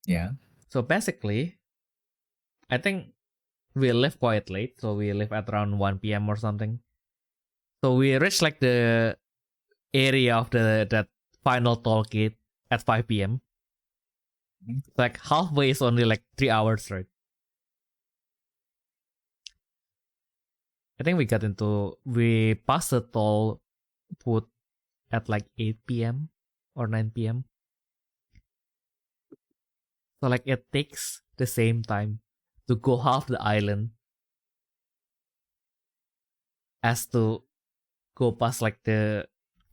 Yeah. So basically, I think we left quite late. So we left at around 1 p.m. or something. So we reached like the area of that final toll gate at 5 p.m. Like halfway is only like 3 hours, right? I think we passed the toll booth at like 8 p.m. or 9 p.m. So like it takes the same time to go half the island as to go past like the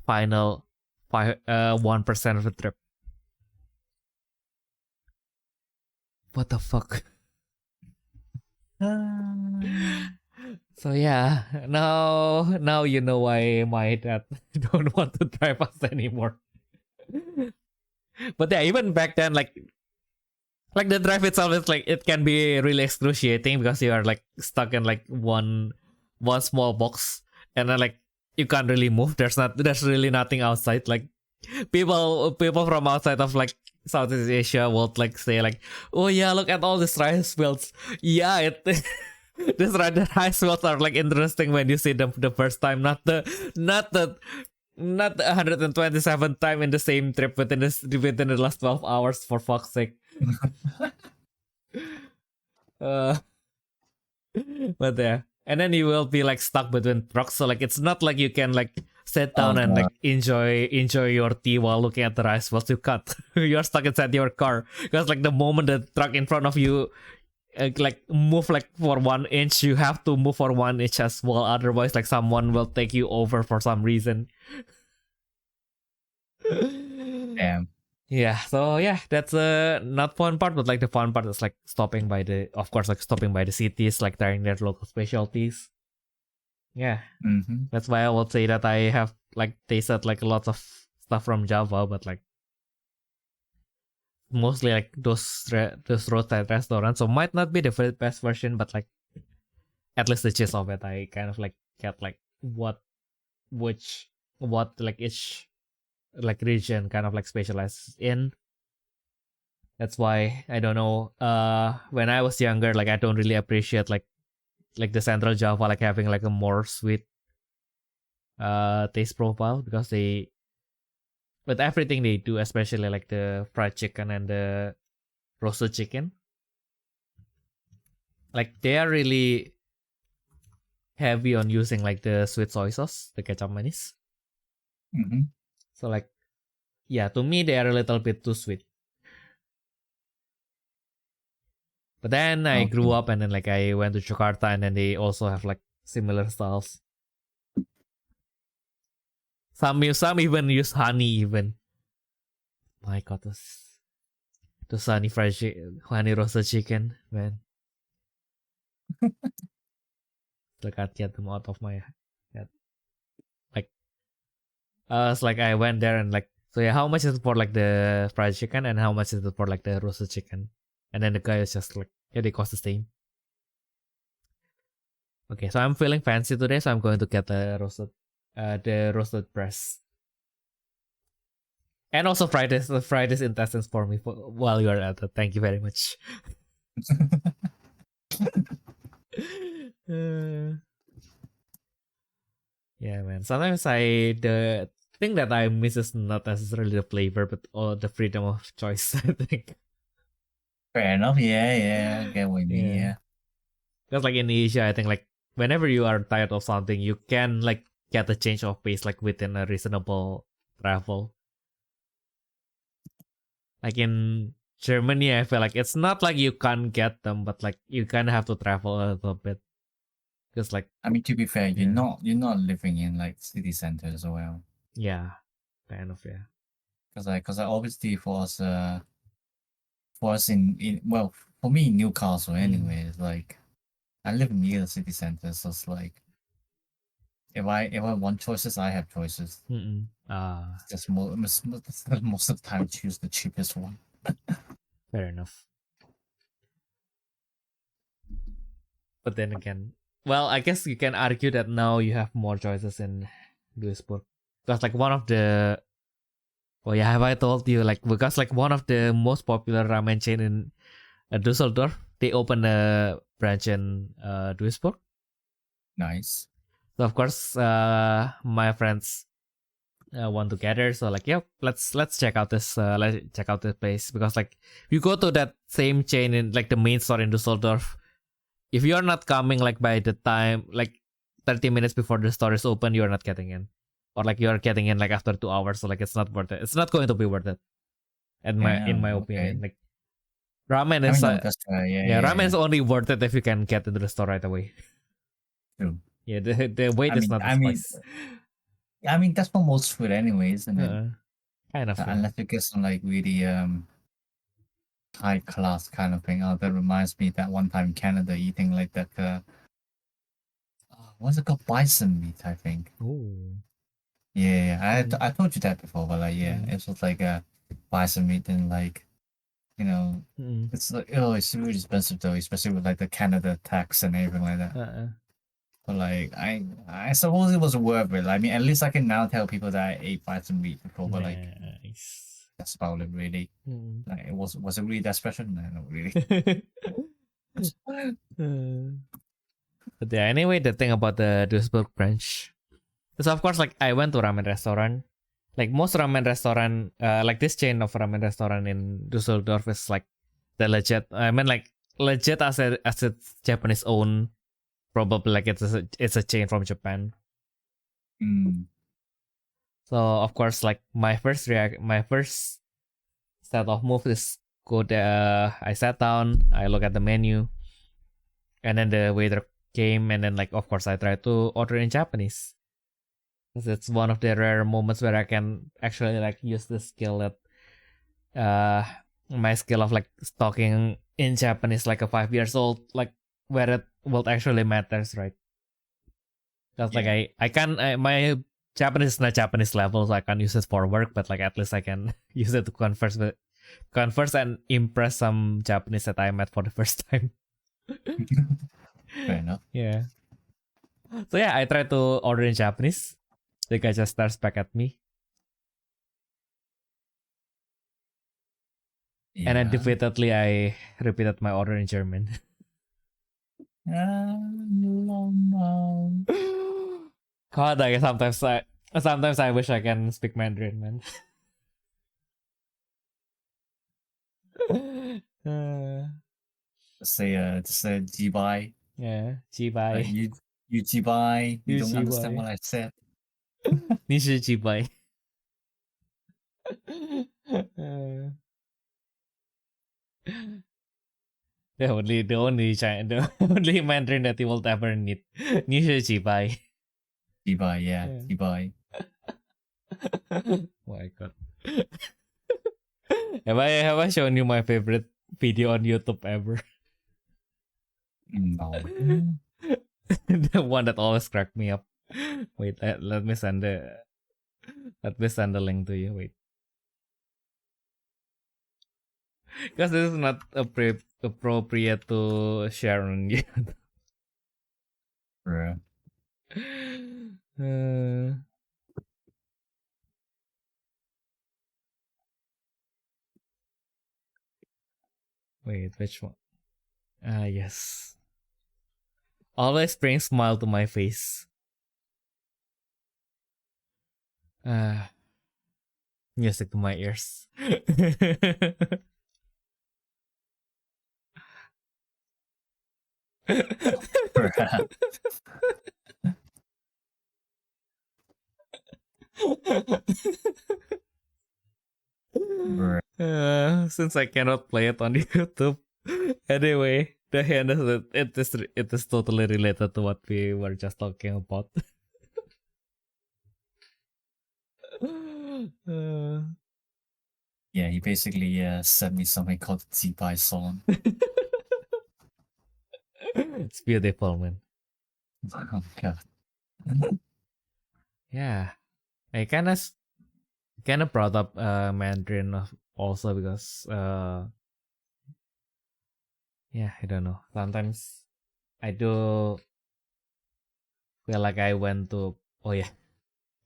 final 1% of the trip. What the fuck? So yeah, now you know why my dad don't want to drive us anymore. But yeah, even back then, like the drive itself is like it can be really excruciating because you are like stuck in like one small box, and then like you can't really move. There's really nothing outside. Like people from outside of like Southeast Asia will like say like, oh yeah, look at all these rice fields. Yeah, these rice fields are like interesting when you see them the first time, not the 127th time in the same trip within the last 12 hours, for fuck's sake. But yeah, and then you will be like stuck between trucks, so like it's not like you can like sit down and like enjoy your tea while looking at the rice fields. You cut. You're stuck inside your car because like the moment the truck in front of you like move like for 1 inch, you have to move for 1 inch as well, otherwise like someone will take you over for some reason. Damn. Yeah, so yeah, that's not fun part, but like the fun part is like stopping by the cities, like trying their local specialties. Yeah, that's why I would say that I have like tasted like lots of stuff from Java, but like mostly like those roadside restaurants. So might not be the very best version, but like at least the gist of it, I kind of like get like what like each like region kind of like specialized in. That's why I don't know. When I was younger, like I don't really appreciate like the Central Java like having like a more sweet taste profile, because with everything they do, especially like the fried chicken and the roasted chicken, like they are really heavy on using like the sweet soy sauce, the kecap manis. So like, yeah, to me they are a little bit too sweet. But then I grew up, and then like I went to Jakarta, and then they also have like similar styles. Some even use honey even. My god, those honey roasted chicken, man. I can't get them out of my head. Like, it's like I went there and like, so yeah, how much is it for like the fried chicken, and how much is it for like the roasted chicken? And then the guy is just like, yeah, they cost the same. Okay, so I'm feeling fancy today, so I'm going to get the roasted breast. And also fry this intestines for me while you are at it. Thank you very much. Yeah, man. Sometimes the thing that I miss is not necessarily the flavor, but all the freedom of choice. I think. Fair enough. Yeah. I get what you mean. Yeah. Because like in Asia, I think like whenever you are tired of something, you can like get a change of pace like within a reasonable travel. Like in Germany, I feel like it's not like you can't get them, but like you kind of have to travel a little bit. Because like, I mean, to be fair, you're not living in like city centers as well. Yeah, kind of, yeah. Because obviously for us in well, for me in Newcastle anyway, it's like I live near the city center, so it's like if I want choices, I have choices. Just most of the time choose the cheapest one. Fair enough. But then again, well, I guess you can argue that now you have more choices in Duisburg. Because like one of the have I told you like because like one of the most popular ramen chain in Dusseldorf, they opened a branch in Duisburg. Nice. So of course, my friends want to gather. So like, yeah, let's check out this place because like you go to that same chain in like the main store in Dusseldorf. If you're not coming like by the time like 30 minutes before the store is open, you're not getting in, or like you're getting in like after 2 hours. So like it's not worth it. It's not going to be worth it. In my opinion, like ramen is ramen is only worth it if you can get into the store right away. True. Yeah, the wait is not the spice. I mean that's for most food anyways, and kind of unless you get some like really high class kind of thing. That reminds me that one time in Canada eating like that what's it called, bison meat, I think. Ooh. Yeah, I told you that before, but like it was like a bison meat and like it's like it's really expensive though, especially with like the Canada tax and everything like that. But like I suppose it was worth it. I mean, at least I can now tell people that I ate bison meat before, but like that's about it really. Like was it really that special? No, not really. But yeah, anyway, the thing about the Duisburg branch is of course like I went to ramen restaurant. Like most ramen restaurant, like this chain of ramen restaurant in Dusseldorf is like the legit. I mean like legit as its Japanese own. Probably like it's a chain from Japan. So of course like my first set of moves is go there. I sat down, I look at the menu, and then the waiter came, and then like of course I tried to order in Japanese. Because it's one of the rare moments where I can actually like use the skill that my skill of like talking in Japanese like a 5 years old, like where it will actually matters, right? Because like my Japanese is not Japanese level, so I can't use it for work, but like at least I can use it to converse and impress some Japanese that I met for the first time. Fair enough. Yeah. So yeah, I tried to order in Japanese. The guy just stares back at me. And then defeatedly I repeated my order in German. God, I sometimes I wish I can speak Mandarin, man. Just say jibai. Yeah, jibai. You jibai. You don't understand what I said. 你是jibai. The only Mandarin that you will ever need. 你是jibai. Jibai, yeah. Jibai. My God. Have I shown you my favorite video on YouTube ever? No. The one that always cracked me up. Wait, let me send the link to you. Wait, because this is not appropriate to share on YouTube. Bruh. Wait, which one? Yes. Always bring smile to my face. Music to my ears. Since I cannot play it on YouTube. Anyway, the hand is it is totally related to what we were just talking about. Yeah, he basically sent me something called the Zibai song. It's beautiful, man. Oh god. Yeah, I kind of brought up Mandarin also because yeah, I don't know. Sometimes I do feel like I went to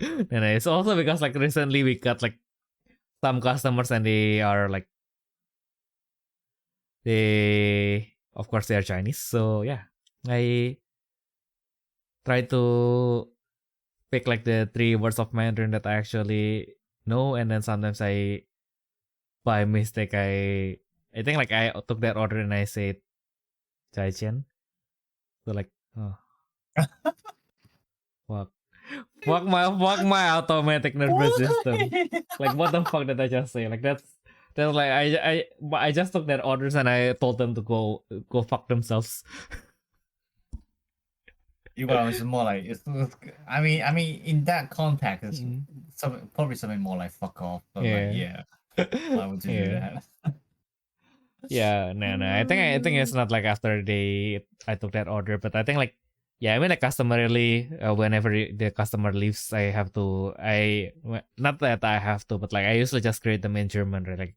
and it's also because like recently we got like some customers and they are like of course they are Chinese, so yeah, I try to pick like the 3 words of Mandarin that I actually know, and then sometimes I by mistake I think like I took that order and I said Chai Chen, so like oh fuck. Fuck my automatic nervous system. Like what the fuck did I just say? Like that's like I just took their orders and I told them to go fuck themselves. Well, it's more like I mean, in that context, it's probably something more like fuck off. But why would you do that? Yeah, no. I think it's not like after I took that order, but I think like I mean like customarily whenever the customer leaves, I have to not that I have to, but like I usually just greet them in German, right? Like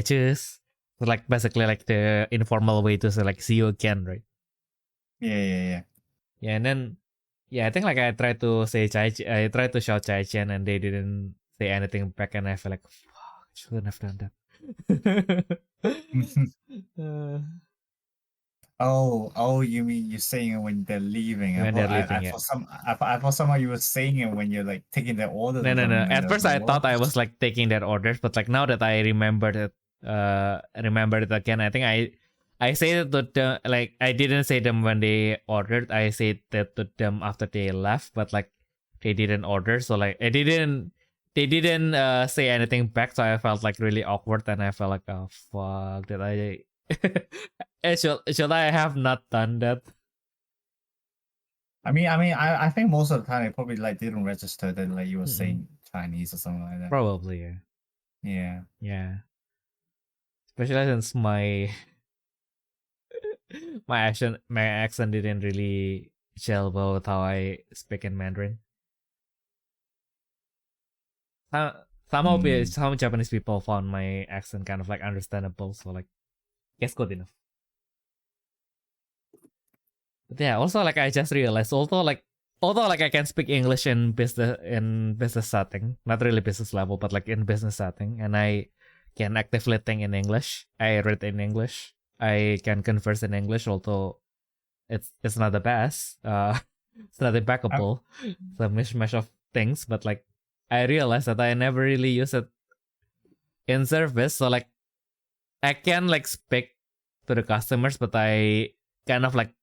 cheers. So like basically like the informal way to say like see you again, right? Yeah. Yeah, and then I think like I tried to say I tried to shout Chai Chen and they didn't say anything back, and I feel like fuck, I shouldn't have done that. You mean you're saying it when they're leaving? When they're leaving, I thought somehow you were saying it when you're like taking their orders. No. At first I thought I was like taking their orders, but like now that I remembered it again, I think I say it to them, like I didn't say them when they ordered. I said that to them after they left, but like they didn't order, so like they didn't say anything back, so I felt like really awkward, and I felt like oh fuck, did I should I have not done that? I think most of the time they probably like didn't register that like you were saying Chinese or something like that. Probably, yeah. Yeah. Especially since my accent didn't really gel well with how I speak in Mandarin. Somehow some Japanese people found my accent kind of like understandable, so like guess good enough. But yeah, also like I just realized although like I can speak English in business setting, not really business level, but like in business setting, and I can actively think in English. I read in English. I can converse in English, although it's not the best. It's not impeccable. It's a mishmash of things, but like I realized that I never really use it in service. So like I can like speak to the customers, but I kind of like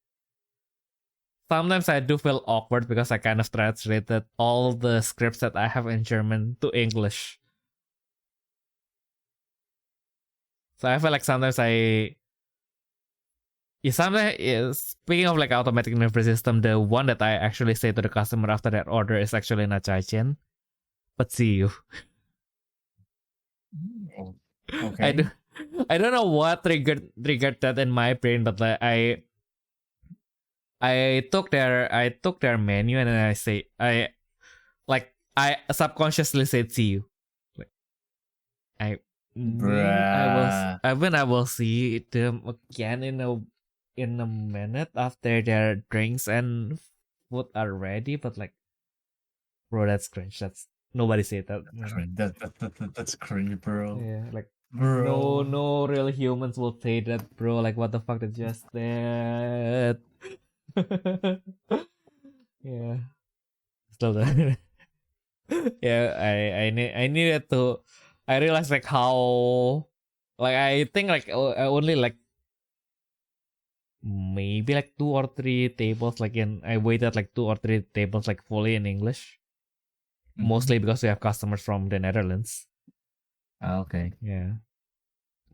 sometimes I do feel awkward because I kind of translated all the scripts that I have in German to English. So I feel like sometimes speaking of like automatic nervous system, the one that I actually say to the customer after that order is actually not Chai Chen, but see you. Okay. I don't know what triggered that in my brain, but like, I took their menu and then I subconsciously said see you. Like I will see them again in a minute after their drinks and food are ready, but like, bro, that's cringe. That's nobody said that. That's cringe, bro. Yeah, like bro. no real humans will say that, bro. Like, what the fuck is just that? Yeah, still that. Yeah, I needed to. I realized like how, like I think like I only like maybe like 2 or 3 tables like I waited like 2 or 3 tables like fully in English. Mostly because we have customers from the Netherlands. Okay. Yeah.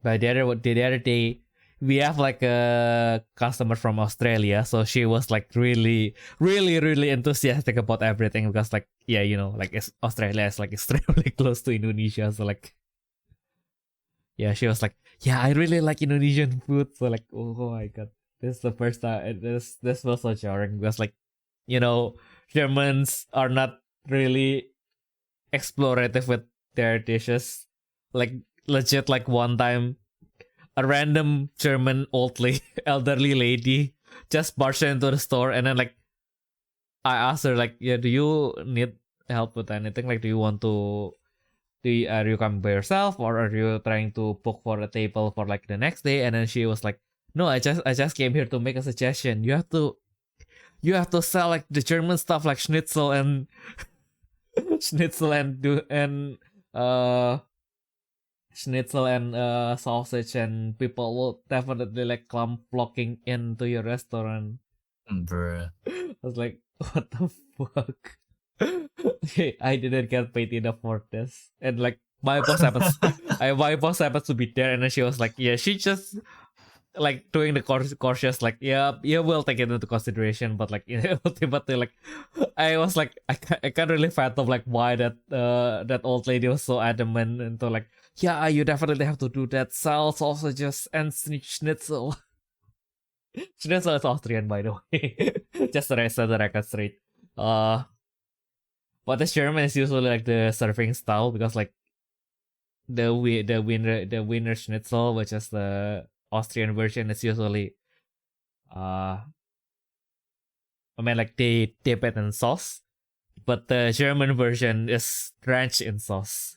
But the other day we have like a customer from Australia, so she was like really enthusiastic about everything because like yeah, you know, like Australia is like extremely close to Indonesia, so like yeah, she was like, yeah, I really like Indonesian food. So like, oh my god, this is the first time. This was so jarring because like, you know, Germans are not really explorative with their dishes. Like legit, like one time, a random German elderly lady just barged into the store, and then like I asked her like, yeah, do you need help with anything? Like, do you want to? Are you coming by yourself, or are you trying to book for a table for like the next day? And then she was like, no, I just came here to make a suggestion. You have to sell like the German stuff like schnitzel and schnitzel and sausage, and people will definitely like come flocking into your restaurant. Bruh. I was like, what the fuck? I didn't get paid enough for this, and like my boss happens to be there, and then she was like, yeah, she just like doing the cautious, like yeah, we'll take it into consideration, but like ultimately, like I was like, I can't really fathom like why that old lady was so adamant into like, yeah, you definitely have to do that, sell sausages and schnitzel. Schnitzel is Austrian, by the way. Just to set the record straight. But the German is usually like the serving style, because like the winner schnitzel, which is the Austrian version, is usually I mean like they dip it in sauce, but the German version is drenched in sauce.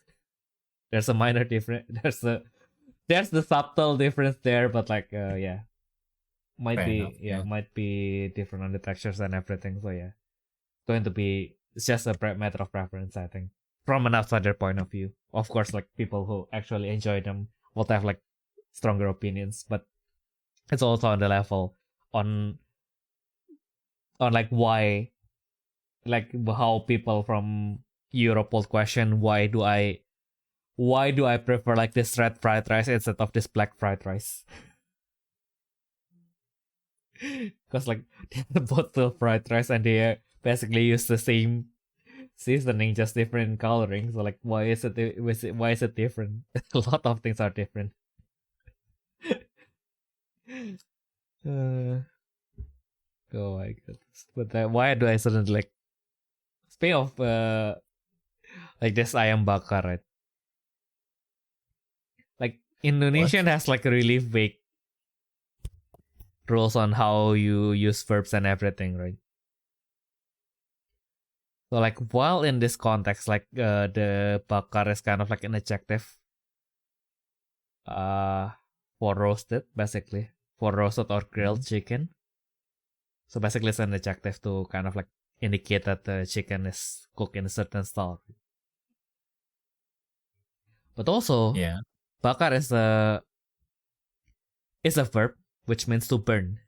There's a minor difference. There's the subtle difference there, but like yeah, might be different on the textures and everything. So yeah, it's just a matter of preference, I think, from an outsider point of view. Of course, like people who actually enjoy them will have like stronger opinions, but it's also on the level on like why, like how people from Europe will question why do I prefer like this red fried rice instead of this black fried rice. Because like they're both still fried rice and they basically use the same seasoning, just different coloring. So like, why is it different? A lot of things are different. Oh my goodness! But why do I suddenly like? Speaking of like this ayam bakar, right? Like Indonesian has like really vague rules on how you use verbs and everything, right? So like while in this context, like the bakar is kind of like an adjective for roasted, basically, for roasted or grilled chicken. So basically it's an adjective to kind of like indicate that the chicken is cooked in a certain style. But also, bakar is a verb which means to burn.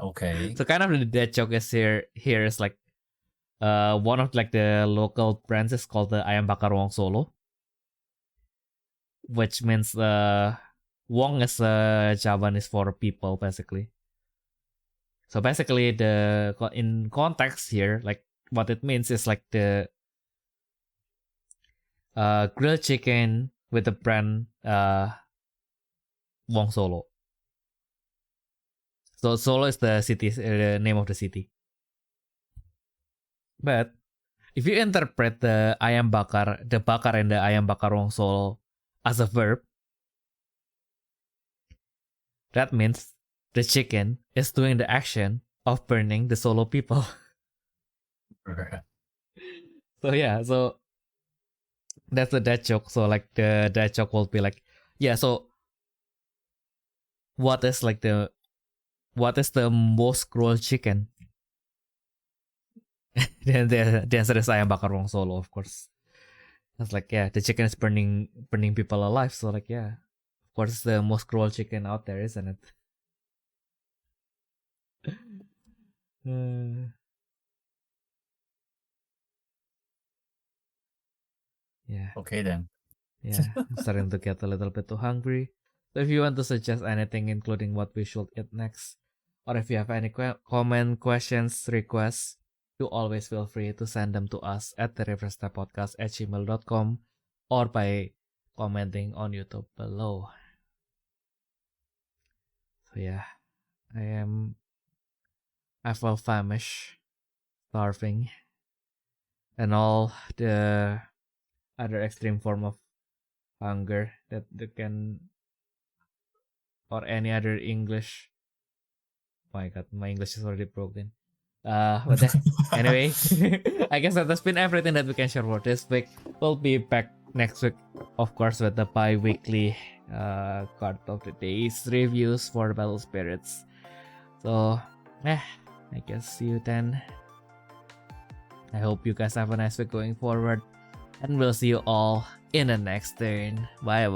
Okay. So kind of the dead joke is here is like one of like the local brands is called the Ayam Bakar Wong Solo, which means Wong is Javanese for people, basically. So basically in context here, like what it means is like the grilled chicken with the brand Wong Solo. So Solo is the city, the name of the city. But if you interpret the bakar and the ayam bakar Wong Solo as a verb, that means the chicken is doing the action of burning the solo people. So yeah, so that's the dad joke. So like the dad joke will be like, yeah, so what is the most cruel chicken? Then the answer is ayam bakar wong solo, of course. It's like, yeah, the chicken is burning people alive. So like, yeah, of course, it's the most cruel chicken out there, isn't it? Yeah. Okay then. Yeah, I'm starting to get a little bit too hungry. So if you want to suggest anything, including what we should eat next, or if you have any comment, questions, requests, you always feel free to send them to us at therefreshsteppodcast@gmail.com or by commenting on YouTube below. So yeah, I feel famished, starving, and all the other extreme form of hunger that can, or any other English. My God, my English is already broken. But anyway, I guess that has been everything that we can share for this week. We'll be back next week, of course, with the bi-weekly card of the day's reviews for Battle Spirits. So, I guess see you then. I hope you guys have a nice week going forward, and we'll see you all in the next turn. Bye.